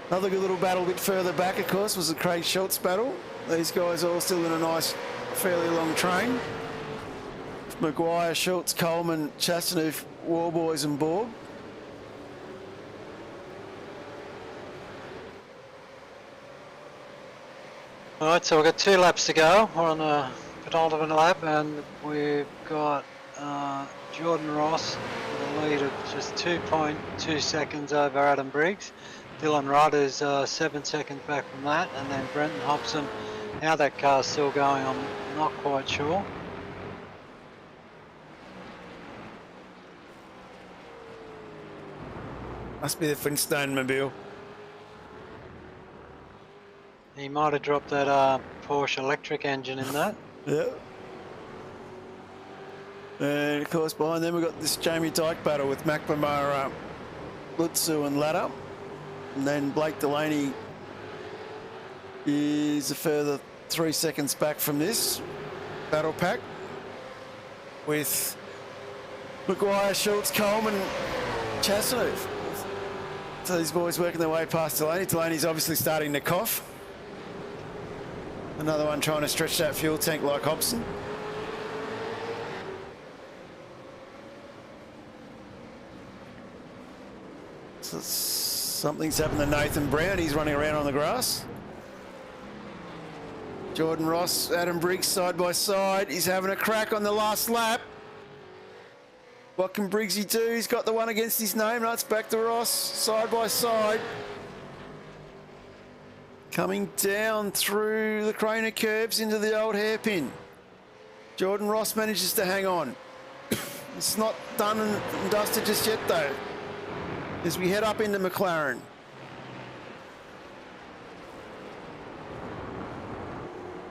Another good little battle a bit further back, of course, was the Craig Schultz battle. These guys are all still in a nice, fairly long train. Maguire, Schultz, Coleman, Chastaneuf, Warboys and Borg. All right, so we've got 2 laps to go. We're on the penultimate lap, and we've got Jordan Ross with a lead of just 2.2 seconds over Adam Briggs. Dylan Rudd is 7 seconds back from that, and then Brenton Hobson. How that car's still going, I'm not quite sure. Must be the Flintstone Mobile. He might have dropped that Porsche electric engine in that. Yeah. And of course behind them we've got this Jamie Dyke battle with McNamara, Lutzy and Ladder. And then Blake Delaney is a further 3 seconds back from this battle pack with Maguire, Schultz, Coleman, Chastaneuf. So these boys working their way past Delaney. Delaney's obviously starting to cough. Another one trying to stretch that fuel tank like Hobson. So something's happened to Nathan Brown. He's running around on the grass. Jordan Ross, Adam Briggs side by side. He's having a crack on the last lap. What can Briggsy do? He's got the one against his name. Now it's back to Ross, side by side. Coming down through the Craner curves into the old hairpin. Jordan Ross manages to hang on. It's not done and dusted just yet though, as we head up into McLaren.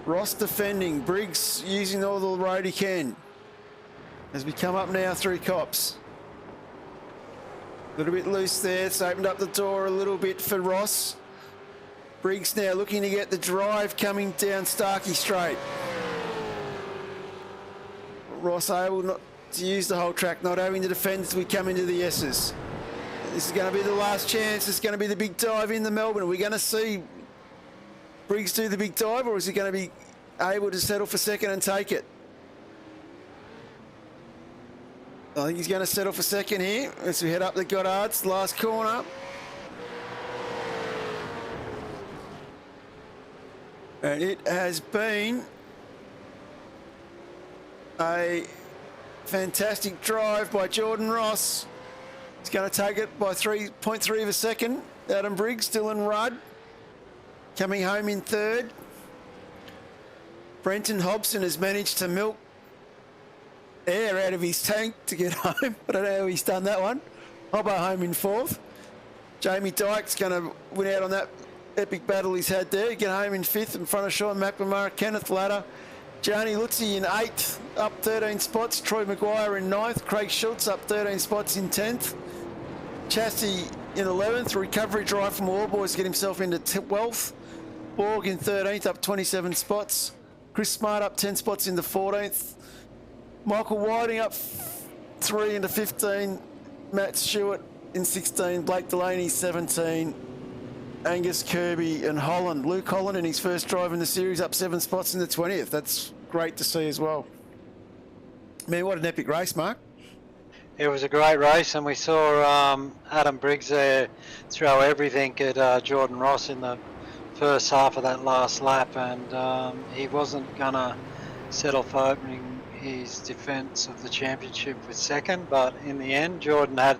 Ross defending, Briggs using all the road he can. As we come up now through Cops. A little bit loose there, it's opened up the door a little bit for Ross. Briggs now looking to get the drive coming down Starkey Straight. Ross able not to use the whole track, not having to defend as we come into the S's. This is going to be the last chance. It's going to be the big dive into Melbourne. Are we going to see Briggs do the big dive, or is he going to be able to settle for second and take it? I think he's going to settle for second here as we head up the Goddards, last corner. And it has been a fantastic drive by Jordan Ross. He's going to take it by 3.3 of a second. Adam Briggs, Dylan Rudd coming home in third. Brenton Hobson has managed to milk air out of his tank to get home. I don't know how he's done that one. Hobbo home in fourth. Jamie Dyke's going to win out on that epic battle he's had there. Get home in fifth in front of Sean McNamara, Kenneth Ladder. Gianni Lutzy in eighth, up 13 spots. Troy Maguire in ninth. Craig Schultz up 13 spots in 10th. Chassis in 11th. Recovery drive from Warboys get himself into 12th. Borg in 13th, up 27 spots. Chris Smart up 10 spots into 14th. Michael Whiting up 3 into 15. Matt Stewart in 16. Blake Delaney 17. Angus Kirby and Holland. Luke Holland in his first drive in the series up 7 spots in the 20th. That's great to see as well. Man, what an epic race, Mark. It was a great race, and we saw Adam Briggs there throw everything at Jordan Ross in the first half of that last lap, and he wasn't going to settle for opening his defence of the championship with second, but in the end Jordan had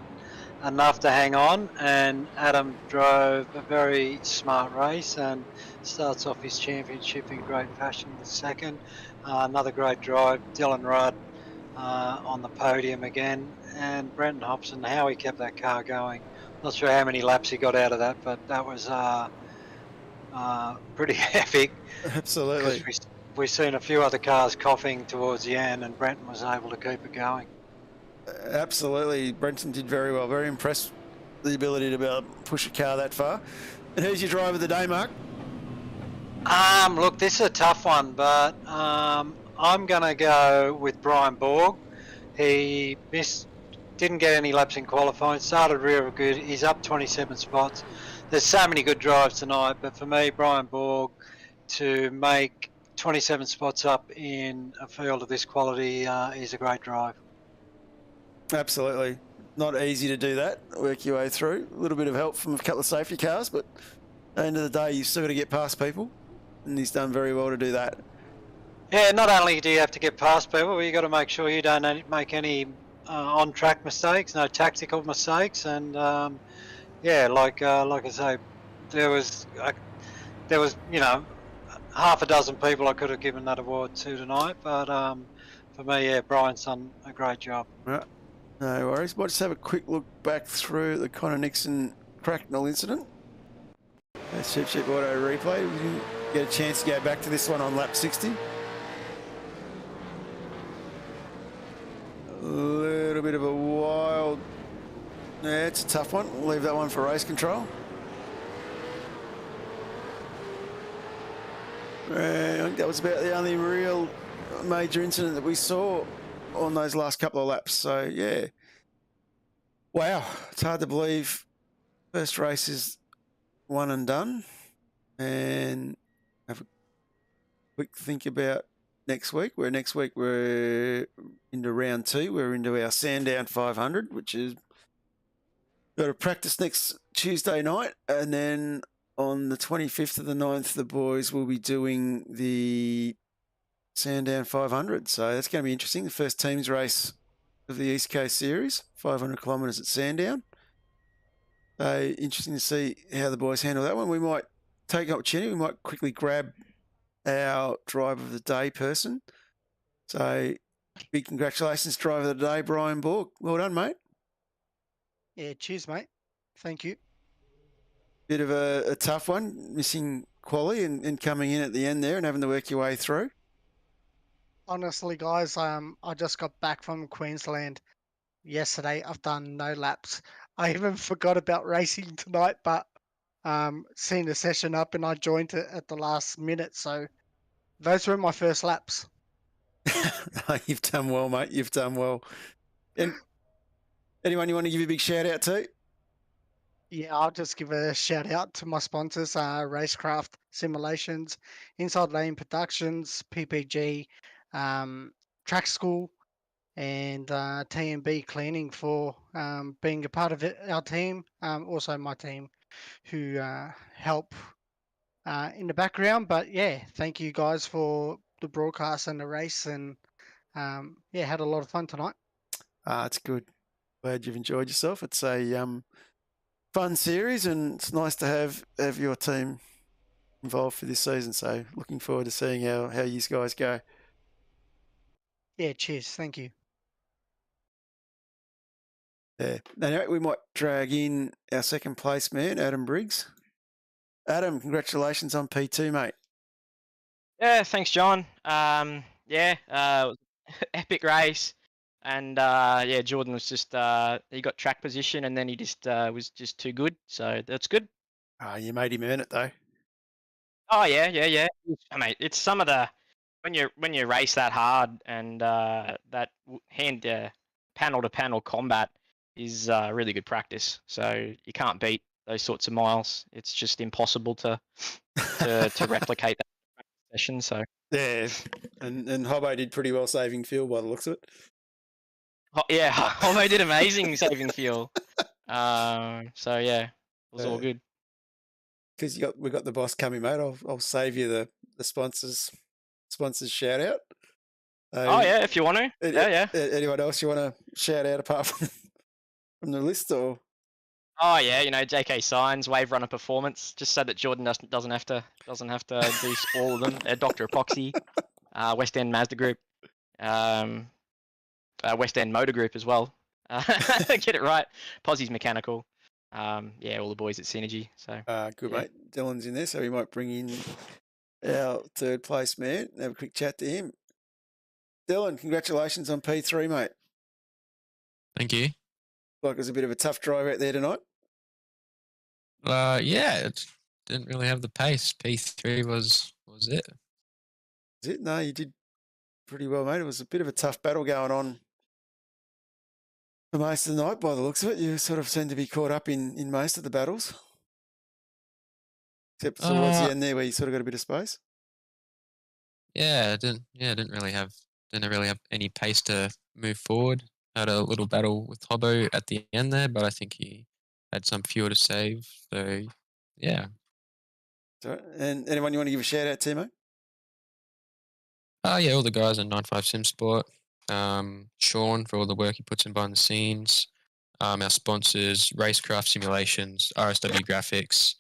enough to hang on, and Adam drove a very smart race and starts off his championship in great fashion with second. Another great drive, Dylan Rudd on the podium again, and Brenton Hobson, how he kept that car going. Not sure how many laps he got out of that, but that was pretty epic. Absolutely. We've seen a few other cars coughing towards the end, and Brenton was able to keep it going. Absolutely. Brenton did very well. Very impressed the ability to be able to push a car that far. And who's your driver of the day, Mark? Look, this is a tough one, but I'm going to go with Brian Borg. He didn't get any laps in qualifying, started real good. He's up 27 spots. There's so many good drives tonight, but for me, Brian Borg to make 27 spots up in a field of this quality is a great drive. Absolutely. Not easy to do that, work your way through. A little bit of help from a couple of safety cars, but at the end of the day, you've still got to get past people, and he's done very well to do that. Yeah, not only do you have to get past people, but you got to make sure you don't make any on-track mistakes, no tactical mistakes, and like I say, there was half a dozen people I could have given that award to tonight, but for me, yeah, Brian's done a great job. Right. No worries. We'll just have a quick look back through the Connor Nixon Cracknell incident. Supercheap auto replay. We didn't get a chance to go back to this one on lap 60. A little bit of a wild... Yeah, it's a tough one. We'll leave that one for race control. I think that was about the only real major incident that we saw on those last couple of laps. So, yeah. Wow. It's hard to believe first race is one and done. And have a quick think about next week. Next week we're into round 2. We're into our Sandown 500, which is got to practice next Tuesday night. And then on the 25th of the 9th, the boys will be doing the Sandown 500. So that's going to be interesting. The first teams race of the East Coast Series, 500 kilometres at Sandown. So interesting to see how the boys handle that one. We might take an opportunity. We might quickly grab our driver of the day person. So big congratulations, driver of the day, Brian Borg. Well done, mate. Yeah, cheers, mate. Thank you. Bit of a tough one, missing quali and coming in at the end there and having to work your way through. Honestly, guys, I just got back from Queensland yesterday. I've done no laps. I even forgot about racing tonight, but seen the session up and I joined it at the last minute. So those were my first laps. You've done well, mate. You've done well. And anyone you want to give a big shout out to? Yeah, I'll just give a shout out to my sponsors, Racecraft Simulations, Inside Lane Productions, PPG, Track School, and TMB Cleaning for being a part of our team. Also my team who help in the background. But yeah, thank you guys for the broadcast and the race, and had a lot of fun tonight. It's good. Glad you've enjoyed yourself. It's a fun series, and it's nice to have your team involved for this season. So looking forward to seeing how you guys go. Yeah, cheers. Thank you. Yeah. Anyway, we might drag in our second place man, Adam Briggs. Adam, congratulations on P2, mate. Yeah, thanks, John. Epic race. And Jordan was just he got track position, and then he just was just too good. So that's good. You made him earn it though. Oh yeah. I mean, it's some of the when you race that hard and that hand panel to panel combat is really good practice. So you can't beat those sorts of miles. It's just impossible to replicate that session. So yeah, and Hobbo did pretty well saving fuel by the looks of it. Yeah, Homo did amazing saving fuel. So yeah, it was all good. Because we got the boss coming, mate. I'll save you the sponsors shout out. If you want to. Yeah. Anyone else you want to shout out apart from the list, or? Oh yeah, JK Signs, Wave Runner Performance, just so that Jordan doesn't have to do all of them. Dr. Epoxy, West End Mazda Group, West End Motor Group as well. Get it right. Posse's Mechanical. All the boys at Synergy. So good, mate. Dylan's in there, so we might bring in our third place man and have a quick chat to him. Dylan, congratulations on P3, mate. Thank you. Like it was a bit of a tough drive out there tonight. Yeah, it didn't really have the pace. P3 was it. Is it? No, you did pretty well, mate. It was a bit of a tough battle going on for most of the night by the looks of it. You sort of seemed to be caught up in most of the battles. Except towards the end there where you sort of got a bit of space. Yeah, didn't really have any pace to move forward. Had a little battle with Hobbo at the end there, but I think he had some fuel to save. So yeah. So, and anyone you want to give a shout out to, mate? Yeah, all the guys in 95 Sim Sport. Sean for all the work he puts in behind the scenes. Our sponsors, Racecraft Simulations, RSW Graphics,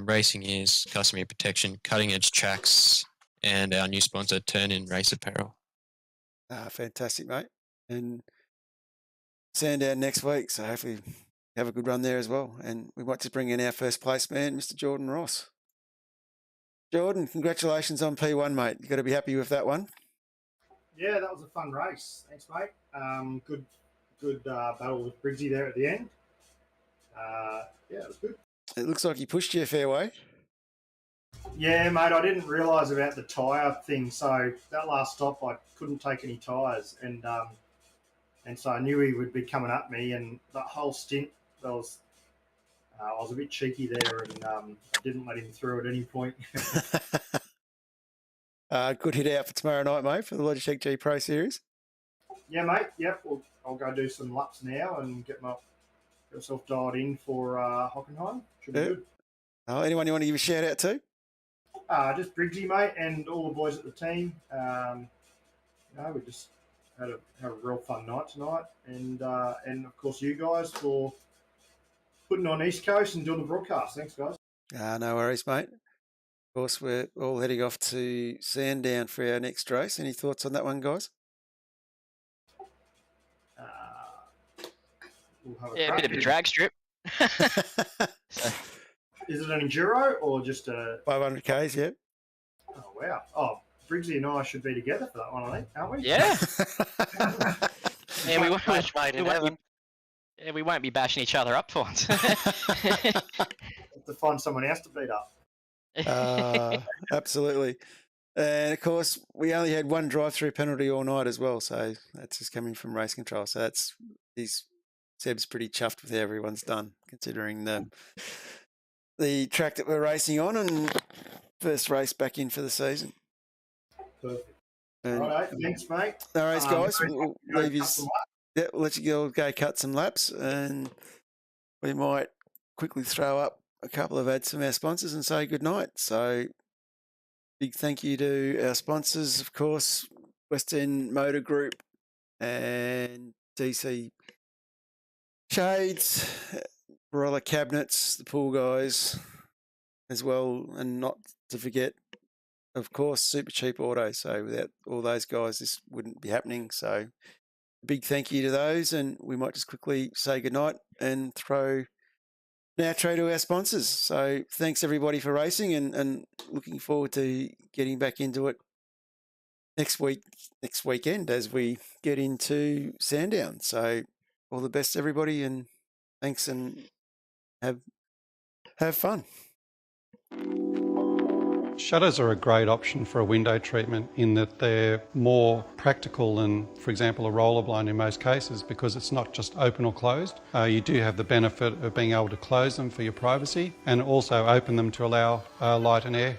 Racing Ears, Customer Protection, Cutting Edge Tracks, and our new sponsor, Turn In Race Apparel. Fantastic, mate. And Sandown next week, so hopefully have a good run there as well. And we might just bring in our first place man, Mr. Jordan Ross. Jordan, congratulations on P1, mate. You've got to be happy with that one. Yeah, that was a fun race. Thanks, mate. Good battle with Briggsy there at the end. Yeah, it was good. It looks like he pushed you a fair way. Yeah, mate, I didn't realise about the tyre thing. So that last stop, I couldn't take any tyres. And so I knew he would be coming at me. And that whole stint, I was a bit cheeky there and I didn't let him through at any point. Good hit out for tomorrow night, mate, for the Logitech G Pro Series. Yeah, mate. Yep. Well, I'll go do some laps now and get myself dialed in for Hockenheim. Should be good. Anyone you want to give a shout out to? Just Briggsy, mate, and all the boys at the team. We just had a real fun night tonight, and of course you guys for putting on East Coast and doing the broadcast. Thanks, guys. No worries, mate. Of course, we're all heading off to Sandown for our next race. Any thoughts on that one, guys? We'll have a bit of a drag strip. Is it an enduro or just a 500 Ks? Yeah. Oh wow! Oh, Briggsy and I should be together for that one, I think, aren't we? Yeah. We won't match made in heaven. We won't be bashing each other up for once. Have to find someone else to beat up. Absolutely. And of course, we only had one drive-through penalty all night as well, so that's just coming from race control. So Seb's pretty chuffed with how everyone's done, considering the track that we're racing on and first race back in for the season. Perfect. All right, thanks, mate. No worries, guys. We'll leave you. Yeah, we'll let you go cut some laps, and we might quickly throw up a couple of ads from our sponsors and say good night. So, big thank you to our sponsors, of course, Western Motor Group and DC Shades, Barella Cabinets, the Pool Guys as well, and not to forget, of course, Supercheap Auto. So without all those guys, this wouldn't be happening. So big thank you to those, and we might just quickly say goodnight and throw an outro to our sponsors. So thanks everybody for racing, and looking forward to getting back into it next weekend as we get into Sandown. So all the best, everybody, and thanks, and have fun. Shutters are a great option for a window treatment in that they're more practical than, for example, a roller blind in most cases, because it's not just open or closed. You do have the benefit of being able to close them for your privacy and also open them to allow light and air.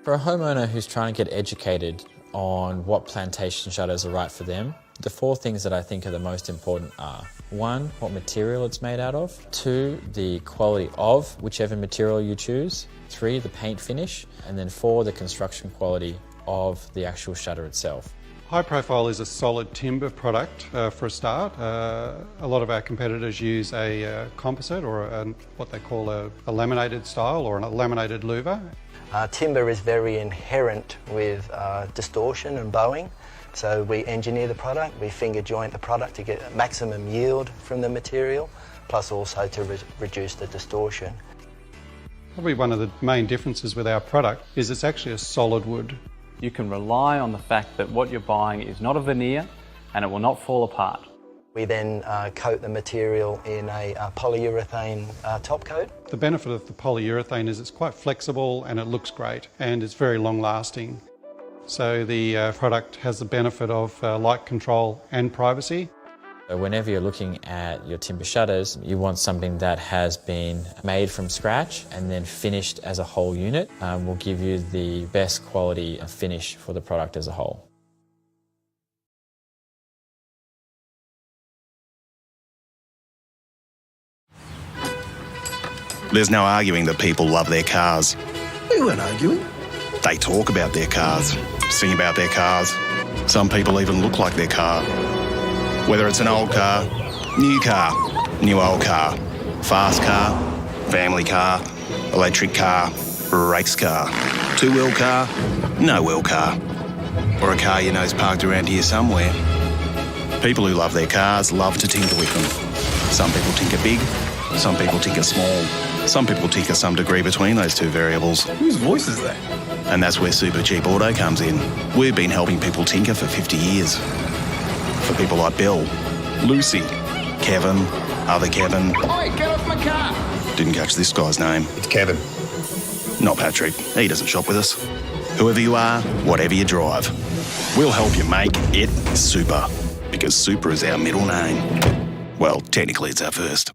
For a homeowner who's trying to get educated on what plantation shutters are right for them, the 4 things that I think are the most important are: 1, what material it's made out of; 2, the quality of whichever material you choose; 3, the paint finish; and then 4, the construction quality of the actual shutter itself. High Profile is a solid timber product for a start. A lot of our competitors use a composite or what they call a laminated style or a laminated louver. Timber is very inherent with distortion and bowing. So we engineer the product, we finger joint the product to get maximum yield from the material, plus also to reduce the distortion. Probably one of the main differences with our product is it's actually a solid wood. You can rely on the fact that what you're buying is not a veneer and it will not fall apart. We then coat the material in a polyurethane top coat. The benefit of the polyurethane is it's quite flexible and it looks great and it's very long lasting. So the product has the benefit of light control and privacy. Whenever you're looking at your timber shutters, you want something that has been made from scratch and then finished as a whole unit. Will give you the best quality finish for the product as a whole. There's no arguing that people love their cars. We weren't arguing. They talk about their cars, sing about their cars. Some people even look like their car. Whether it's an old car, new old car, fast car, family car, electric car, race car, two-wheel car, no-wheel car, or a car you know's parked around here somewhere. People who love their cars love to tinker with them. Some people tinker big, some people tinker small. Some people tinker some degree between those two variables. Whose voice is that? And that's where Supercheap Auto comes in. We've been helping people tinker for 50 years. For people like Bill, Lucy, Kevin, other Kevin. Oi, get off my car! Didn't catch this guy's name. It's Kevin. Not Patrick. He doesn't shop with us. Whoever you are, whatever you drive, we'll help you make it super. Because super is our middle name. Well, technically it's our first.